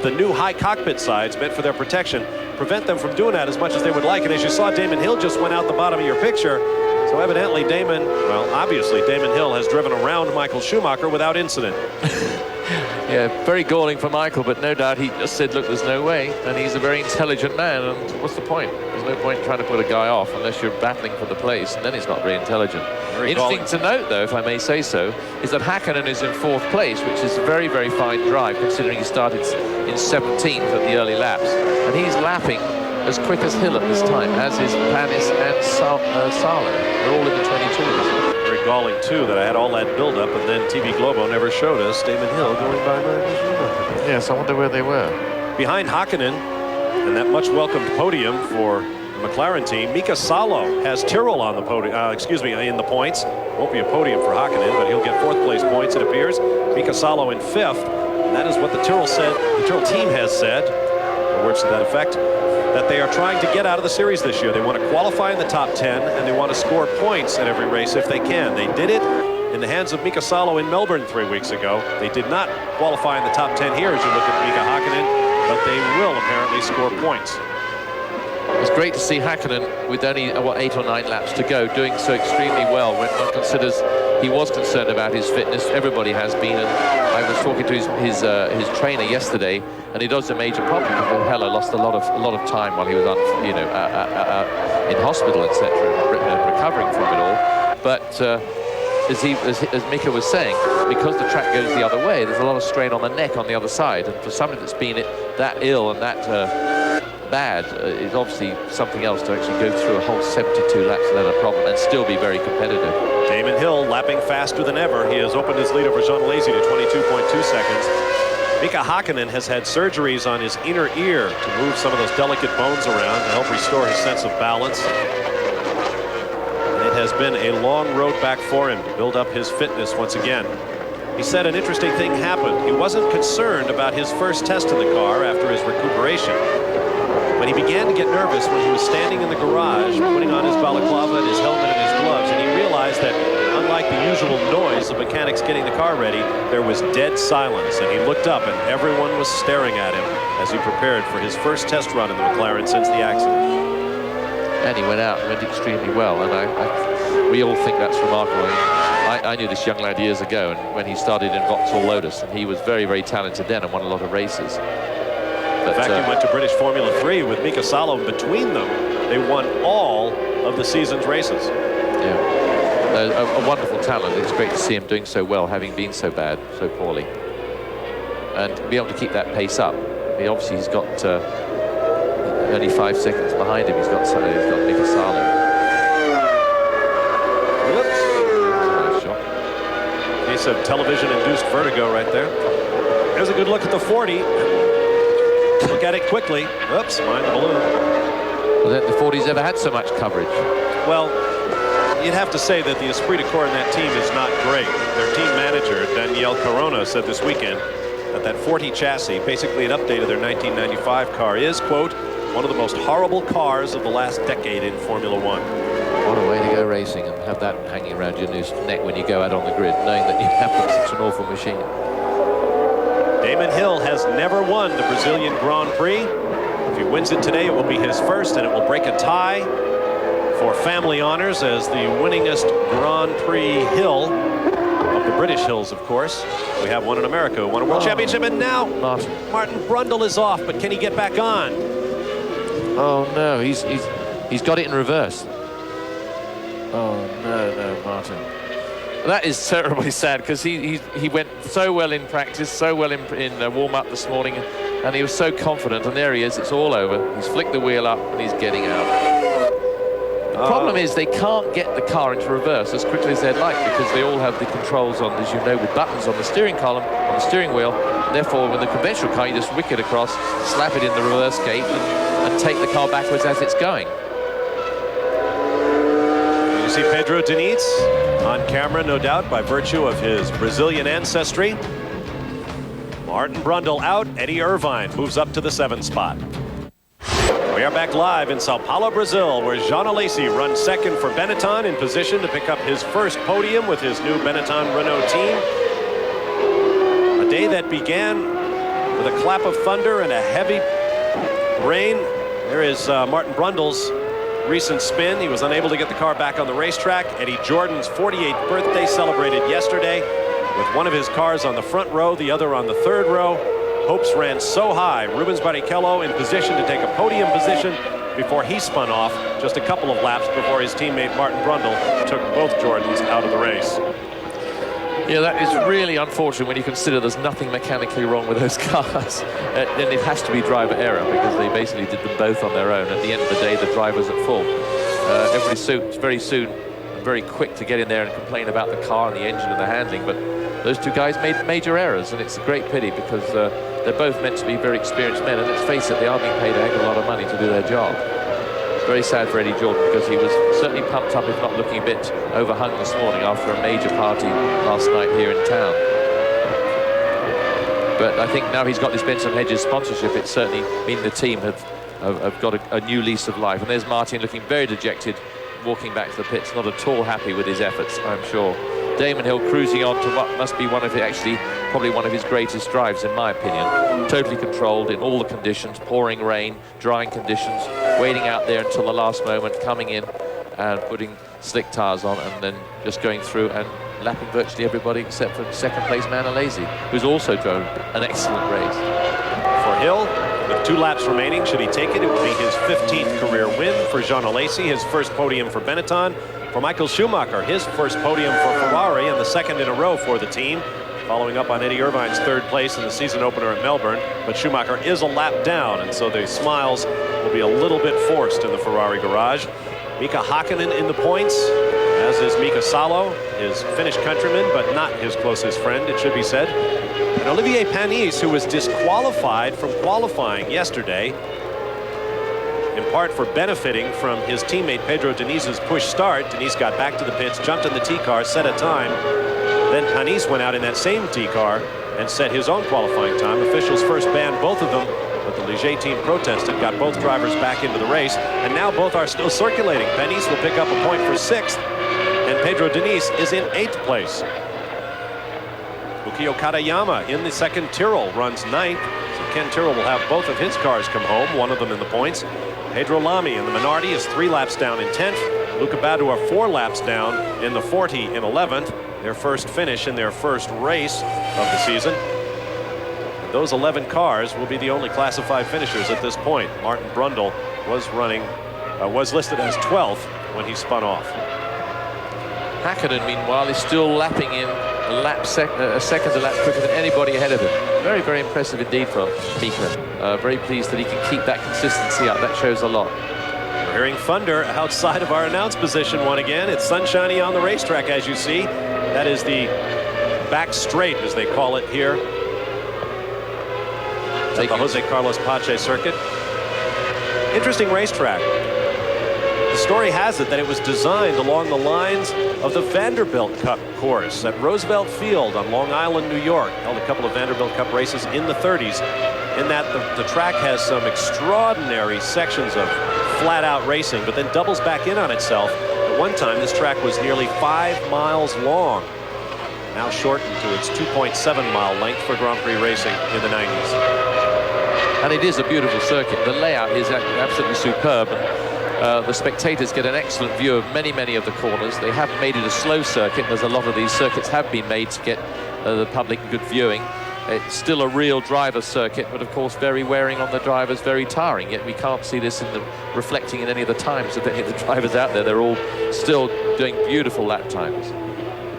the new high cockpit sides meant for their protection prevent them from doing that as much as they would like. And as you saw, Damon Hill just went out the bottom of your picture. So evidently obviously Damon Hill has driven around Michael Schumacher without incident. Yeah, very galling for Michael, but no doubt he just said, look, there's no way. And he's a very intelligent man, and what's the point? There's no point trying to put a guy off unless you're battling for the place, and then it's not very intelligent. Interesting to note, though, if I may say so, is that Häkkinen is in 4th place, which is a very, very fine drive, considering he started in 17th at the early laps. And he's lapping as quick as Hill at this time, as is Panis and Salo. They're all in the 22s. Very galling, too, that I had all that build-up, and then TV Globo never showed us Damon Hill going by Michael Schumacher. Yes, I wonder where they were. Behind Häkkinen, and that much-welcomed podium for the McLaren team, Mika Salo has Tyrrell on the podium, in the points. Won't be a podium for Häkkinen, but he'll get 4th place points, it appears. Mika Salo in 5th, and that is what the Tyrrell team has said, or words to that effect, that they are trying to get out of the series this year. They want to qualify in the top 10, and they want to score points at every race if they can. They did it in the hands of Mika Salo in Melbourne 3 weeks ago. They did not qualify in the top 10 here as you look at Mika Häkkinen, but they will apparently score points. It's great to see Häkkinen with only 8 or 9 laps to go, doing so extremely well when one considers he was concerned about his fitness. Everybody has been, and I was talking to his trainer yesterday, and he does a major problem because Heller lost a lot of time while he was in hospital, etc., recovering from it all. But as Mika was saying, because the track goes the other way, there's a lot of strain on the neck on the other side, and for somebody that's been that ill and that bad, is obviously something else to actually go through a whole 72 laps without a problem and still be very competitive. Damon Hill lapping faster than ever. He has opened his lead over Jean Alesi to 22.2 seconds. Mika Häkkinen has had surgeries on his inner ear to move some of those delicate bones around to help restore his sense of balance. And it has been a long road back for him to build up his fitness once again. He said an interesting thing happened. He wasn't concerned about his first test in the car after his recuperation. But he began to get nervous when he was standing in the garage, putting on his balaclava and his helmet and his gloves, and he realized that unlike the usual noise of mechanics getting the car ready, there was dead silence, and he looked up and everyone was staring at him as he prepared for his first test run in the McLaren since the accident. And he went out and went extremely well, and we all think that's remarkable. I knew this young lad years ago, and when he started in Vauxhall Lotus, and he was very, very talented then and won a lot of races. In fact, he went to British Formula 3 with Mika Salo. Between them, they won all of the season's races. Yeah, a wonderful talent. It's great to see him doing so well, having been so bad, so poorly. And to be able to keep that pace up. I mean, obviously, he's got only 5 seconds behind him. He's got Mika Salo. Nice shot. Case of television-induced vertigo right there. There's a good look at the 40. Look at it quickly. Oops, mind the balloon. Well, the 40's ever had so much coverage? Well, you'd have to say that the esprit de corps in that team is not great. Their team manager, Daniel Corona, said this weekend that 40 chassis, basically an update of their 1995 car, is, quote, one of the most horrible cars of the last decade in Formula One. What a way to go racing and have that hanging around your neck when you go out on the grid, knowing that you have such an awful machine. Damon Hill has never won the Brazilian Grand Prix. If he wins it today, it will be his first, and it will break a tie for family honors as the winningest Grand Prix hill of the British hills, of course. We have one in America who won a world championship, and now Martin Brundle is off, but can he get back on? Oh no, he's got it in reverse. Oh no, Martin. That is terribly sad because he went so well in practice, so well in warm-up this morning, and he was so confident, and there he is, it's all over. He's flicked the wheel up and he's getting out. The problem is they can't get the car into reverse as quickly as they'd like because they all have the controls on, as you know, with buttons on the steering column, on the steering wheel. Therefore, with the conventional car, you just wick it across, slap it in the reverse gate, and take the car backwards as it's going. You see Pedro Diniz on camera, no doubt, by virtue of his Brazilian ancestry. Martin Brundle out. Eddie Irvine moves up to the 7th spot. We are back live in Sao Paulo, Brazil, where Jean Alesi runs second for Benetton, in position to pick up his first podium with his new Benetton Renault team. A day that began with a clap of thunder and a heavy rain. There is Martin Brundle's recent spin. He was unable to get the car back on the racetrack. Eddie Jordan's 48th birthday celebrated yesterday. with one of his cars on the front row, the other on the third row. Hopes ran so high. Rubens Barrichello in position to take a podium position before he spun off just a couple of laps before his teammate Martin Brundle took both Jordans out of the race. Yeah, that is really unfortunate when you consider there's nothing mechanically wrong with those cars. And it has to be driver error because they basically did them both on their own. At the end of the day, the driver's at fault. Everybody very soon and very quick to get in there and complain about the car and the engine and the handling, but those two guys made major errors, and it's a great pity because they're both meant to be very experienced men, and let's face it, they are being paid a heck of a lot of money to do their job. Very sad for Eddie Jordan because he was certainly pumped up, if not looking a bit overhung this morning after a major party last night here in town. But I think now he's got this Benson Hedges sponsorship, it's certainly mean the team have got a new lease of life. And there's Martin looking very dejected, walking back to the pits, not at all happy with his efforts, I'm sure. Damon Hill cruising on to what must be probably one of his greatest drives, in my opinion. Totally controlled in all the conditions, pouring rain, drying conditions, waiting out there until the last moment, coming in and putting slick tires on, and then just going through and lapping virtually everybody except for second place man Alesi, who's also drove an excellent race. For Hill, with 2 laps remaining, should he take it, it would be his 15th career win. For Jean Alesi, his first podium for Benetton. For Michael Schumacher, his first podium for Ferrari and the second in a row for the team, following up on Eddie Irvine's 3rd place in the season opener at Melbourne. But Schumacher is a lap down, and so the smiles will be a little bit forced in the Ferrari garage. Mika Hakkinen in the points, as is Mika Salo, his Finnish countryman, but not his closest friend, it should be said. And Olivier Panis, who was disqualified from qualifying yesterday, in part for benefiting from his teammate Pedro Denis's push start. Denis got back to the pits, jumped in the T-car, set a time. Then Panis went out in that same T-car and set his own qualifying time. Officials first banned both of them, but the Ligier team protested, got both drivers back into the race, and now both are still circulating. Panis will pick up a point for 6th, and Pedro Denis is in 8th place. Ukio Katayama in the second Tyrrell runs 9th. So Ken Tyrrell will have both of his cars come home, one of them in the points. Pedro Lamy in the Minardi is 3 laps down in 10th. Luca Badoer 4 laps down in the 40 in 11th. Their first finish in their first race of the season. And those 11 cars will be the only classified finishers at this point. Martin Brundle was listed as 12th when he spun off. Hakkinen, meanwhile, is still lapping in a second a lap quicker than anybody ahead of him. Very, very impressive indeed from Mika. Very pleased that he can keep that consistency up. That shows a lot. We're hearing thunder outside of our announce position one again. It's sunshiny on the racetrack, as you see. That is the back straight, as they call it here, at the Jose Carlos Pache circuit. Interesting racetrack. The story has it that it was designed along the lines of the Vanderbilt Cup course at Roosevelt Field on Long Island, New York. Held a couple of Vanderbilt Cup races in the 30s. In that the track has some extraordinary sections of flat-out racing, but then doubles back in on itself. At one time, this track was nearly 5 miles long. Now shortened to its 2.7-mile length for Grand Prix racing in the 90s. And it is a beautiful circuit. The layout is absolutely superb. The spectators get an excellent view of many, many of the corners. They have made it a slow circuit, as a lot of these circuits have been made to get the public good viewing. It's still a real driver circuit, but of course very wearing on the drivers, very tiring. Yet we can't see this reflecting in any of the times of any of the drivers out there. They're all still doing beautiful lap times.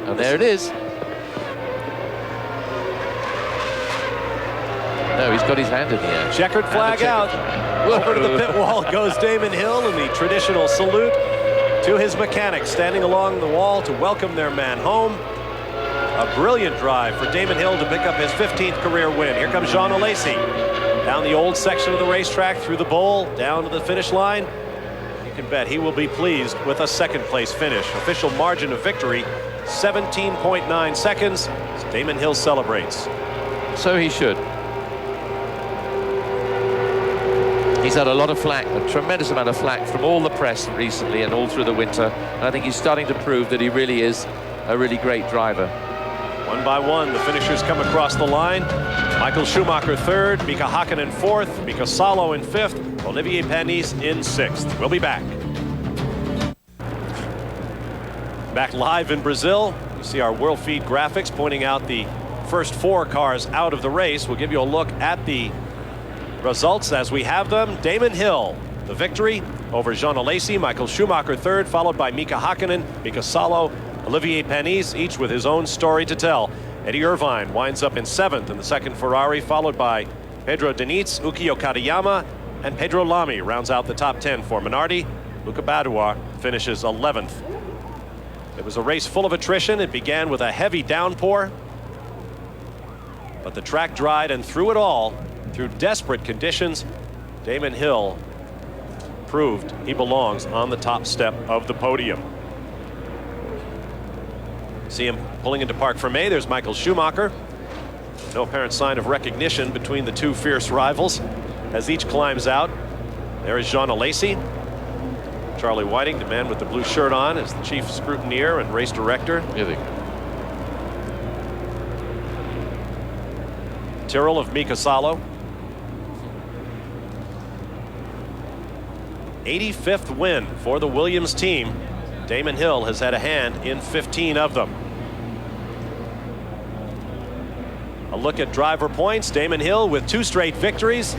And there it is. No, he's got his hand in the air. Checkered flag out. Over to the pit wall goes Damon Hill in the traditional salute to his mechanics standing along the wall to welcome their man home. A brilliant drive for Damon Hill to pick up his 15th career win. Here comes Jean Alesi down the old section of the racetrack, through the bowl, down to the finish line. You can bet he will be pleased with a second place finish. Official margin of victory, 17.9 seconds. As Damon Hill celebrates. So he should. He's had a lot of flack, a tremendous amount of flack from all the press recently and all through the winter. And I think he's starting to prove that he really is a really great driver. One by one, the finishers come across the line. Michael Schumacher 3rd, Mika Hakkinen 4th, Mika Salo in 5th, Olivier Panis in 6th. We'll be back. Back live in Brazil. You see our World Feed graphics pointing out the first 4 cars out of the race. We'll give you a look at the results as we have them. Damon Hill, the victory over Jean Alesi. Michael Schumacher third, followed by Mika Hakkinen, Mika Salo, Olivier Panis, each with his own story to tell. Eddie Irvine winds up in 7th in the second Ferrari, followed by Pedro Diniz, Ukio Katayama, and Pedro Lamy rounds out the top 10 for Minardi. Luca Badois finishes 11th. It was a race full of attrition. It began with a heavy downpour, but the track dried, and through it all, through desperate conditions, Damon Hill proved he belongs on the top step of the podium. See him pulling into Parc Fermé. There's Michael Schumacher. No apparent sign of recognition between the two fierce rivals as each climbs out. There is Jean Alesi. Charlie Whiting, the man with the blue shirt on, is the chief scrutineer and race director. Here they go. Tyrrell of Mika Salo. 85th win for the Williams team. Damon Hill has had a hand in 15 of them. A look at driver points. Damon Hill with 2 straight victories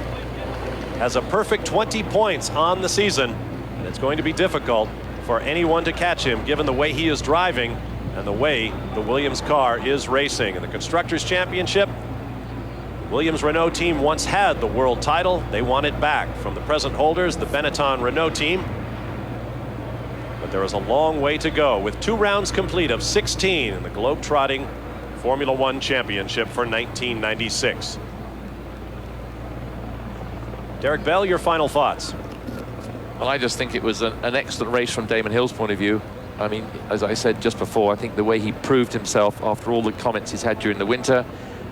has a perfect 20 points on the season, and it's going to be difficult for anyone to catch him given the way he is driving and the way the Williams car is racing. In the Constructors' Championship, Williams Renault team once had the world title. They want it back from the present holders, the Benetton Renault team. But there is a long way to go with 2 rounds complete of 16 in the globe-trotting Formula One Championship for 1996. Derek Bell, your final thoughts. Well, I just think it was an excellent race from Damon Hill's point of view. I mean, as I said just before, I think the way he proved himself after all the comments he's had during the winter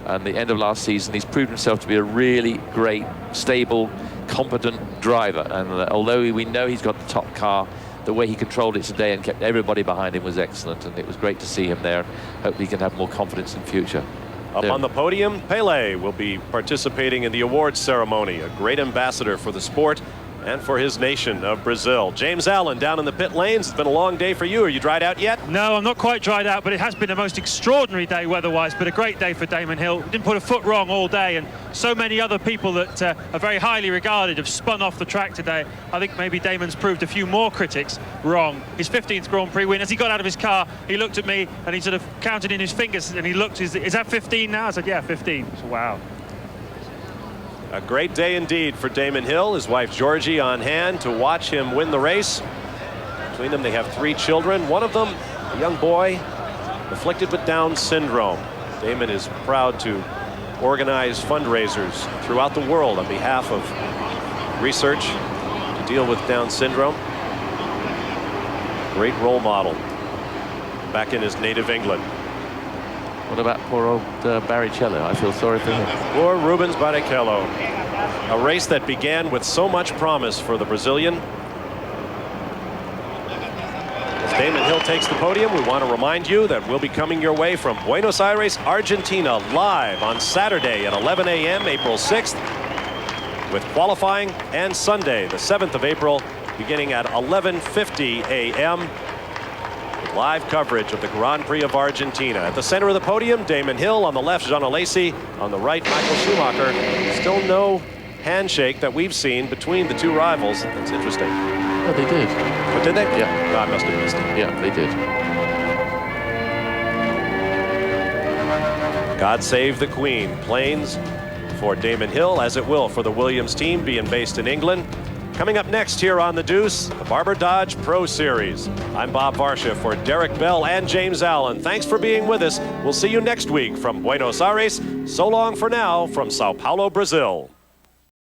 and the end of last season, he's proved himself to be a really great, stable, competent driver. And although we know he's got the top car, the way he controlled it today and kept everybody behind him was excellent, and it was great to see him there. Hope he can have more confidence in future. Up on the podium, Pele will be participating in the awards ceremony, a great ambassador for the sport and for his nation of Brazil. James Allen down in the pit lanes. It's been a long day for you. Are you dried out yet? No, I'm not quite dried out, but it has been a most extraordinary day weather-wise, but a great day for Damon Hill. Didn't put a foot wrong all day, and so many other people that are very highly regarded have spun off the track today. I think maybe Damon's proved a few more critics wrong. His 15th Grand Prix win. As he got out of his car, he looked at me and he sort of counted in his fingers, and he looked, is that 15 now? I said, yeah, 15. So, wow. A great day indeed for Damon Hill, his wife Georgie on hand to watch him win the race. Between them, they have 3 children. One of them, a young boy afflicted with Down syndrome. Damon is proud to organize fundraisers throughout the world on behalf of research to deal with Down syndrome. Great role model back in his native England. What about poor old Barrichello? I feel sorry for him. Poor Rubens Barrichello. A race that began with so much promise for the Brazilian. As Damon Hill takes the podium, we want to remind you that we'll be coming your way from Buenos Aires, Argentina, live on Saturday at 11 a.m., April 6th, with qualifying, and Sunday, the 7th of April, beginning at 11:50 a.m. Live coverage of the Grand Prix of Argentina. At the center of the podium, Damon Hill. On the left, Jean Alesi. On the right, Michael Schumacher. Still no handshake that we've seen between the 2 rivals. That's interesting. Oh, they did. But did they? Yeah. Oh, I must have missed it. Yeah, they did. God save the Queen. Planes for Damon Hill, as it will for the Williams team, being based in England. Coming up next here on The Deuce, the Barber Dodge Pro Series. I'm Bob Varsha for Derek Bell and James Allen. Thanks for being with us. We'll see you next week from Buenos Aires. So long for now from Sao Paulo, Brazil.